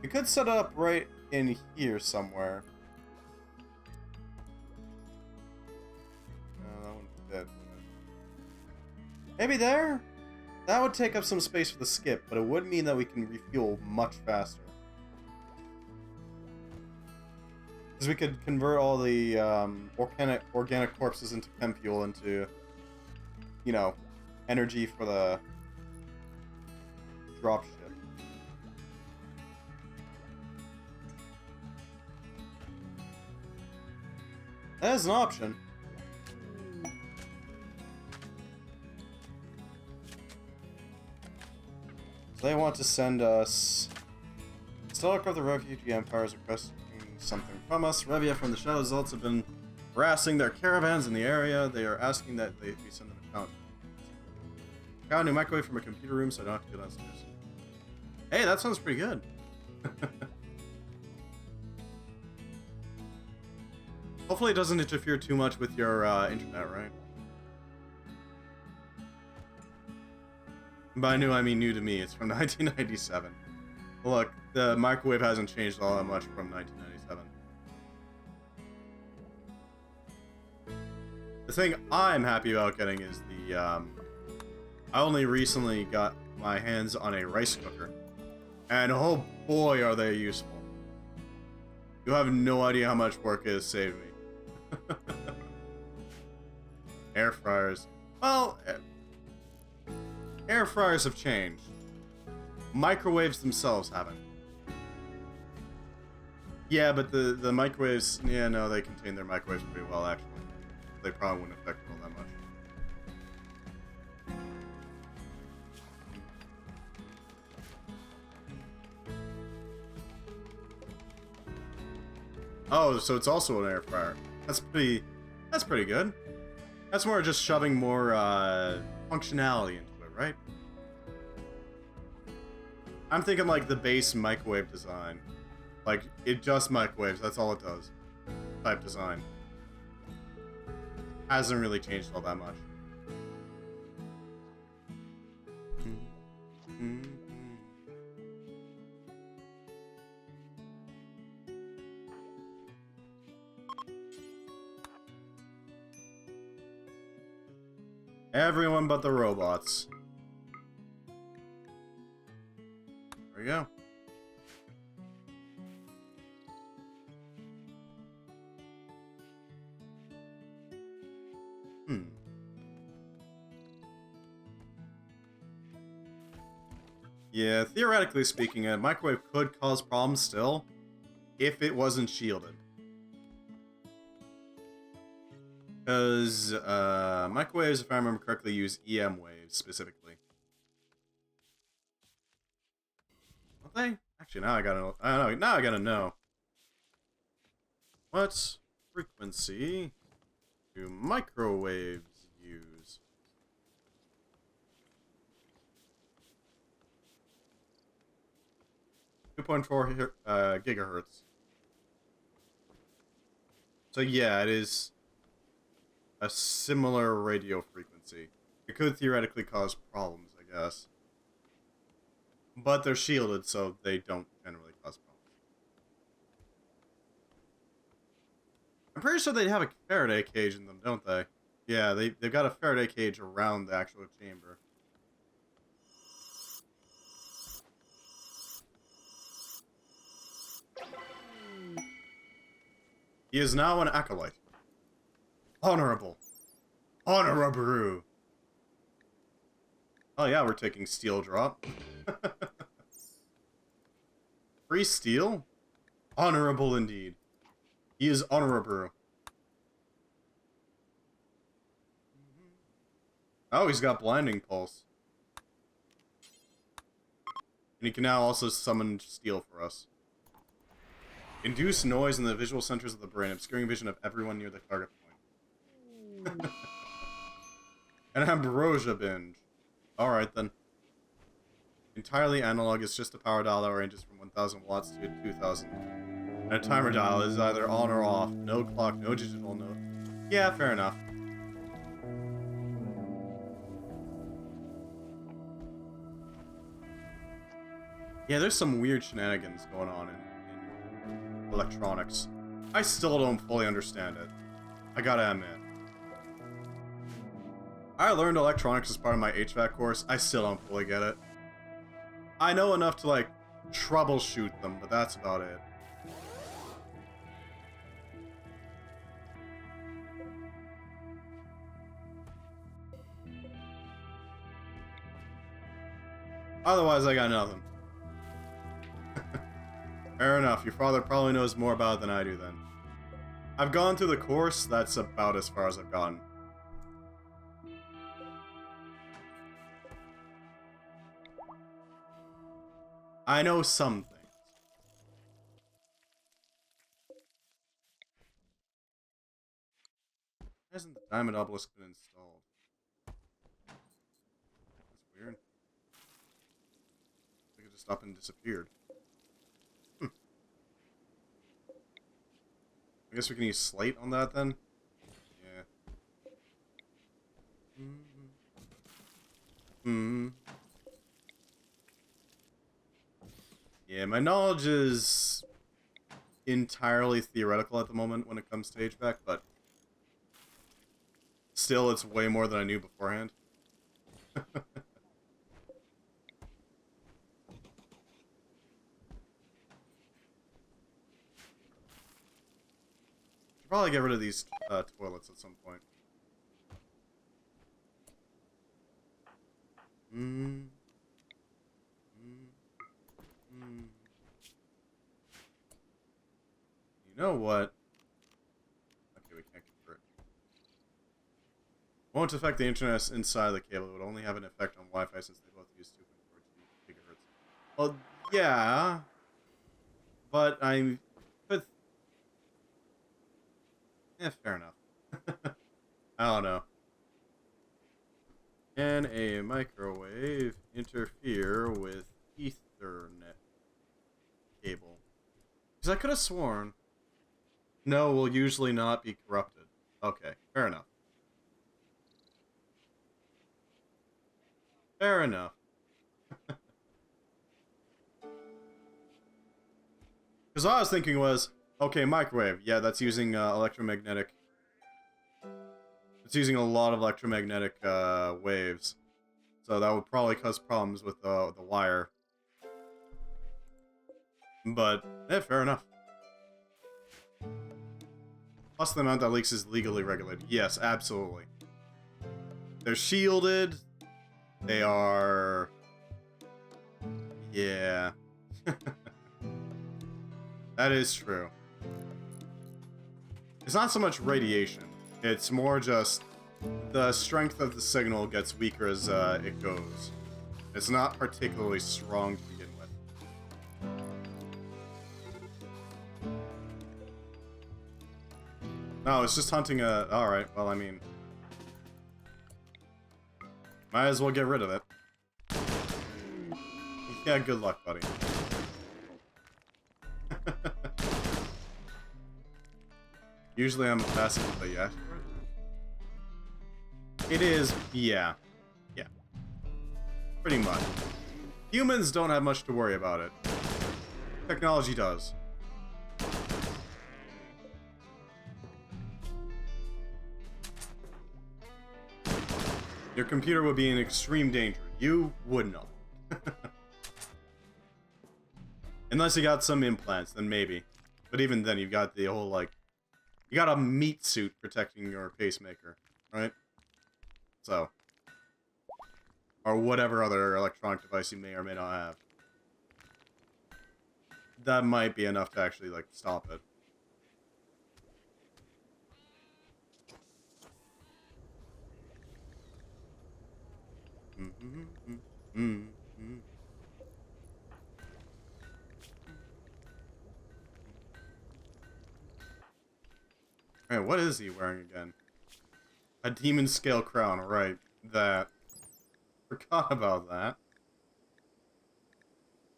We could set it up right in here somewhere. No, that wouldn't fit. Maybe there? That would take up some space for the skip, but it would mean that we can refuel much faster. Because we could convert all the organic corpses into chem fuel into, you know, energy for the dropship. That is an option. So they want to send us... Stalker of the Refugee Empire is requesting something from us. Revia from the Shadow Zelts have been harassing their caravans in the area. They are asking that we send them a count. Got a new microwave from a computer room, so I don't have to go downstairs. Hey, that sounds pretty good. Hopefully it doesn't interfere too much with your internet, right? By new, I mean new to me. It's from 1997. Look, the microwave hasn't changed all that much from 1997. The thing I'm happy about getting is the, I only recently got my hands on a rice cooker. And oh boy, are they useful. You have no idea how much work it has saved me. Air fryers. Well, air fryers have changed. Microwaves themselves haven't. Yeah, but the microwaves, yeah, no, they contain their microwaves pretty well, actually. They probably wouldn't affect it all that much. Oh, so it's also an air fryer. That's pretty good. That's more just shoving more functionality into it, right? I'm thinking like the base microwave design. Like, it just microwaves, that's all it does. Type design. Hasn't really changed all that much. Everyone but the robots. There we go. Yeah, theoretically speaking, a microwave could cause problems still, if it wasn't shielded. Because, microwaves, if I remember correctly, use EM waves, specifically. Don't they? Actually, now I gotta know. What frequency do microwaves use? .4 gigahertz. So yeah, it is a similar radio frequency. It could theoretically cause problems, I guess. But they're shielded, so they don't generally cause problems. I'm pretty sure they have a Faraday cage in them, don't they? Yeah, they've got a Faraday cage around the actual chamber. He is now an acolyte. Honorable. Honorable. Oh yeah, we're taking steel drop. Free steel? Honorable indeed. He is honorable. Oh, he's got blinding pulse. And he can now also summon steel for us. Induce noise in the visual centers of the brain, obscuring vision of everyone near the target point. An ambrosia binge. Alright then. Entirely analog is just a power dial that ranges from 1000 watts to 2000. And a timer dial is either on or off. No clock, no digital, no... Yeah, fair enough. Yeah, there's some weird shenanigans going on in electronics. I still don't fully understand it. I gotta admit. I learned electronics as part of my HVAC course. I still don't fully get it. I know enough to, like, troubleshoot them, but that's about it. Otherwise, I got nothing. Fair enough. Your father probably knows more about it than I do, then. I've gone through the course. That's about as far as I've gotten. I know some things. Why hasn't the diamond obelisk been installed? That's weird. I could just up and disappeared. I guess we can use slate on that then? Yeah. Yeah, my knowledge is entirely theoretical at the moment when it comes to HVAC, but Still, it's way more than I knew beforehand. Probably get rid of these toilets at some point. You know what? Okay, we can't convert. Won't affect the internet inside the cable. It would only have an effect on Wi-Fi since they both use 2.4 gigahertz. Well, yeah, but fair enough. I don't know. Can a microwave interfere with Ethernet cable? Because I could have sworn. No, will usually not be corrupted. Okay, fair enough. Fair enough. Because all I was thinking was, okay, microwave. Yeah, that's using electromagnetic. It's using a lot of electromagnetic waves. So that would probably cause problems with the wire. But, fair enough. Plus the amount that leaks is legally regulated. Yes, absolutely. They're shielded. They are... Yeah. That is true. It's not so much radiation. It's more just the strength of the signal gets weaker as it goes. It's not particularly strong to begin with. No, it's just hunting a... Alright, well, I mean... Might as well get rid of it. Yeah, good luck, buddy. Usually I'm passive, but yeah. It is, yeah. Yeah. Pretty much. Humans don't have much to worry about it. Technology does. Your computer would be in extreme danger. You would not. Unless you got some implants, then maybe. But even then, you've got the whole, like... You got a meat suit protecting your pacemaker, right? So. Or whatever other electronic device you may or may not have. That might be enough to actually, like, stop it. Alright, what is he wearing again? A demon scale crown, right. That. Forgot about that.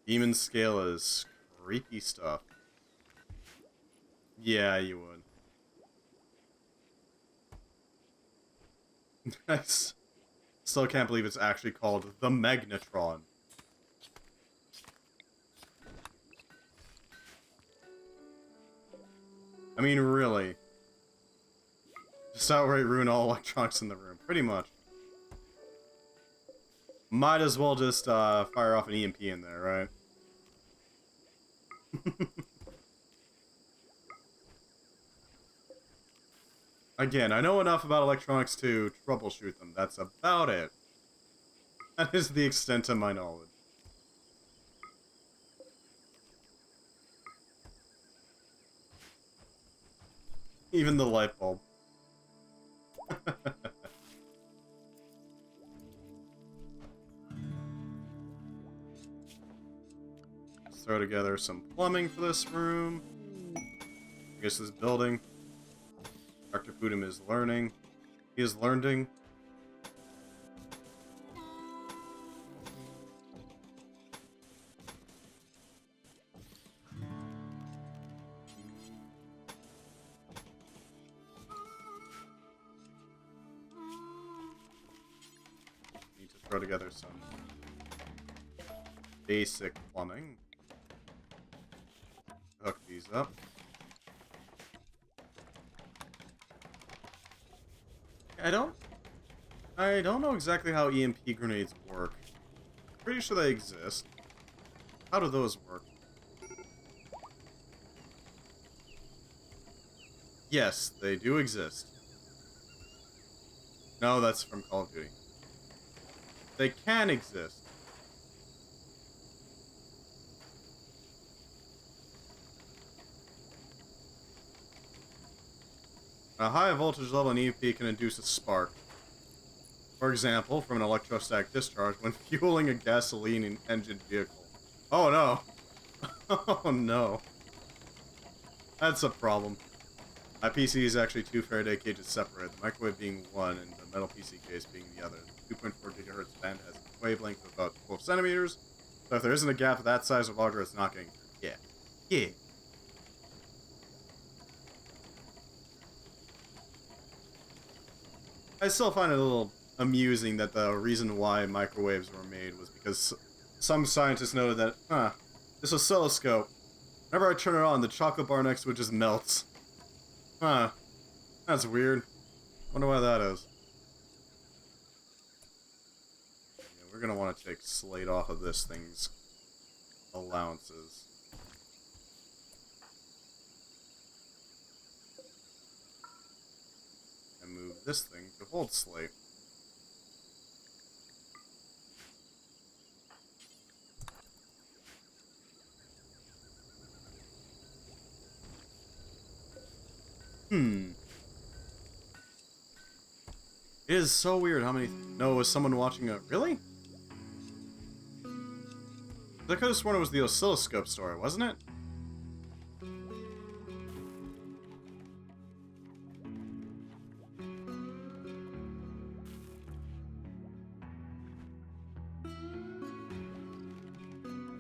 Demon scale is creepy stuff. Yeah, you would. Nice. Still can't believe it's actually called the Magnetron. I mean, really. Just outright ruin all electronics in the room. Pretty much. Might as well just fire off an EMP in there, right? Again, I know enough about electronics to troubleshoot them. That's about it. That is the extent of my knowledge. Even the light bulb. Let's throw together some plumbing for this room. I guess this building. Dr. Pudum is learning. He is learning. Need to throw together some basic plumbing. Hook these up. I don't know exactly how EMP grenades work. Pretty sure they exist. How do those work? Yes, they do exist. No, that's from Call of Duty. They can exist. A high voltage level in EMP can induce a spark. For example, from an electrostatic discharge when fueling a gasoline engine vehicle. Oh no! Oh no. That's a problem. My PC is actually 2 Faraday cages separate, the microwave being one and the metal PC case being the other. The 2.4 GHz band has a wavelength of about 12 centimeters, so if there isn't a gap that size or larger, it's not getting through. Yeah. Yeah. I still find it a little amusing that the reason why microwaves were made was because some scientists noted that, this oscilloscope, whenever I turn it on, the chocolate bar next to it just melts. Huh. That's weird. Wonder why that is. Yeah, we're gonna want to take slate off of this thing's allowances. And move this thing to hold slate. It is so weird how many... No, was someone watching a... Really? I could have sworn it was the oscilloscope story, wasn't it?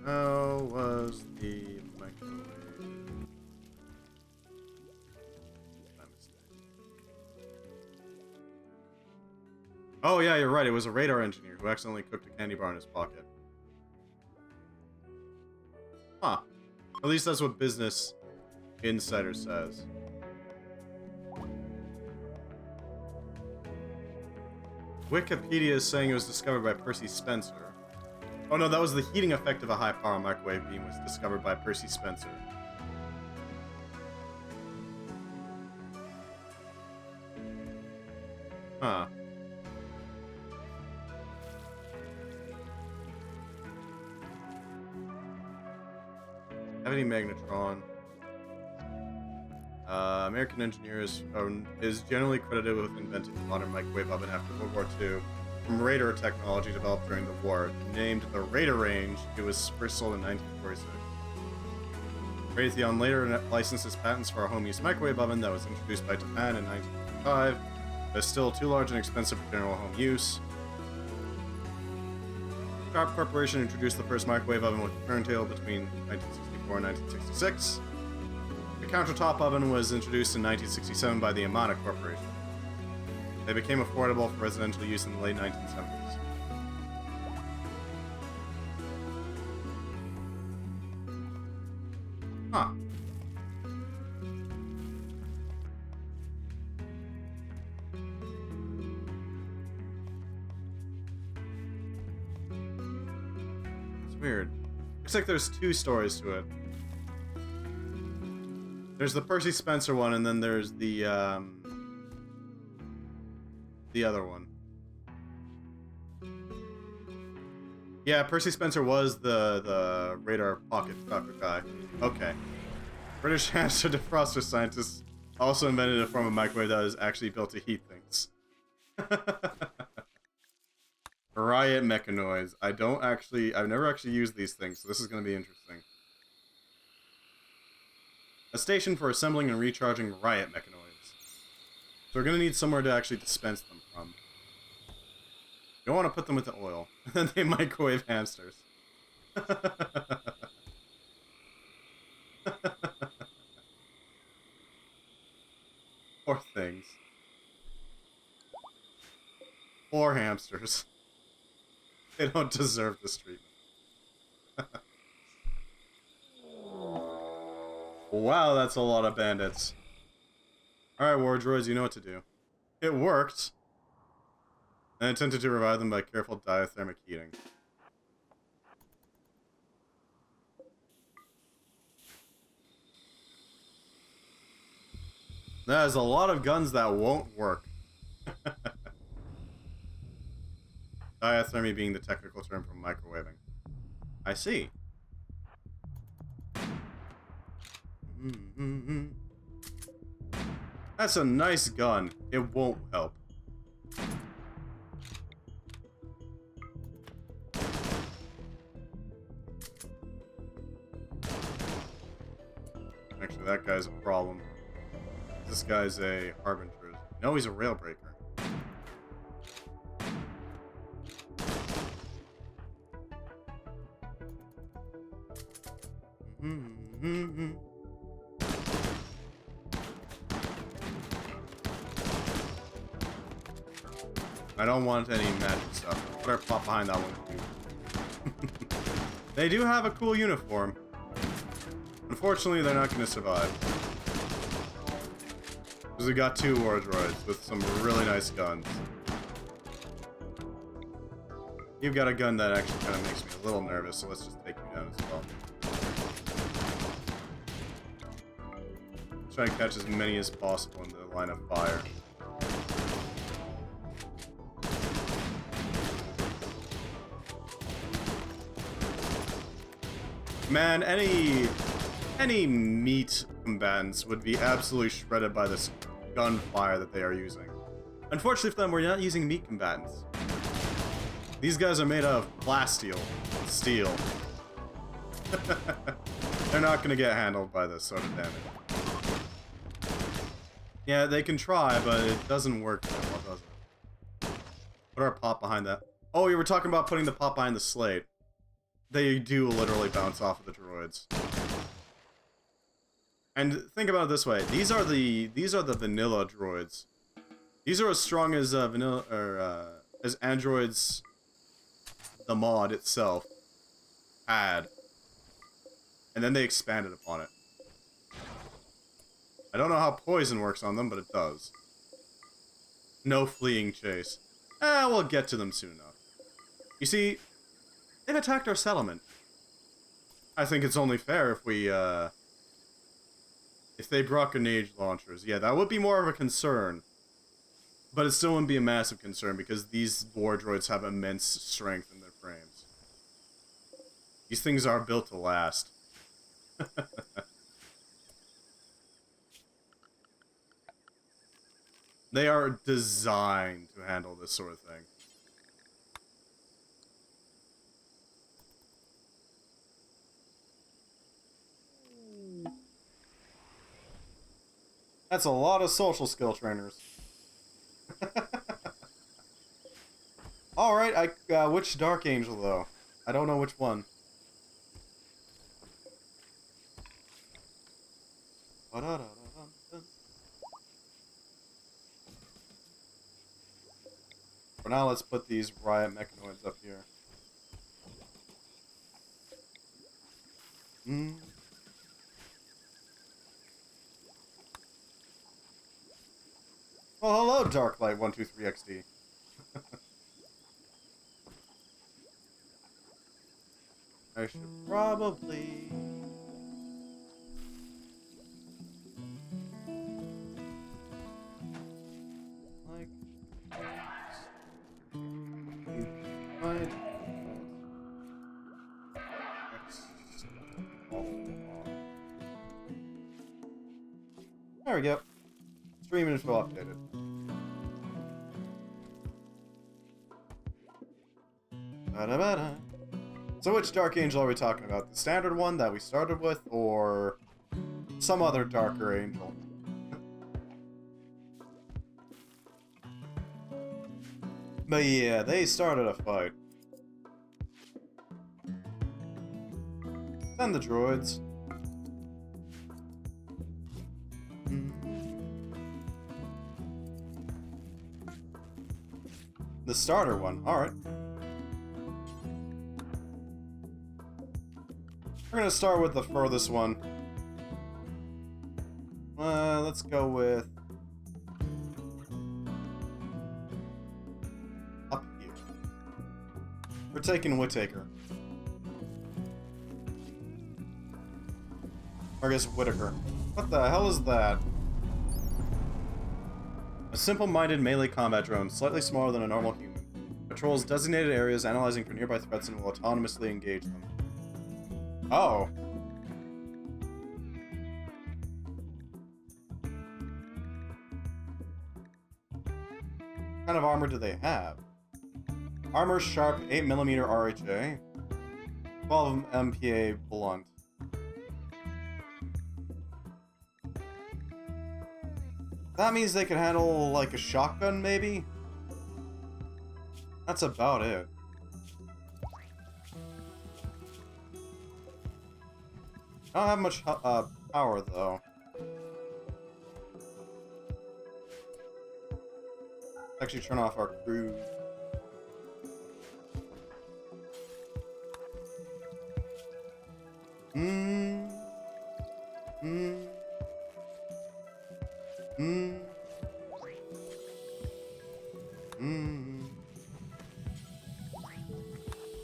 How was the microwave? My mistake. Oh yeah, you're right. It was a radar engineer who accidentally cooked a candy bar in his pocket. Huh. At least that's what Business Insider says. Wikipedia is saying it was discovered by Percy Spencer. Oh no, that was the heating effect of a high-power microwave beam was discovered by Percy Spencer. Huh. Have any magnetron? American engineer is generally credited with inventing the modern microwave oven after World War II from radar technology developed during the war. Named the Radar Range, it was first sold in 1946. Raytheon later licensed its patents for a home-use microwave oven that was introduced by Japan in 1955, but is still too large and expensive for general home use. Sharp Corporation introduced the first microwave oven with a turntable between 1964 and 1966. The countertop oven was introduced in 1967 by the Amana Corporation. They became affordable for residential use in the late 1970s. Huh. It's weird. Looks like there's 2 stories to it. There's the Percy Spencer one, and then there's the other one. Yeah, Percy Spencer was the radar pocket chocolate guy. Okay. British hamster defroster scientists also invented a form of microwave that is actually built to heat things. Riot mechanoids. I've never actually used these things, so this is going to be interesting. A station for assembling and recharging riot mechanoids. So we're going to need somewhere to actually dispense them from. You don't want to put them with the oil. Then they microwave hamsters. Poor things. Poor hamsters. They don't deserve this treatment. Wow, that's a lot of bandits. Alright, war droids, you know what to do. It worked. and attempted to revive them by careful diathermic heating. There's a lot of guns that won't work. Diathermy being the technical term for microwaving. I see. That's a nice gun. It won't help. Actually, that guy's a problem. This guy's a harbinger. No, he's a rail breaker. I don't want any magic stuff. Better pop behind that one. They do have a cool uniform. Unfortunately, they're not going to survive. Because we got 2 war droids with some really nice guns. You've got a gun that actually kind of makes me a little nervous, so let's just take you down as well. Try and catch as many as possible in the line of fire. Man, any meat combatants would be absolutely shredded by this gunfire that they are using. Unfortunately for them, we're not using meat combatants. These guys are made of plasteel, steel. They're not going to get handled by this sort of damage. Yeah, they can try, but it doesn't work that well, does it? Put our pop behind that. Oh, you were talking about putting the pop behind the slate. They do literally bounce off of the droids. And think about it this way: these are the vanilla droids. These are as strong as vanilla or as androids, the mod itself had, and then they expanded upon it. I don't know how poison works on them, but it does. No fleeing chase. We'll get to them soon enough. You see, they've attacked our settlement. I think it's only fair if we, if they brought grenade launchers. Yeah, that would be more of a concern. But it still wouldn't be a massive concern because these war droids have immense strength in their frames. These things are built to last. They are designed to handle this sort of thing. That's a lot of social skill trainers. Alright, which Dark Angel, though? I don't know which one. For now, let's put these riot mechanoids up here. Well, hello, Darklight 123XD. I should probably... like... There we go. Stream info updated. So which Dark Angel are we talking about? The standard one that we started with, or some other darker angel? But yeah, they started a fight. Send the droids. The starter one, alright. We're gonna start with the furthest one. Let's go with... I'll taking Whittaker. Or I guess Whittaker. What the hell is that? A simple-minded melee combat drone, slightly smaller than a normal human. Patrols designated areas, analyzing for nearby threats, and will autonomously engage them. Oh. What kind of armor do they have? Armor sharp 8mm RHA. 12 MPA blunt. That means they could handle, like, a shotgun, maybe? That's about it. I don't have much power, though. Actually turn off our cruise.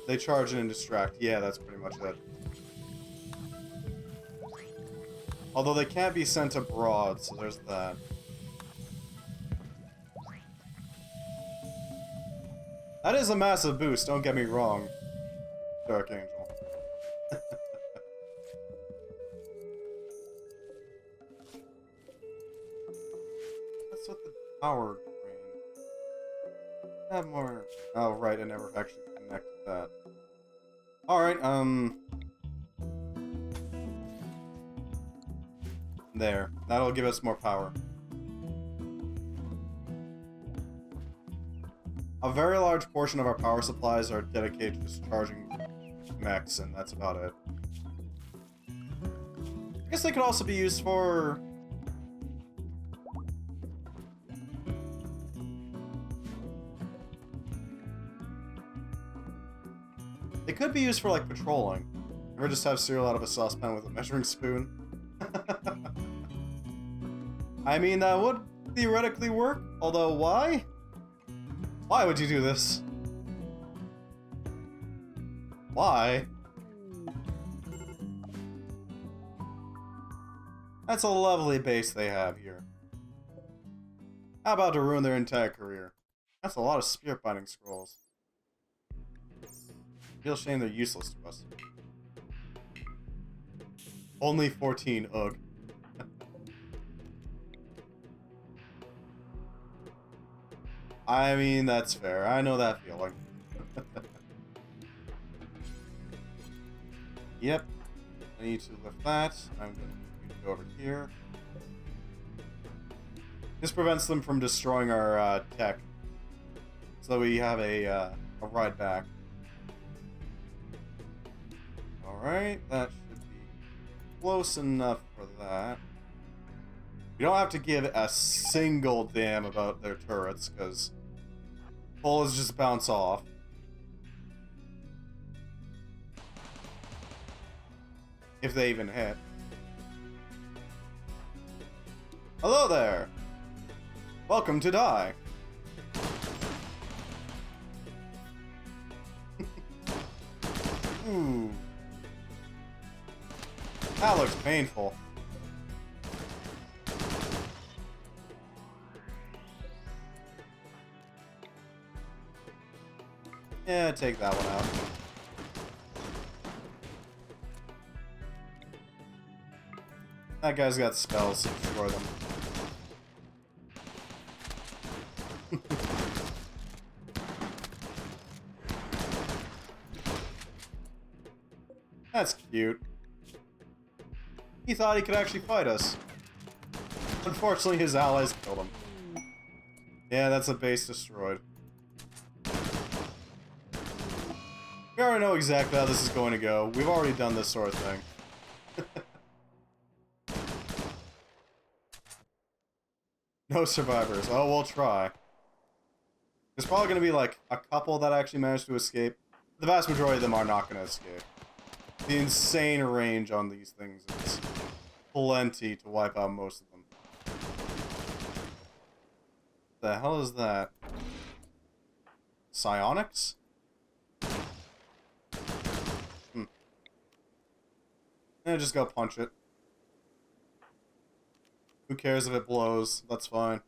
They charge and distract. Yeah, that's pretty much it. Although they can't be sent abroad, so there's that. That is a massive boost, don't get me wrong, Dark Angel. What's with the power drain? Have more. Oh, right, I never actually connected that. Alright, there. That'll give us more power. A very large portion of our power supplies are dedicated to discharging mechs, and that's about it. I guess they could also be used for... They could be used for, like, patrolling. Or just have cereal out of a saucepan with a measuring spoon. I mean, that would theoretically work, although why? Why would you do this? Why? That's a lovely base they have here. How about to ruin their entire career? That's a lot of spirit binding scrolls. Real shame they're useless to us. Only 14, ugh. I mean, that's fair. I know that feeling. Yep. I need to lift that. I'm going to go over here. This prevents them from destroying our tech. So we have a ride back. Alright, that should be close enough for that. We don't have to give a single damn about their turrets, because bullets just bounce off. If they even hit. Hello there! Welcome to die! Ooh. That looks painful. Yeah, take that one out. That guy's got spells, so destroy them. That's cute. He thought he could actually fight us. Unfortunately, his allies killed him. Yeah, that's a base destroyed. We already know exactly how this is going to go. We've already done this sort of thing. No survivors. Oh, we'll try. There's probably going to be like a couple that actually manage to escape. The vast majority of them are not going to escape. The insane range on these things is plenty to wipe out most of them. The hell is that? Psionics? And just go punch it. Who cares if it blows? That's fine.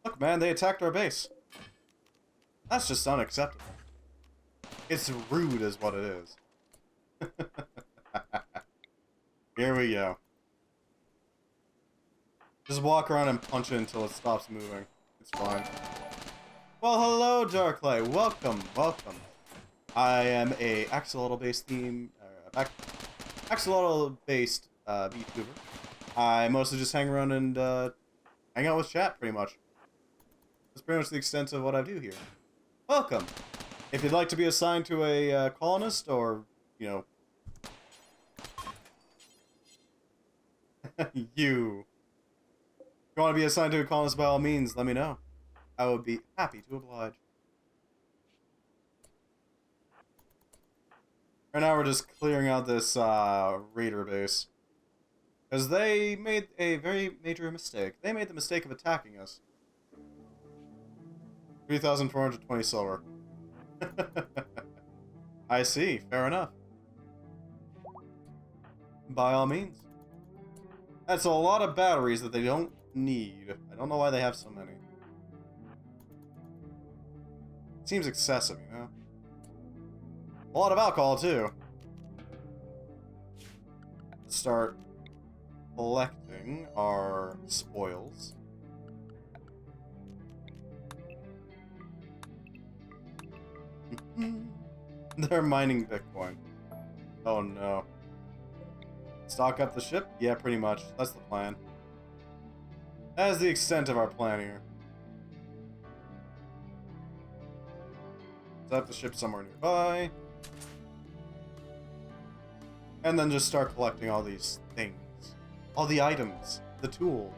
Look, man, they attacked our base. That's just unacceptable. It's rude is what it is. Here we go. Just walk around and punch it until it stops moving. It's fine. Well, hello, Darklay. Welcome, welcome. I am a Axel Otle based Axel Otle based VTuber. I mostly just hang around and hang out with chat, pretty much. That's pretty much the extent of what I do here. Welcome. If you'd like to be assigned to a colonist, or you know, If you want to be assigned to a colonist, by all means, let me know. I would be happy to oblige. Right now we're just clearing out this raider base. Because they made a very major mistake. They made the mistake of attacking us. 3,420 silver. I see, fair enough. By all means. That's a lot of batteries that they don't need. I don't know why they have so many. Seems excessive, you know? A lot of alcohol, too. Let's start collecting our spoils. They're mining Bitcoin. Oh no. Stock up the ship? Yeah, pretty much. That's the plan. That is the extent of our plan here. Set up the ship somewhere nearby. And then just start collecting all these things. All the items. The tool.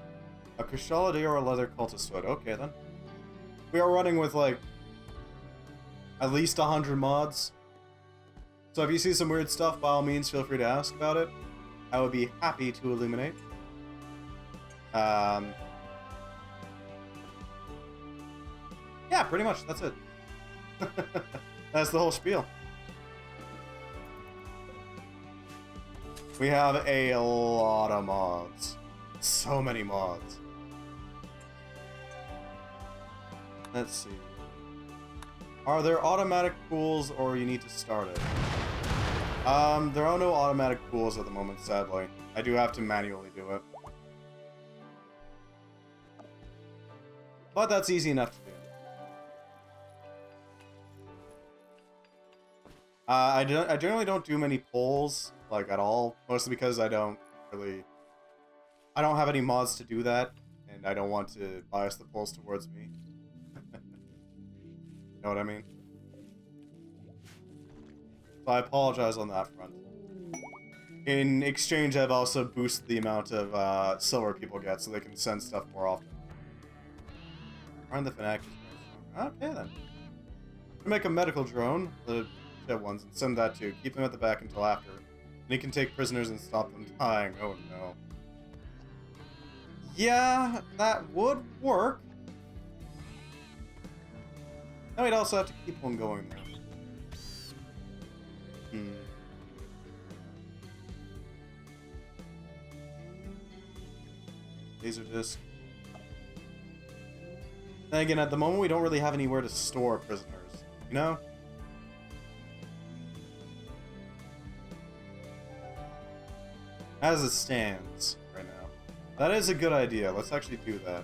A Kushala or a leather cultist hood. Okay then. We are running with like at least 100 mods. So if you see some weird stuff, by all means feel free to ask about it. I would be happy to illuminate. Yeah, pretty much. That's it. That's the whole spiel. We have a lot of mods. So many mods. Let's see. Are there automatic pools or you need to start it? There are no automatic pools at the moment, sadly. I do have to manually do it. But that's easy enough to do. I generally don't do many polls, like, at all. Mostly because I don't have any mods to do that, and I don't want to bias the polls towards me. You know what I mean? So I apologize on that front. In exchange, I've also boosted the amount of silver people get so they can send stuff more often. Aren't the Fanatic? Okay then. Make a medical drone, the shit ones, and send that too. Keep them at the back until after. And you can take prisoners and stop them dying. Oh no. Yeah, that would work. Now we'd also have to keep one going there. Laser disc. Then again, at the moment, we don't really have anywhere to store prisoners, you know? As it stands right now. That is a good idea. Let's actually do that.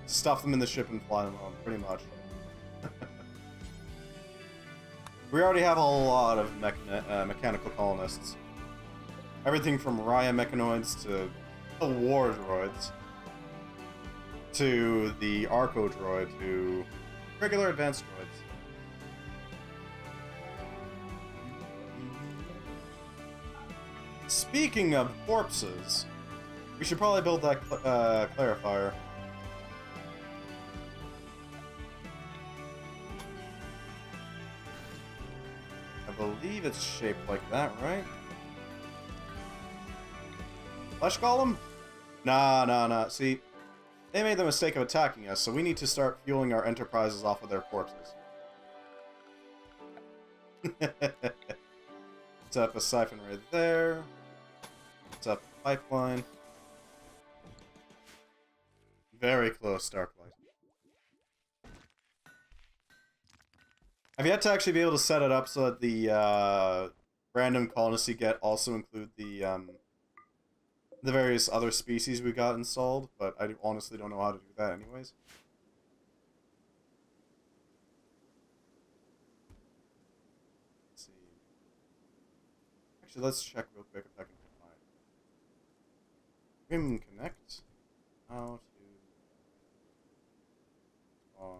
Stuff them in the ship and fly them home, pretty much. We already have a lot of mechanical colonists. Everything from Raya mechanoids to the war droids, to the Arco droid, to regular advanced droids. Speaking of corpses, we should probably build that Clarifier. I believe it's shaped like that, right? Flesh Golem? Nah. See, they made the mistake of attacking us, so we need to start fueling our enterprises off of their corpses. Set up a siphon right there. Set up a pipeline. Very close, Darklight. I've yet to actually be able to set it up so that the random colonists you get also include the various other species we got installed, but I honestly don't know how to do that anyways. Let's see. Actually, let's check real quick if I can find Rim Connect. How to on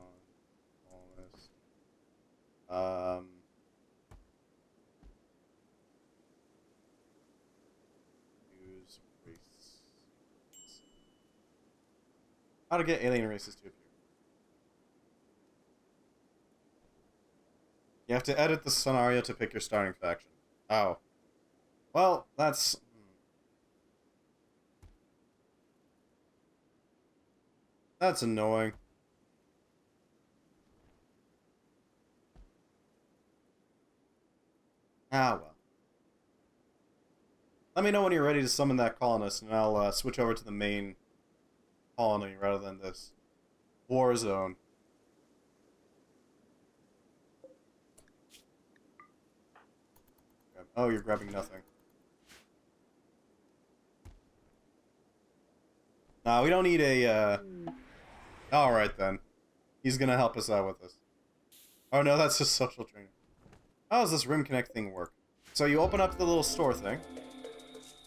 colonist. Use race. How to get alien races to appear. You have to edit the scenario to pick your starting faction. Oh. Well, that's... That's annoying. Ah, well. Let me know when you're ready to summon that colonist, and I'll switch over to the main colony rather than this war zone. Oh, you're grabbing nothing. Nah, we don't need a, Alright then. He's gonna help us out with this. Oh no, that's just social training. How does this Rim Connect thing work? So you open up the little store thing.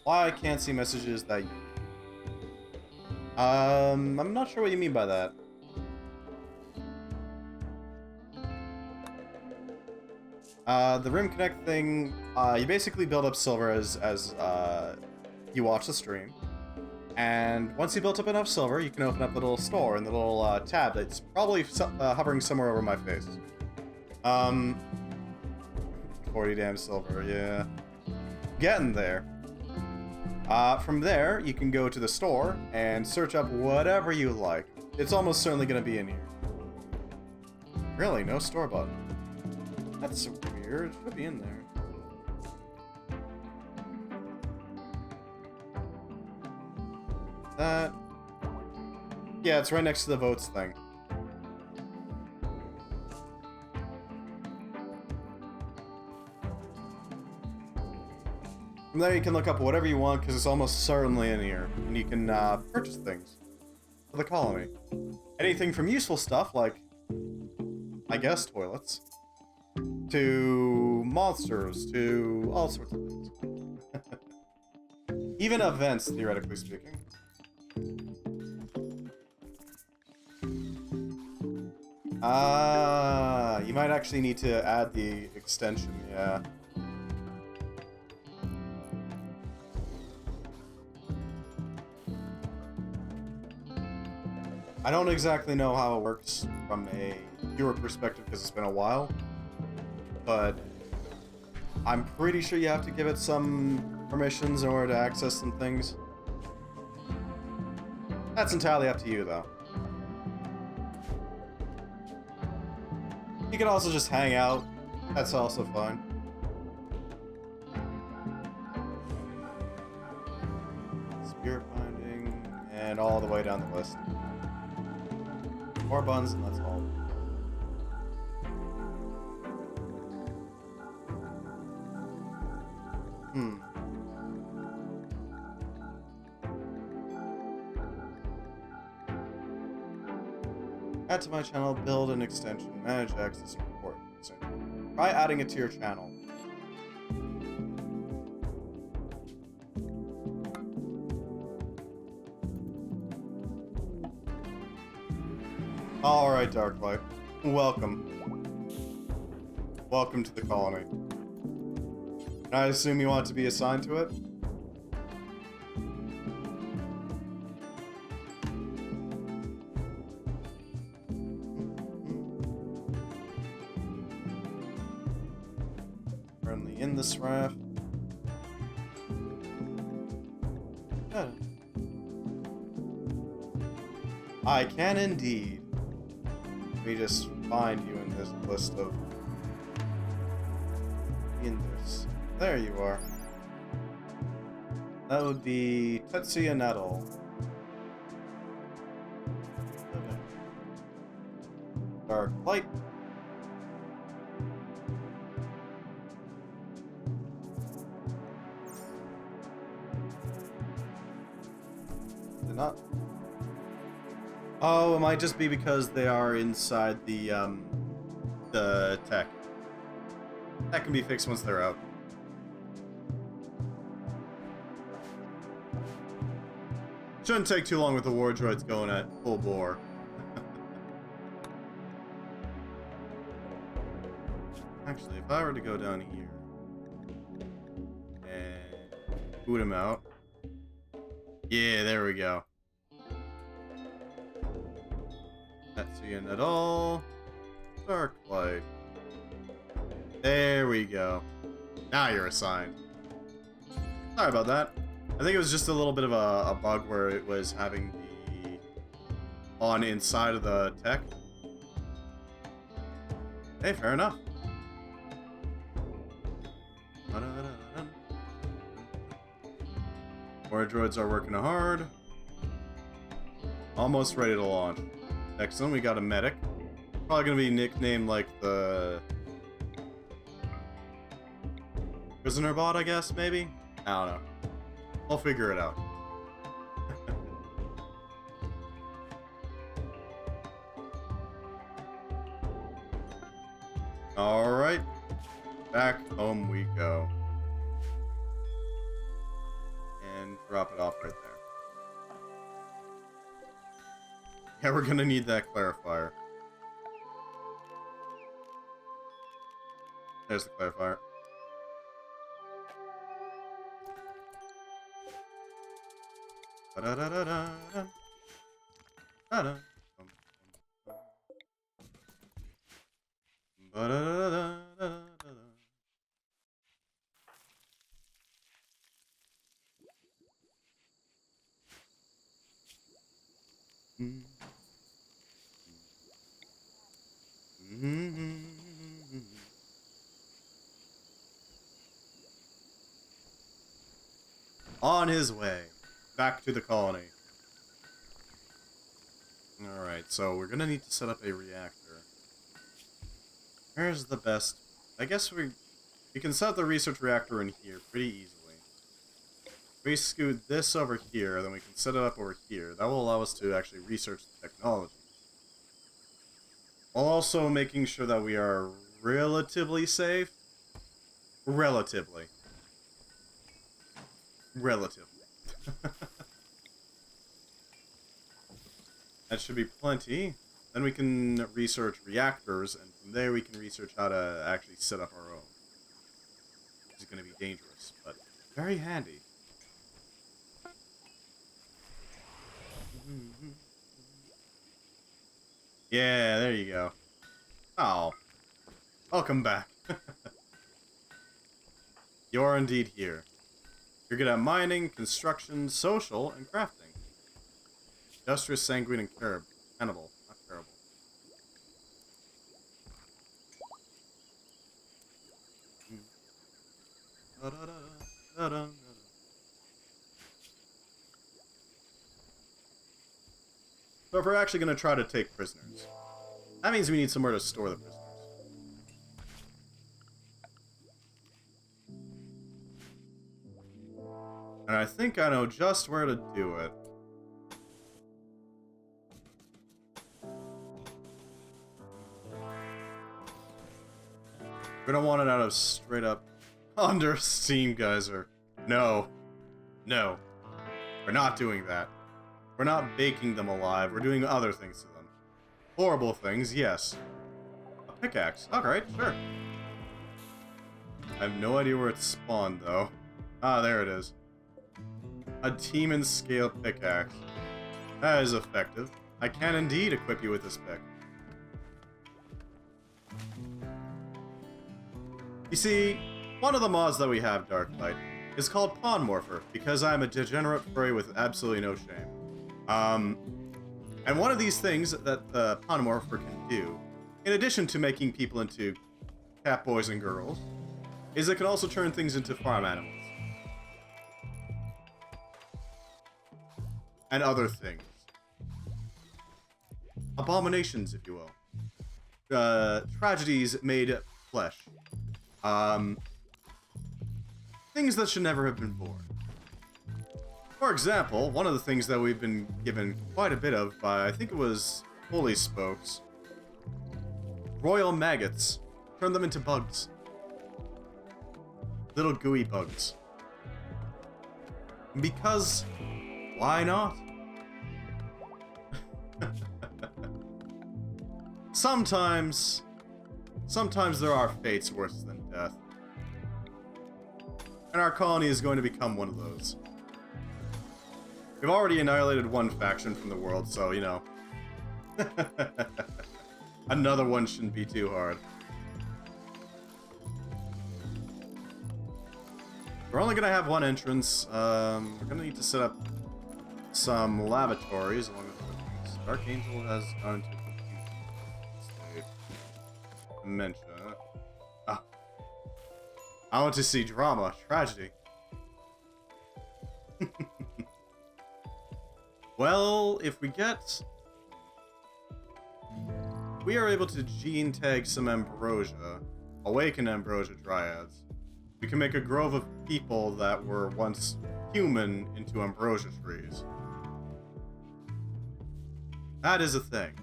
Why I can't see messages that you... I'm not sure what you mean by that. The Rim Connect thing, you basically build up silver as you watch the stream. And once you built up enough silver, you can open up the little store and the little tab that's probably hovering somewhere over my face. 40 damn silver, yeah. Getting there. From there, you can go to the store and search up whatever you like. It's almost certainly going to be in here. Really, no store button. That's weird. It should be in there. That... Yeah, it's right next to the votes thing. From there you can look up whatever you want, because it's almost certainly in here. And you can purchase things for the colony. Anything from useful stuff, like, I guess, toilets, to monsters, to all sorts of things. Even events, theoretically speaking. You might actually need to add the extension, yeah. I don't exactly know how it works from a viewer perspective because it's been a while, but I'm pretty sure you have to give it some permissions in order to access some things. That's entirely up to you, though. You can also just hang out. That's also fine. Spirit binding, and all the way down the list. More buns, and that's all. Add to my channel, build an extension, manage access and report. So, try adding it to your channel. Alright, Darklight. Welcome. Welcome to the colony. I assume you want to be assigned to it? Currently in this raft. I can indeed. Let me just find you in this list of There you are. That would be Tetsuya Nettle. Okay. Dark light. Is it not? Oh, it might just be because they are inside the tech. That can be fixed once they're out. Shouldn't take too long with the war droids going at full bore. Actually, if I were to go down here and boot him out. Yeah, there we go. Not seeing at all. Dark light. There we go. Now you're assigned. Sorry about that. I think it was just a little bit of a bug where it was having the on inside of the tech. Hey, fair enough. More droids are working hard. Almost ready to launch. Excellent, we got a medic. Probably gonna be nicknamed like the prisoner bot, I guess, maybe? I don't know. I'll figure it out. Alright. Back home we go. And drop it off right there. Yeah, we're gonna need that clarifier. There's the clarifier. On his way back to the colony. Alright, so we're gonna need to set up a reactor. Where's the best? I guess we can set the research reactor in here pretty easily. If we scoot this over here, then we can set it up over here. That will allow us to actually research the technology. While also making sure that we are relatively safe. Relatively. That should be plenty. Then we can research reactors, and from there we can research how to actually set up our own. Which is going to be dangerous, but very handy. Yeah, there you go. Oh. Welcome back. You're indeed here. You're good at mining, construction, social, and crafting. Industrious, sanguine, and cannibal. Not terrible. So if we're actually going to try to take prisoners, that means we need somewhere to store the prisoners. And I think I know just where to do it. We're gonna want it out of straight up under steam geyser. No. No. We're not doing that. We're not baking them alive. We're doing other things to them. Horrible things, yes. A pickaxe. Alright, sure. I have no idea where it's spawned, though. Ah, there it is. A demon scale pickaxe. That is effective. I can indeed equip you with this pick. You see, one of the mods that we have, Darklight, is called Pawn Morpher, because I'm a degenerate furry with absolutely no shame. And one of these things that the Pawn Morpher can do, in addition to making people into cat boys and girls, is it can also turn things into farm animals. And other things. Abominations, if you will. Tragedies made flesh. Things that should never have been born. For example, one of the things that we've been given quite a bit of by, I think it was Holy Spokes, royal maggots. Turn them into bugs. Little gooey bugs. Because, why not? Sometimes there are fates worse than death. And our colony is going to become one of those. We've already annihilated one faction from the world, so, you know. Another one shouldn't be too hard. We're only gonna have one entrance. We're gonna need to set up some lavatories along with other things. Dark Angel has gone into a dementia. Ah. I want to see drama, tragedy. Well, if we are able to gene tag some ambrosia, awaken ambrosia dryads, we can make a grove of people that were once human into ambrosia trees. That is a thing.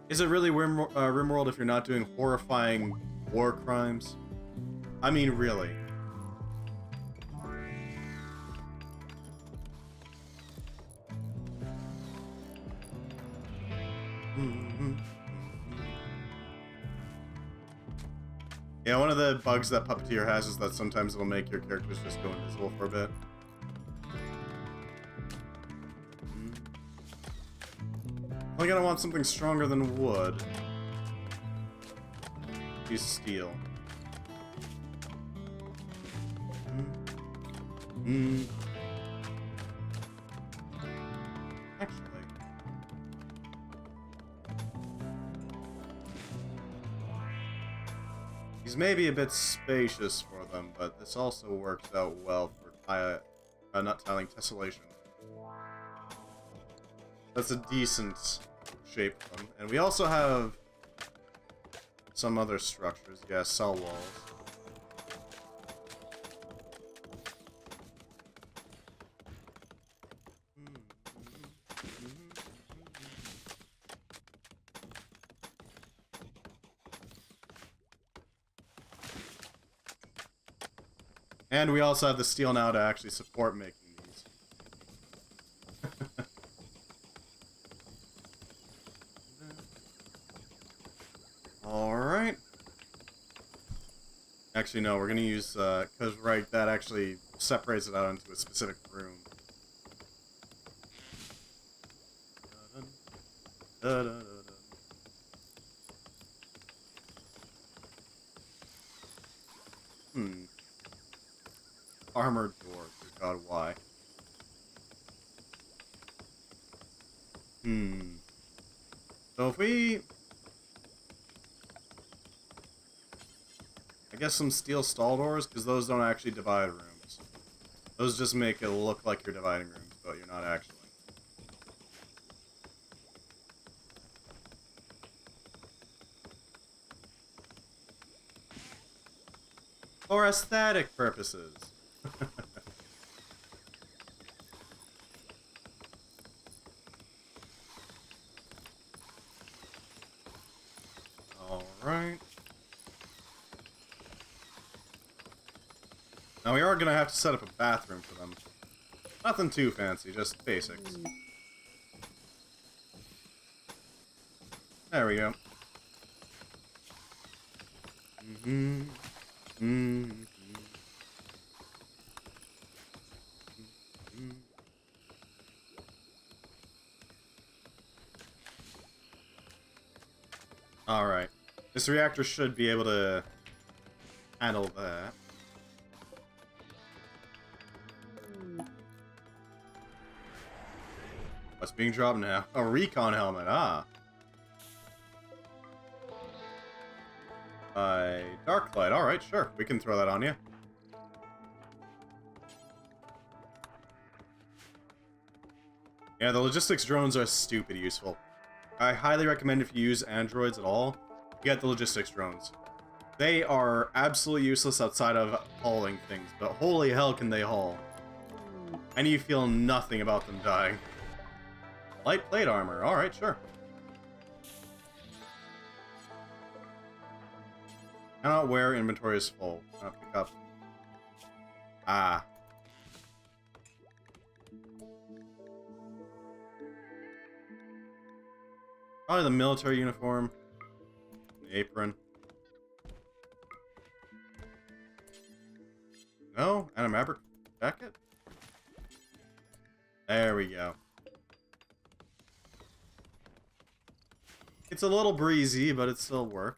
Is it really Rimworld if you're not doing horrifying war crimes? I mean, really. Yeah, one of the bugs that Puppeteer has is that sometimes it'll make your characters just go invisible for a bit. I'm gonna want something stronger than wood. Use steel. Actually. These may be a bit spacious for them, but this also works out well for not tiling tessellation. That's a decent shape for them. And we also have some other structures. Yeah, cell walls. And we also have the steel now to actually support making these. Alright. Actually, no, we're gonna use, because, right, that actually separates it out into a specific room. Armored door. Good God, why? So if we... I guess some steel stall doors, because those don't actually divide rooms. Those just make it look like you're dividing rooms, but you're not actually. For aesthetic purposes. Alright. Now we are going to have to set up a bathroom for them. Nothing too fancy, just basics. There we go. Alright. This reactor should be able to handle that. What's being dropped now? A recon helmet, ah. Dark light. Alright, sure. We can throw that on you. Yeah, the logistics drones are stupid useful. I highly recommend if you use androids at all, get the logistics drones. They are absolutely useless outside of hauling things, but holy hell can they haul. And you feel nothing about them dying. Light plate armor. Alright, sure. Cannot wear, inventory is full. Cannot pick up. Ah. Probably the military uniform. The apron. No? And a maverick jacket? There we go. It's a little breezy, but it still works.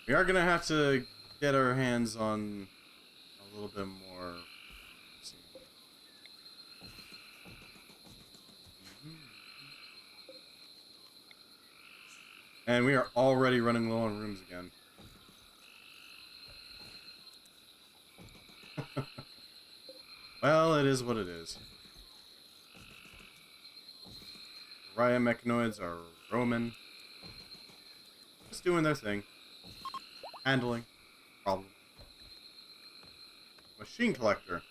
We are gonna have to get our hands on a little bit more. And we are already running low on rooms again. Well, it is what it is. Raya mechanoids are roaming. Just doing their thing. Handling. Problem. Machine collector.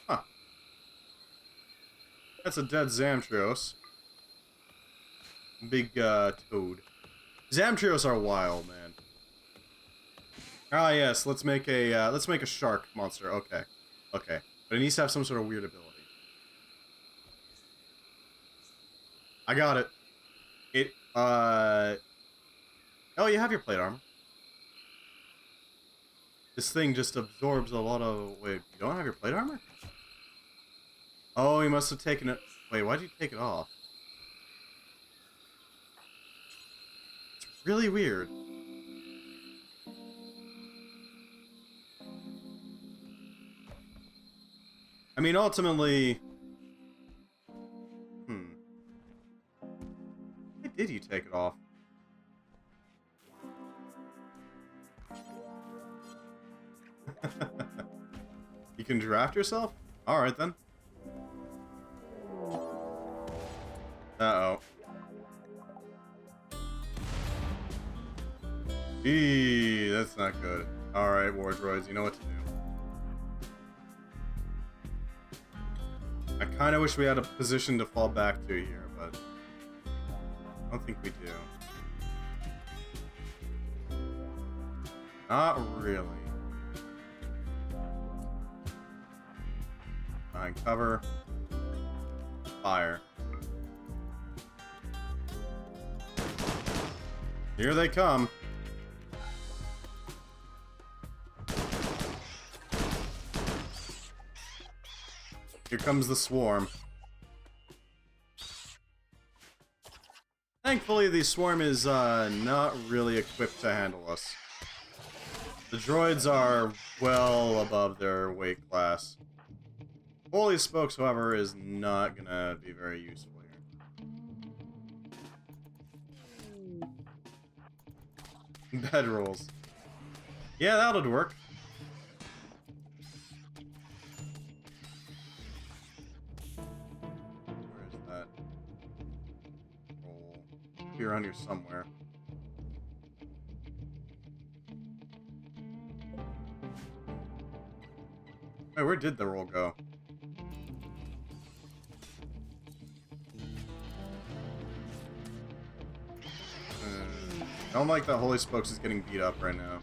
Huh. That's a dead Zamtrios. Big, toad. Zamtrios are wild, man. Ah, yes, let's make a shark monster. Okay. Okay. But it needs to have some sort of weird ability. I got it. Oh, you have your plate armor. This thing just absorbs a lot of... Wait, you don't have your plate armor? Oh, you must have taken it... Wait, why'd you take it off? It's really weird. I mean, ultimately... Why did you take it off? You can draft yourself? Alright then. Uh-oh. Eee, that's not good. Alright, war droids, you know what to do. I kinda wish we had a position to fall back to here, but I don't think we do. Not really. Find cover. Fire. Here they come. Here comes the swarm. Thankfully, the swarm is not really equipped to handle us. The droids are well above their weight class. Holy Spokes, however, is not gonna be very useful here. Bed rolls. Yeah, that would work. Where is that roll? Be around here somewhere. Hey, where did the roll go? I don't like that Holy Spokes is getting beat up right now.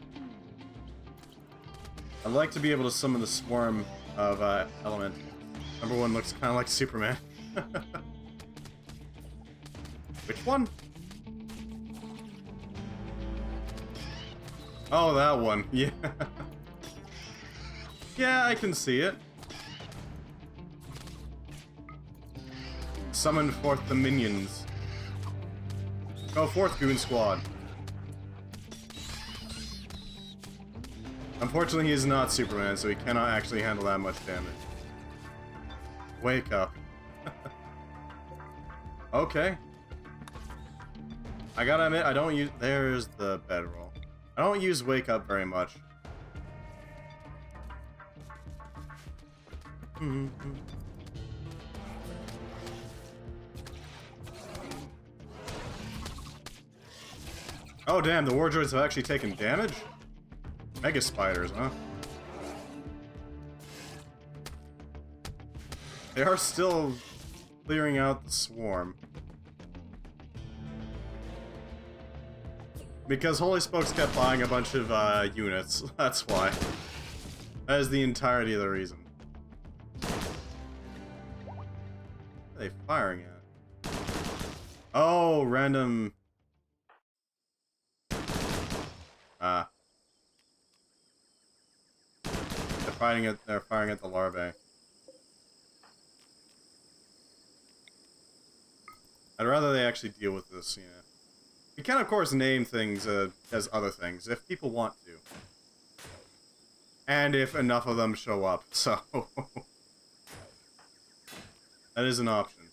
I'd like to be able to summon the swarm of element. Number one looks kind of like Superman. Which one? Oh, that one. Yeah. Yeah, I can see it. Summon forth the minions. Go forth, Goon Squad. Unfortunately, he is not Superman, so he cannot actually handle that much damage. Wake up. Okay. I gotta admit, I don't use... There's the bedroll. I don't use wake up very much. Oh damn, the war droids have actually taken damage? Mega spiders, huh? They are still clearing out the swarm. Because Holy Spokes kept buying a bunch of units, that's why. That is the entirety of the reason. What are they firing at? Oh, random... They're firing at the larvae. I'd rather they actually deal with this, you know. You can, of course, name things as other things, if people want to. And if enough of them show up, so... that is an option.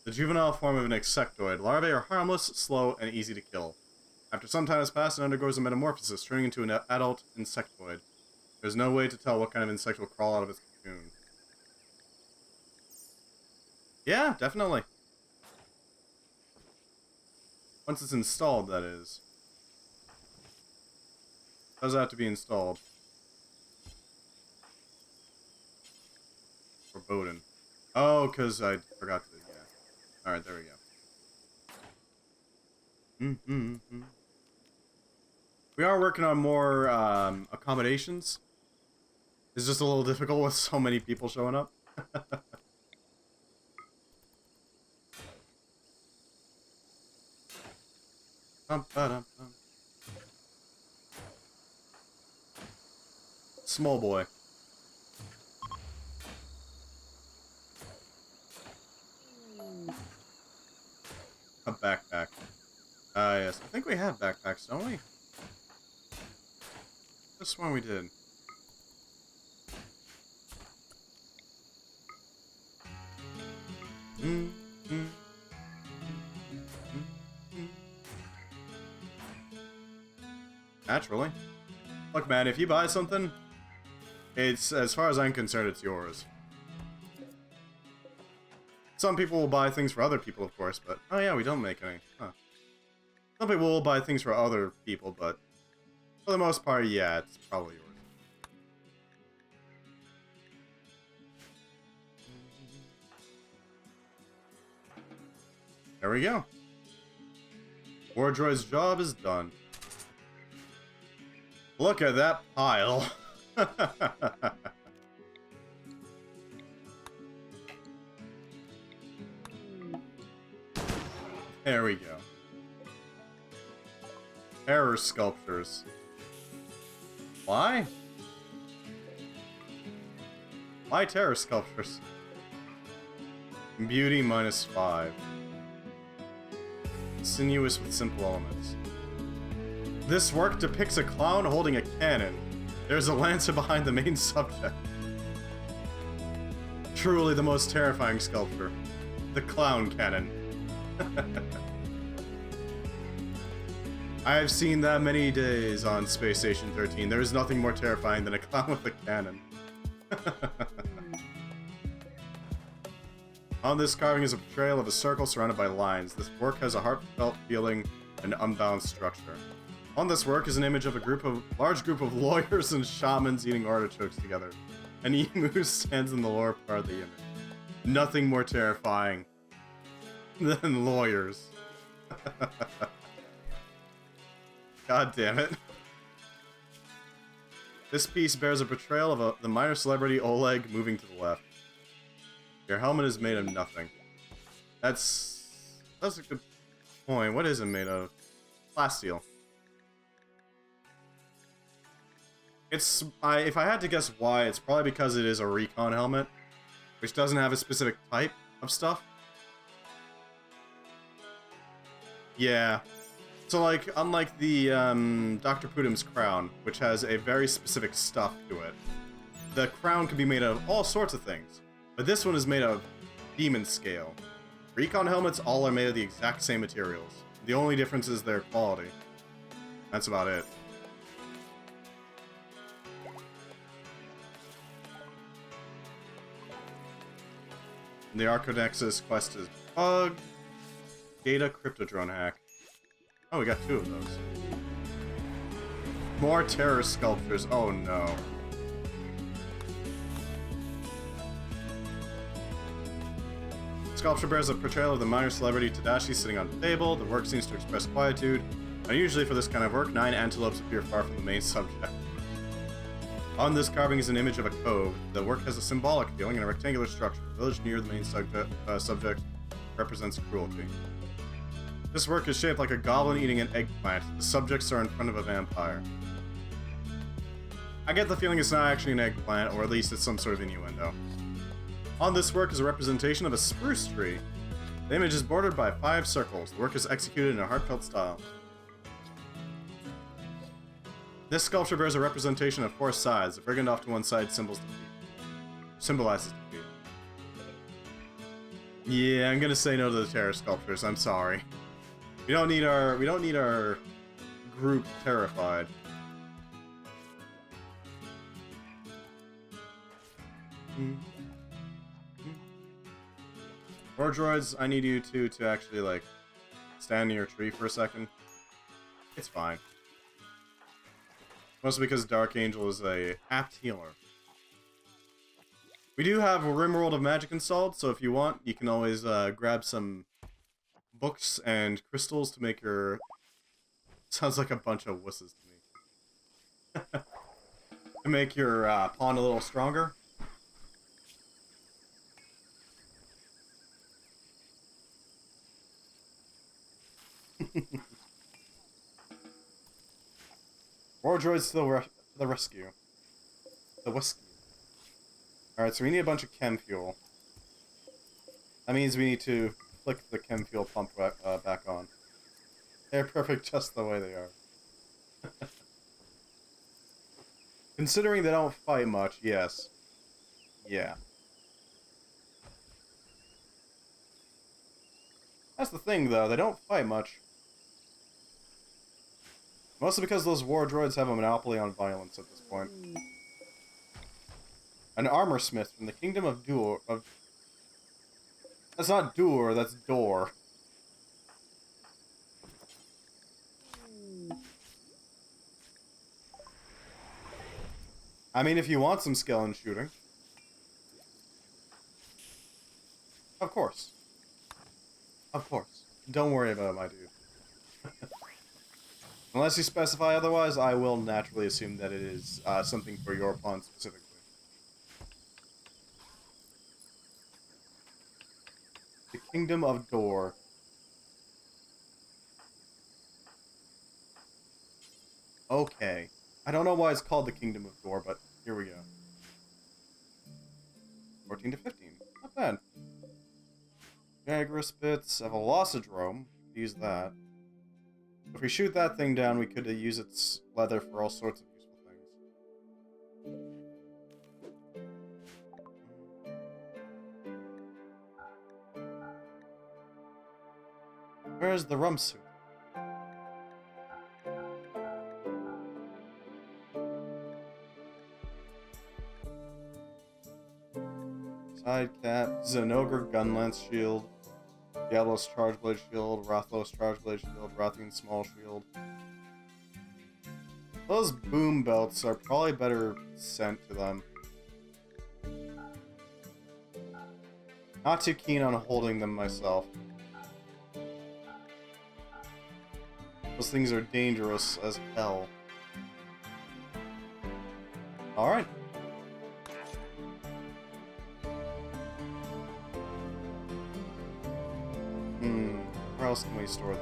The juvenile form of an insectoid. Larvae are harmless, slow, and easy to kill. After some time has passed, it undergoes a metamorphosis, turning into an adult insectoid. There's no way to tell what kind of insect will crawl out of its cocoon. Yeah, definitely. Once it's installed, that is. Does have to be installed. For Bowden. Oh, because I forgot to, yeah. Alright, there we go. We are working on more accommodations. It's just a little difficult with so many people showing up. Small boy. A backpack. Yes. I think we have backpacks, don't we? This one we did. Naturally. Look, man, if you buy something, it's, as far as I'm concerned, it's yours. Some people will buy things for other people, of course, but... Oh yeah, we don't make any. Huh. Some people will buy things for other people, but... For the most part, yeah, it's probably yours. There we go. War Droid's job is done. Look at that pile. There we go. Terror sculptures. Why? Why terror sculptures? Beauty -5. Sinuous with simple elements. This work depicts a clown holding a cannon. There's a lancer behind the main subject. Truly the most terrifying sculpture. The clown cannon. I have seen that many days on Space Station 13. There is nothing more terrifying than a clown with a cannon. On this carving is a portrayal of a circle surrounded by lines. This work has a heartfelt feeling and unbalanced structure. On this work is an image of a large group of lawyers and shamans eating artichokes together. An emu stands in the lower part of the image. Nothing more terrifying than lawyers. God damn it. This piece bears a portrayal of the minor celebrity Oleg moving to the left. Your helmet is made of nothing. That's a good point. What is it made of? Plasteel. It's if I had to guess why, it's probably because it is a recon helmet, which doesn't have a specific type of stuff. Yeah. So, like, unlike the Dr. Pudim's crown, which has a very specific stuff to it, the crown can be made out of all sorts of things. But this one is made of demon scale. Recon helmets all are made of the exact same materials. The only difference is their quality. That's about it. And the Arconexus quest is bug, data, cryptodrone hack. Oh, we got 2 of those. More terror sculptures. Oh no. Sculpture bears a portrayal of the minor celebrity Tadashi sitting on the table. The work seems to express quietude. Unusually for this kind of work, 9 antelopes appear far from the main subject. On this carving is an image of a cove. The work has a symbolic feeling and a rectangular structure. The village near the main subject represents cruelty. This work is shaped like a goblin eating an eggplant. The subjects are in front of a vampire. I get the feeling it's not actually an eggplant, or at least it's some sort of innuendo. On this work is a representation of a spruce tree. The image is bordered by 5 circles. The work is executed in a heartfelt style. This sculpture bears a representation of 4 sides. The brigand off to one side symbolizes defeat. Yeah, I'm gonna say no to the terror sculptures. I'm sorry. We don't need our group terrified. War droids, I need you two to actually, like, stand near a tree for a second. It's fine. Mostly because Dark Angel is a apt healer. We do have a Rimworld of Magic installed, so if you want, you can always grab some books and crystals to make your... Sounds like a bunch of wusses to me. To make your pawn a little stronger. War droids to the rescue. The whiskey. Alright, so we need a bunch of chem fuel. That means we need to flick the chem fuel pump back on. They're perfect just the way they are. Considering they don't fight much, yes. Yeah. That's the thing, though. They don't fight much. Mostly because those war droids have a monopoly on violence at this point. An armor smith from the kingdom of Dur. That's not Dur, that's Dor. I mean, if you want some skill in shooting. Of course. Of course. Don't worry about it, my dude. Unless you specify otherwise, I will naturally assume that it is something for your pawn specifically. The Kingdom of Dor. Okay. I don't know why it's called the Kingdom of Dor, but here we go. 14 to 15. Not bad. Jagras bits. I have a Velocidrome. Use that. If we shoot that thing down, we could use its leather for all sorts of useful things. Where's the rum suit? Side cap, Zenogre Gunlance Shield, Diablos Chargeblade Shield, Rathlos Chargeblade Shield, Rathian Small Shield. Those boom belts are probably better sent to them. Not too keen on holding them myself. Those things are dangerous as hell. Alright. Where else can we store these?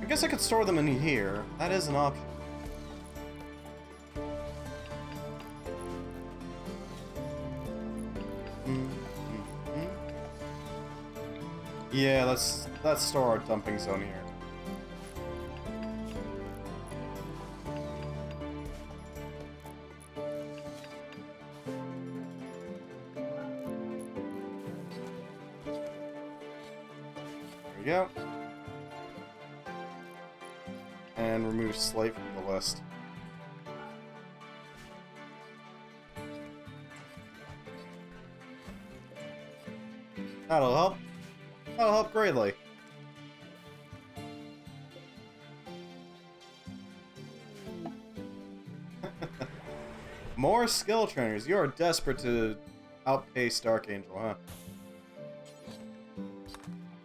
I guess I could store them in here. That is an option. Yeah, let's store our dumping zone here. There we go. And remove Slate from the list. That'll help. That'll help greatly. More skill trainers. You are desperate to outpace Dark Angel, huh?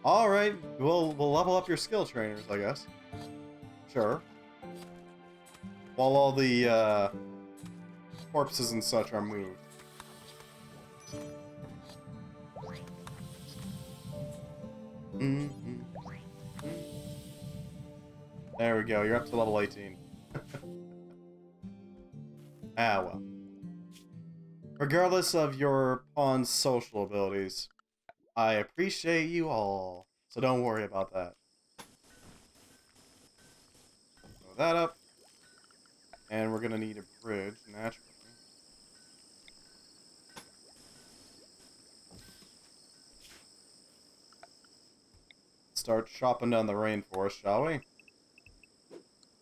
Alright, we'll level up your skill trainers, I guess. Sure. While all the corpses and such are moved. There we go, you're up to level 18. Ah, well. Regardless of your pawn's social abilities, I appreciate you all, so don't worry about that. Throw that up. And we're gonna need a bridge, naturally. Start chopping down the rainforest, shall we?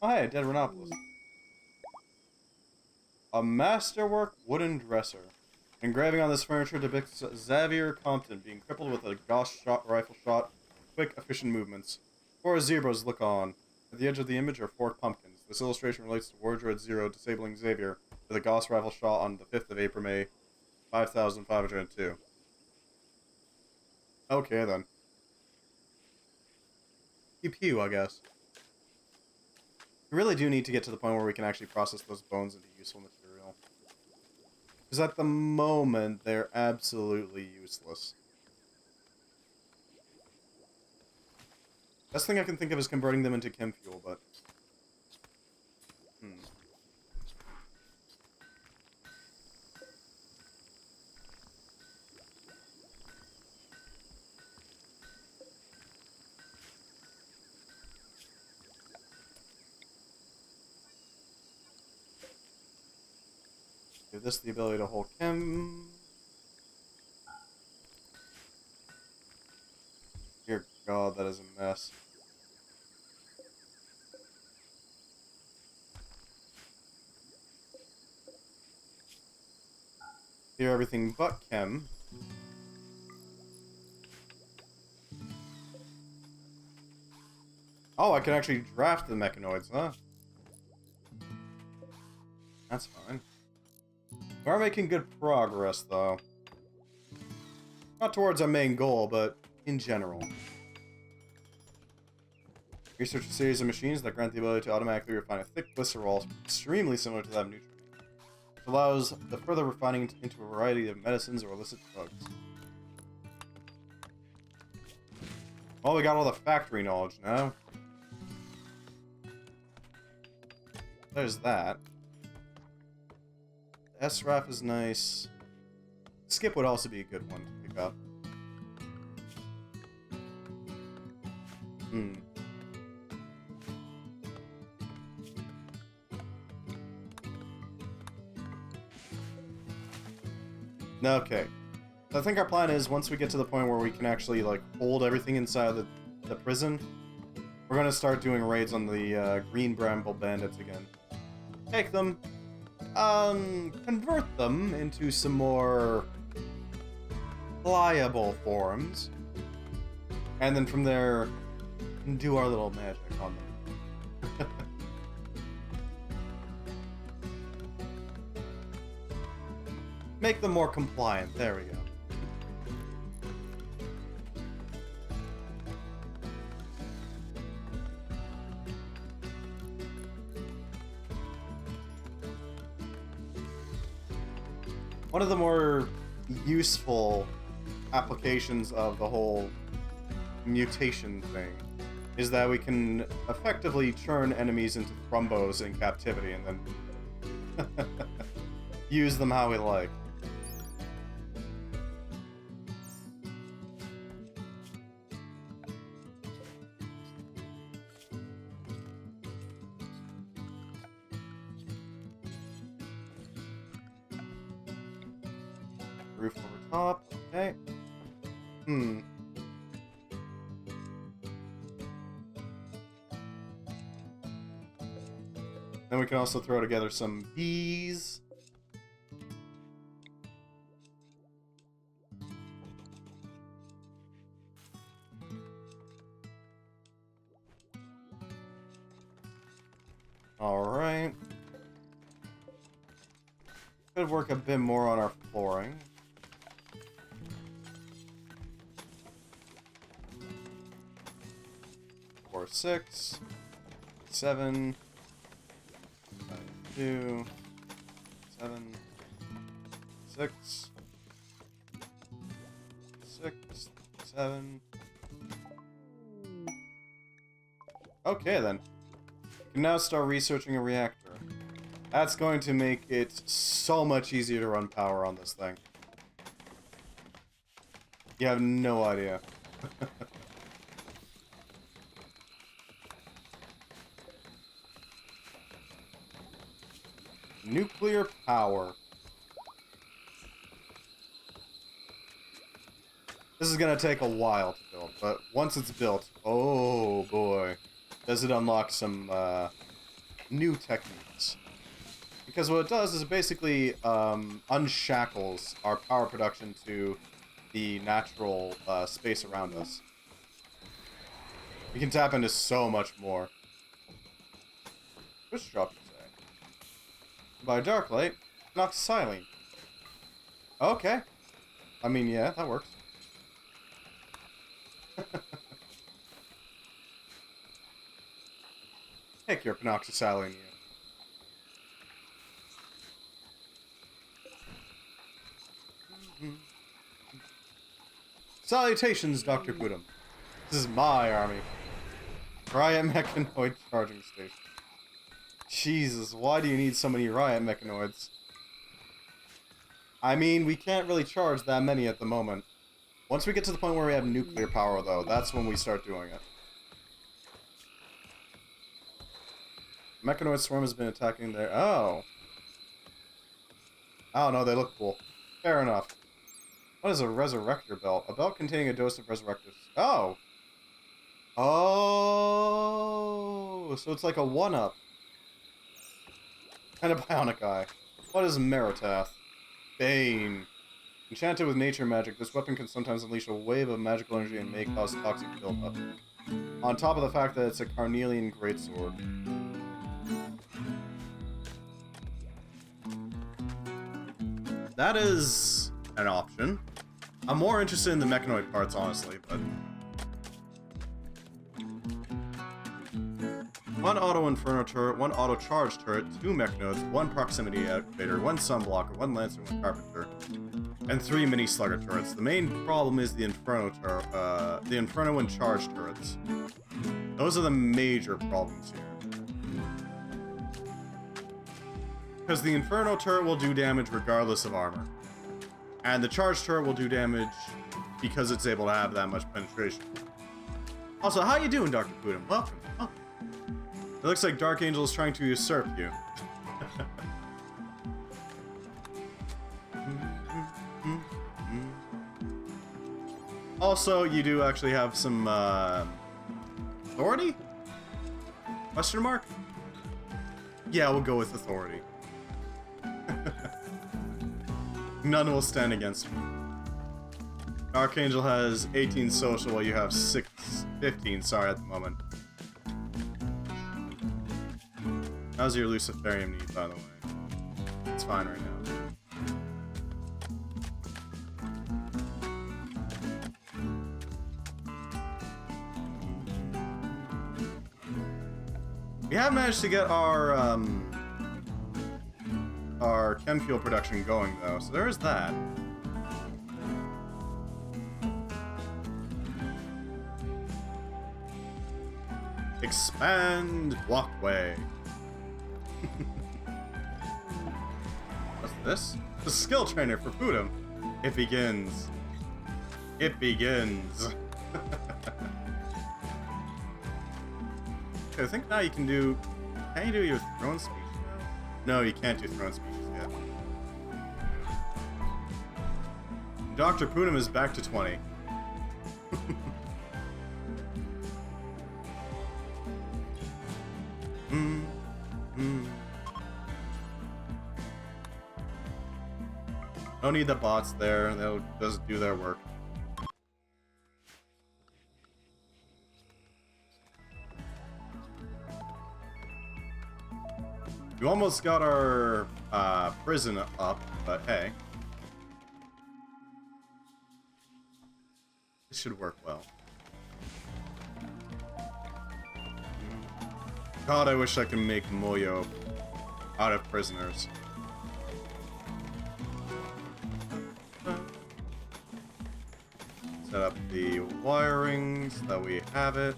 Oh hey, Dead Rhinopolis. A masterwork wooden dresser. Engraving on this furniture depicts Xavier Compton being crippled with a Gauss rifle shot, quick, efficient movements. 4 zebras look on. At the edge of the image are 4 pumpkins. This illustration relates to Wardroid Zero disabling Xavier with a Gauss rifle shot on the 5th of April, May, 5502. Okay, then. Pew pew, I guess. We really do need to get to the point where we can actually process those bones into useful material. Because at the moment, they're absolutely useless. Best thing I can think of is converting them into chem fuel, but... Give this the ability to hold chem. Dear God, that is a mess. Here, everything but chem. Oh, I can actually draft the mechanoids, huh? That's fine. We are making good progress, though. Not towards our main goal, but in general. Research a series of machines that grant the ability to automatically refine a thick glycerol extremely similar to that of nutrient. It allows the further refining into a variety of medicines or illicit drugs. Well, we got all the factory knowledge now. There's that. The SRAF is nice. Skip would also be a good one to pick up. Okay. I think our plan is, once we get to the point where we can actually, like, hold everything inside the prison, we're gonna start doing raids on the Green Bramble Bandits again. Take them, convert them into some more pliable forms, and then from there, do our little magic on them. Make them more compliant, there we go. One of the more useful applications of the whole mutation thing is that we can effectively turn enemies into thrumbos in captivity and then use them how we like. roof over top. Okay. Then we can also throw together some bees. Alright. Could work a bit more on our flooring. Four, 6, 7, 2, 7, 6, 6, 7. Okay then. We can now start researching a reactor. That's going to make it so much easier to run power on this thing. You have no idea. Nuclear power. This is gonna take a while to build, but once it's built, oh boy, does it unlock some new techniques. Because what it does is it basically unshackles our power production to the natural space around us. We can tap into so much more. Which drop, you say? By dark light, oxysilene. Okay. I mean, yeah, that works. Heck, your penoxysilene, you. Salutations, Dr. Budum. This is my army. Riot Mechanoid Charging Station. Jesus, why do you need so many Riot Mechanoids? I mean, we can't really charge that many at the moment. Once we get to the point where we have nuclear power, though, that's when we start doing it. Mechanoid Swarm has been attacking there. Oh. I don't know, they look cool. Fair enough. What is a Resurrector belt? A belt containing a dose of Resurrectors. Oh! Oh! So it's like a 1-up. And a Bionic Eye. What is Meritath? Bane. Enchanted with nature magic, this weapon can sometimes unleash a wave of magical energy and may cause toxic buildup. On top of the fact that it's a Carnelian Greatsword. That is an option. I'm more interested in the mechanoid parts, honestly, but... One auto inferno turret, one auto charge turret, 2 mechanoids, 1 proximity activator, 1 sunblocker, 1 lancer, 1 carpenter, and 3 mini slugger turrets. The main problem is the inferno the inferno and charge turrets. Those are the major problems here. Because the inferno turret will do damage regardless of armor. And the charge turret will do damage because it's able to have that much penetration. Also, how you doing, Dr. Budum? Welcome. Oh. It looks like Dark Angel is trying to usurp you. Also, you do actually have some authority? Question mark? Yeah, we'll go with authority. None will stand against me. Archangel has 18 social, while you have 15, sorry, at the moment. How's your Luciferium need, by the way? It's fine right now. We have managed to get our chem fuel production going, though, so there is that. Expand walkway. What's this? The skill trainer for Budum. It begins. It begins. Okay, I think now you can do... Can you do your throne speech now? No, you can't do throne speeches yet. Dr. Poonam is back to 20. Don't need the bots there. They'll just do their work. We almost got our prison up, but hey. This should work well. God, I wish I could make Moyo out of prisoners. Set up the wirings so that we have it.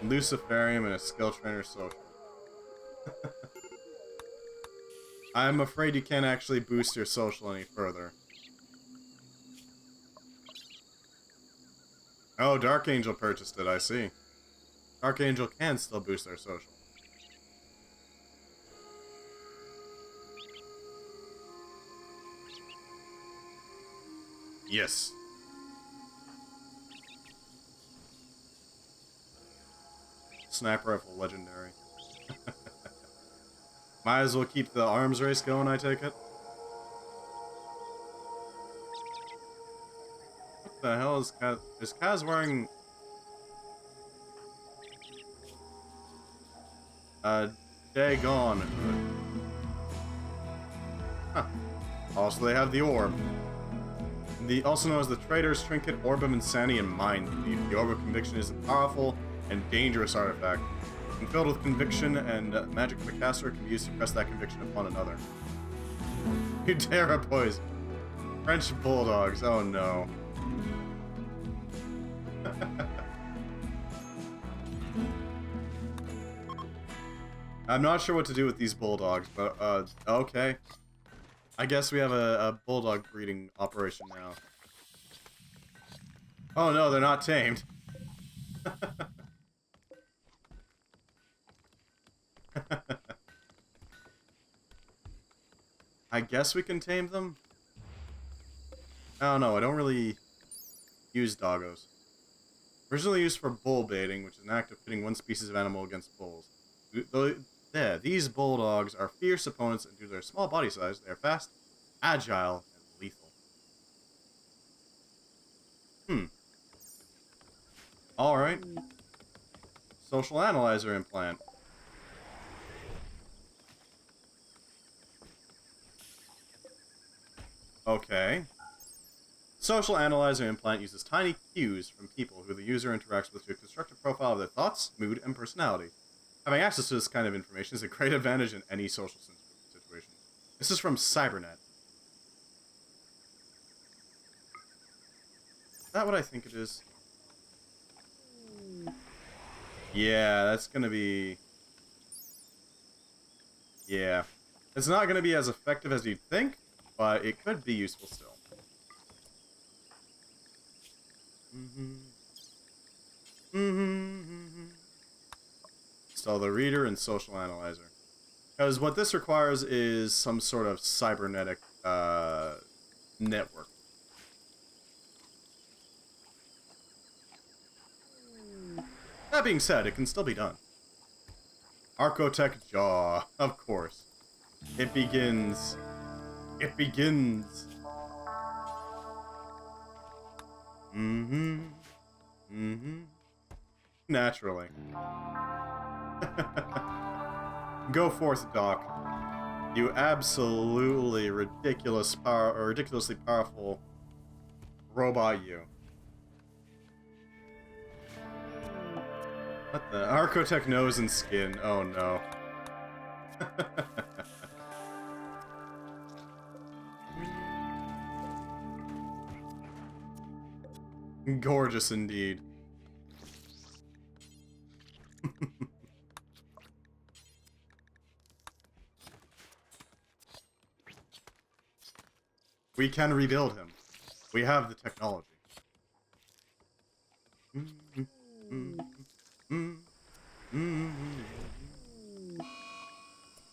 Luciferium and a skill trainer social. I'm afraid you can't actually boost your social any further. Oh, Dark Angel purchased it, I see. Dark Angel can still boost their social. Yes. Sniper rifle legendary. Might as well keep the arms race going, I take it. What the hell is Kaz? Is Kaz wearing... Dagon hood? Huh. Also, they have the orb. Also known as the Trader's Trinket, Orb of Insanity, and Mind Thief. The Orb of Conviction is a powerful and dangerous artifact. When filled with conviction and magic of a caster, can be used to press that conviction upon another. You dare boys. French bulldogs, oh no. I'm not sure what to do with these bulldogs, but okay. I guess we have a bulldog breeding operation now. Oh no, they're not tamed. I guess we can tame them? I don't know, I don't really use doggos. Originally used for bull baiting, which is an act of pitting one species of animal against bulls. These bulldogs are fierce opponents, and due to their small body size, they are fast, agile, and lethal. Alright. Social analyzer implant. Okay. Social analyzer implant uses tiny cues from people who the user interacts with to construct a profile of their thoughts, mood, and personality. Having access to this kind of information is a great advantage in any social situation. This is from Cybernet. Is that what I think it is? Yeah, that's gonna be... Yeah. It's not gonna be as effective as you'd think, but it could be useful still. So the reader and social analyzer. Because what this requires is some sort of cybernetic network. That being said, it can still be done. Archotech Jaw, of course. It begins. It begins. Naturally. Go forth, Doc. You absolutely ridiculously powerful robot, you. What the? Archotech nose and skin. Oh no. Gorgeous indeed. We can rebuild him. We have the technology.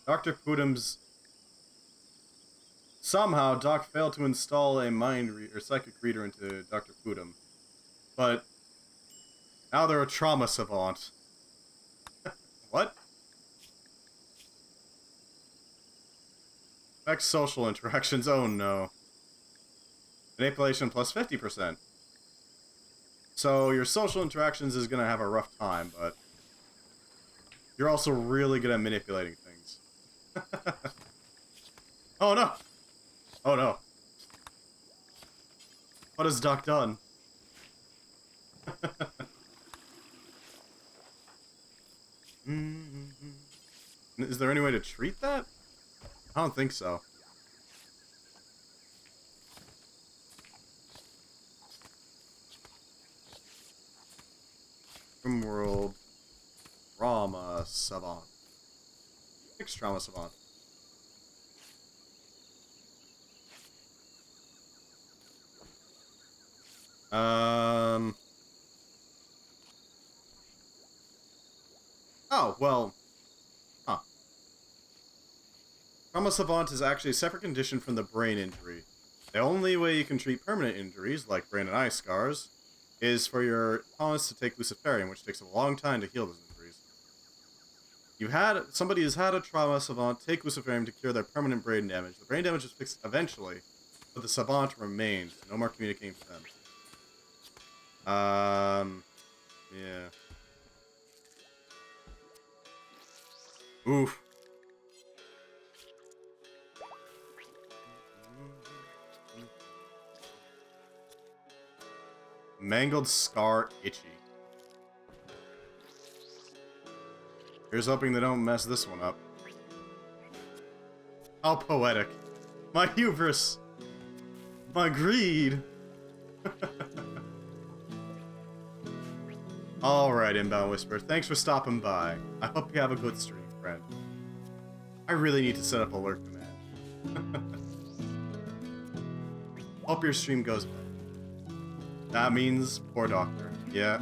Dr. Pudum's... Somehow, Doc failed to install a psychic reader into Dr. Pudum. But now they're a trauma savant. What? Affects social interactions. Oh no. Manipulation plus 50%. So your social interactions is going to have a rough time, but you're also really good at manipulating things. Oh no! Oh no. What has Doc done? Is there any way to treat that? I don't think so. Rimworld Trauma Savant. Fixed Trauma Savant. Oh, well. Huh. Trauma Savant is actually a separate condition from the brain injury. The only way you can treat permanent injuries, like brain and eye scars, is for your colonists to take luciferium, which takes a long time to heal those injuries. Somebody has had a Trauma Savant take luciferium to cure their permanent brain damage. The brain damage is fixed eventually, but the Savant remains. No more communicating with them. Yeah. Oof. Mangled Scar Itchy. Here's hoping they don't mess this one up. How poetic. My hubris. My greed. Alright, Inbound Whisper. Thanks for stopping by. I hope you have a good stream, friend. I really need to set up alert command. Hope your stream goes well. That means poor doctor. Yeah.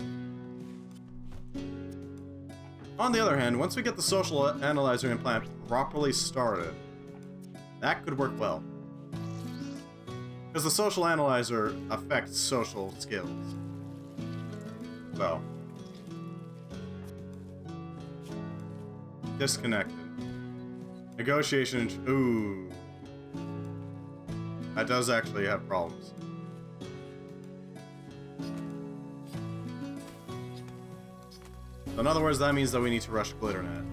On the other hand, once we get the social analyzer implant properly started, that could work well. Because the social analyzer affects social skills. So. Disconnected. Negotiation. Ooh. That does actually have problems. So in other words, that means that we need to rush Glitternet.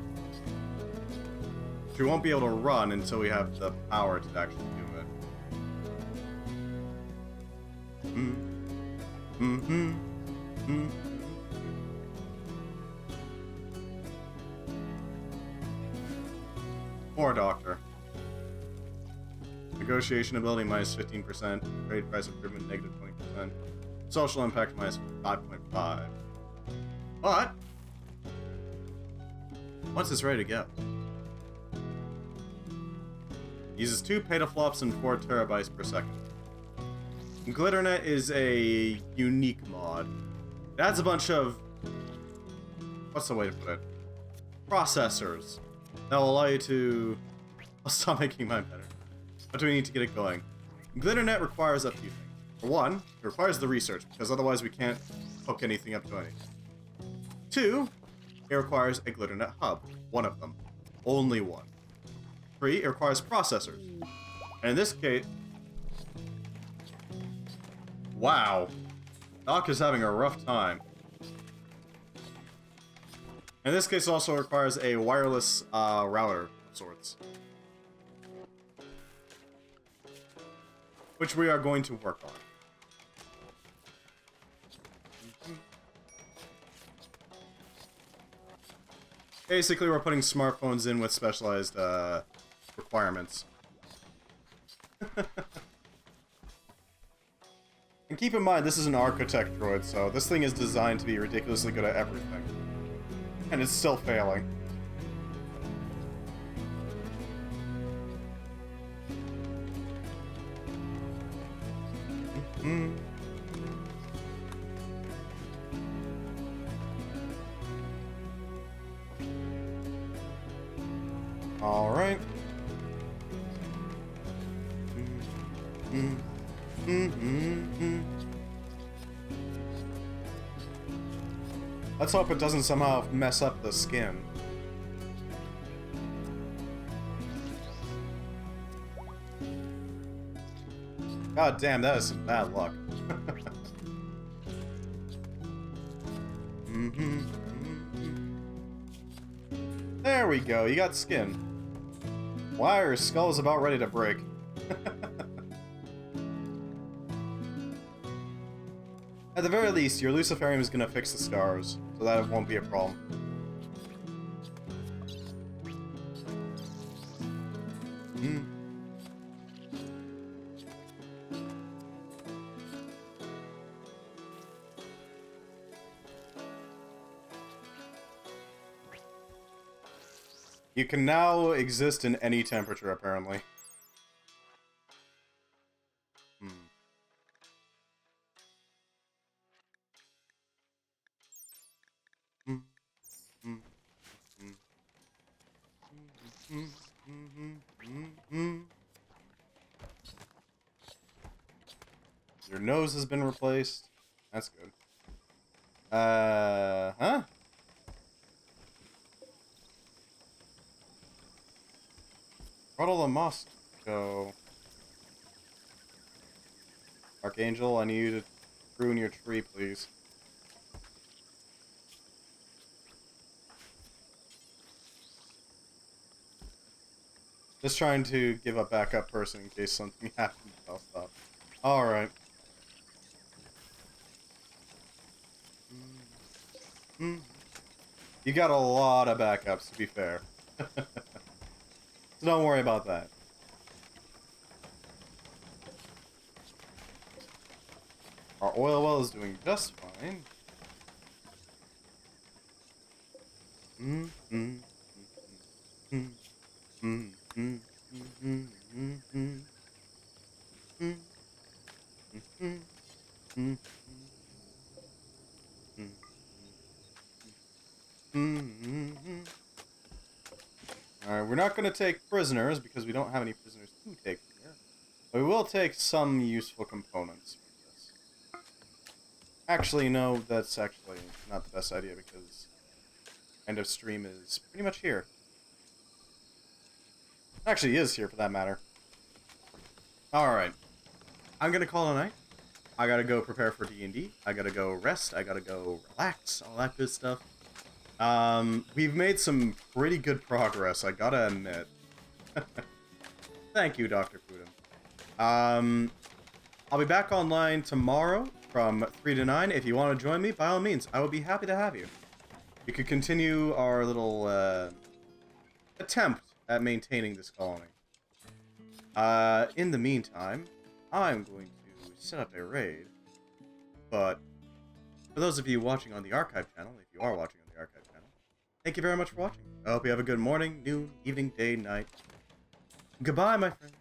Which we won't be able to run until we have the power to actually do it. Poor doctor. Negotiation ability minus 15%. Trade price improvement negative 20%. Social impact minus 5.5. But once it's ready to go, uses 2 petaflops and 4 terabytes per second. Glitternet is a unique mod. It adds a bunch of, what's the way to put it? Processors that will allow you to... I'll stop making mine better. But do we need to get it going? Glitternet requires a few things. For one, it requires the research, because otherwise we can't hook anything up to anything. 2, it requires a Glitternet hub. One of them. Only one. 3, it requires processors. And in this case... Wow. Doc is having a rough time. In this case, it also requires a wireless router of sorts. Which we are going to work on. Basically, we're putting smartphones in with specialized requirements. And keep in mind, this is an architect droid, so this thing is designed to be ridiculously good at everything. And it's still failing. All right. Let's hope it doesn't somehow mess up the skin. God damn, that is some bad luck. There we go, you got skin. Wow, your skull is about ready to break. At the very least, your Luciferium is gonna fix the scars, so that it won't be a problem. You can now exist in any temperature, apparently. Your nose has been replaced. That's good. Huh? Ruddle and must go. Archangel, I need you to prune your tree, please. Just trying to give a backup person in case something happens. I'll stop. Alright. You got a lot of backups, to be fair. So don't worry about that. Our oil well is doing just fine. Alright, we're not going to take prisoners because we don't have any prisoners to take here. But we will take some useful components from this. Actually, no, that's actually not the best idea because end of stream is pretty much here. Actually, is here for that matter. Alright. I'm going to call it a night. I gotta go prepare for D&D. I gotta go rest. I gotta go relax. All that good stuff. We've made some pretty good progress, I gotta admit. Thank you, Dr. Pudum. I'll be back online tomorrow from 3 to 9. If you want to join me, by all means, I would be happy to have you. We could continue our little attempt at maintaining this colony. In the meantime, I'm going to set up a raid. But for those of you watching on the archive channel, if you are watching on the archive channel, thank you very much for watching. I hope you have a good morning, noon, evening, day, night. Goodbye, my friends.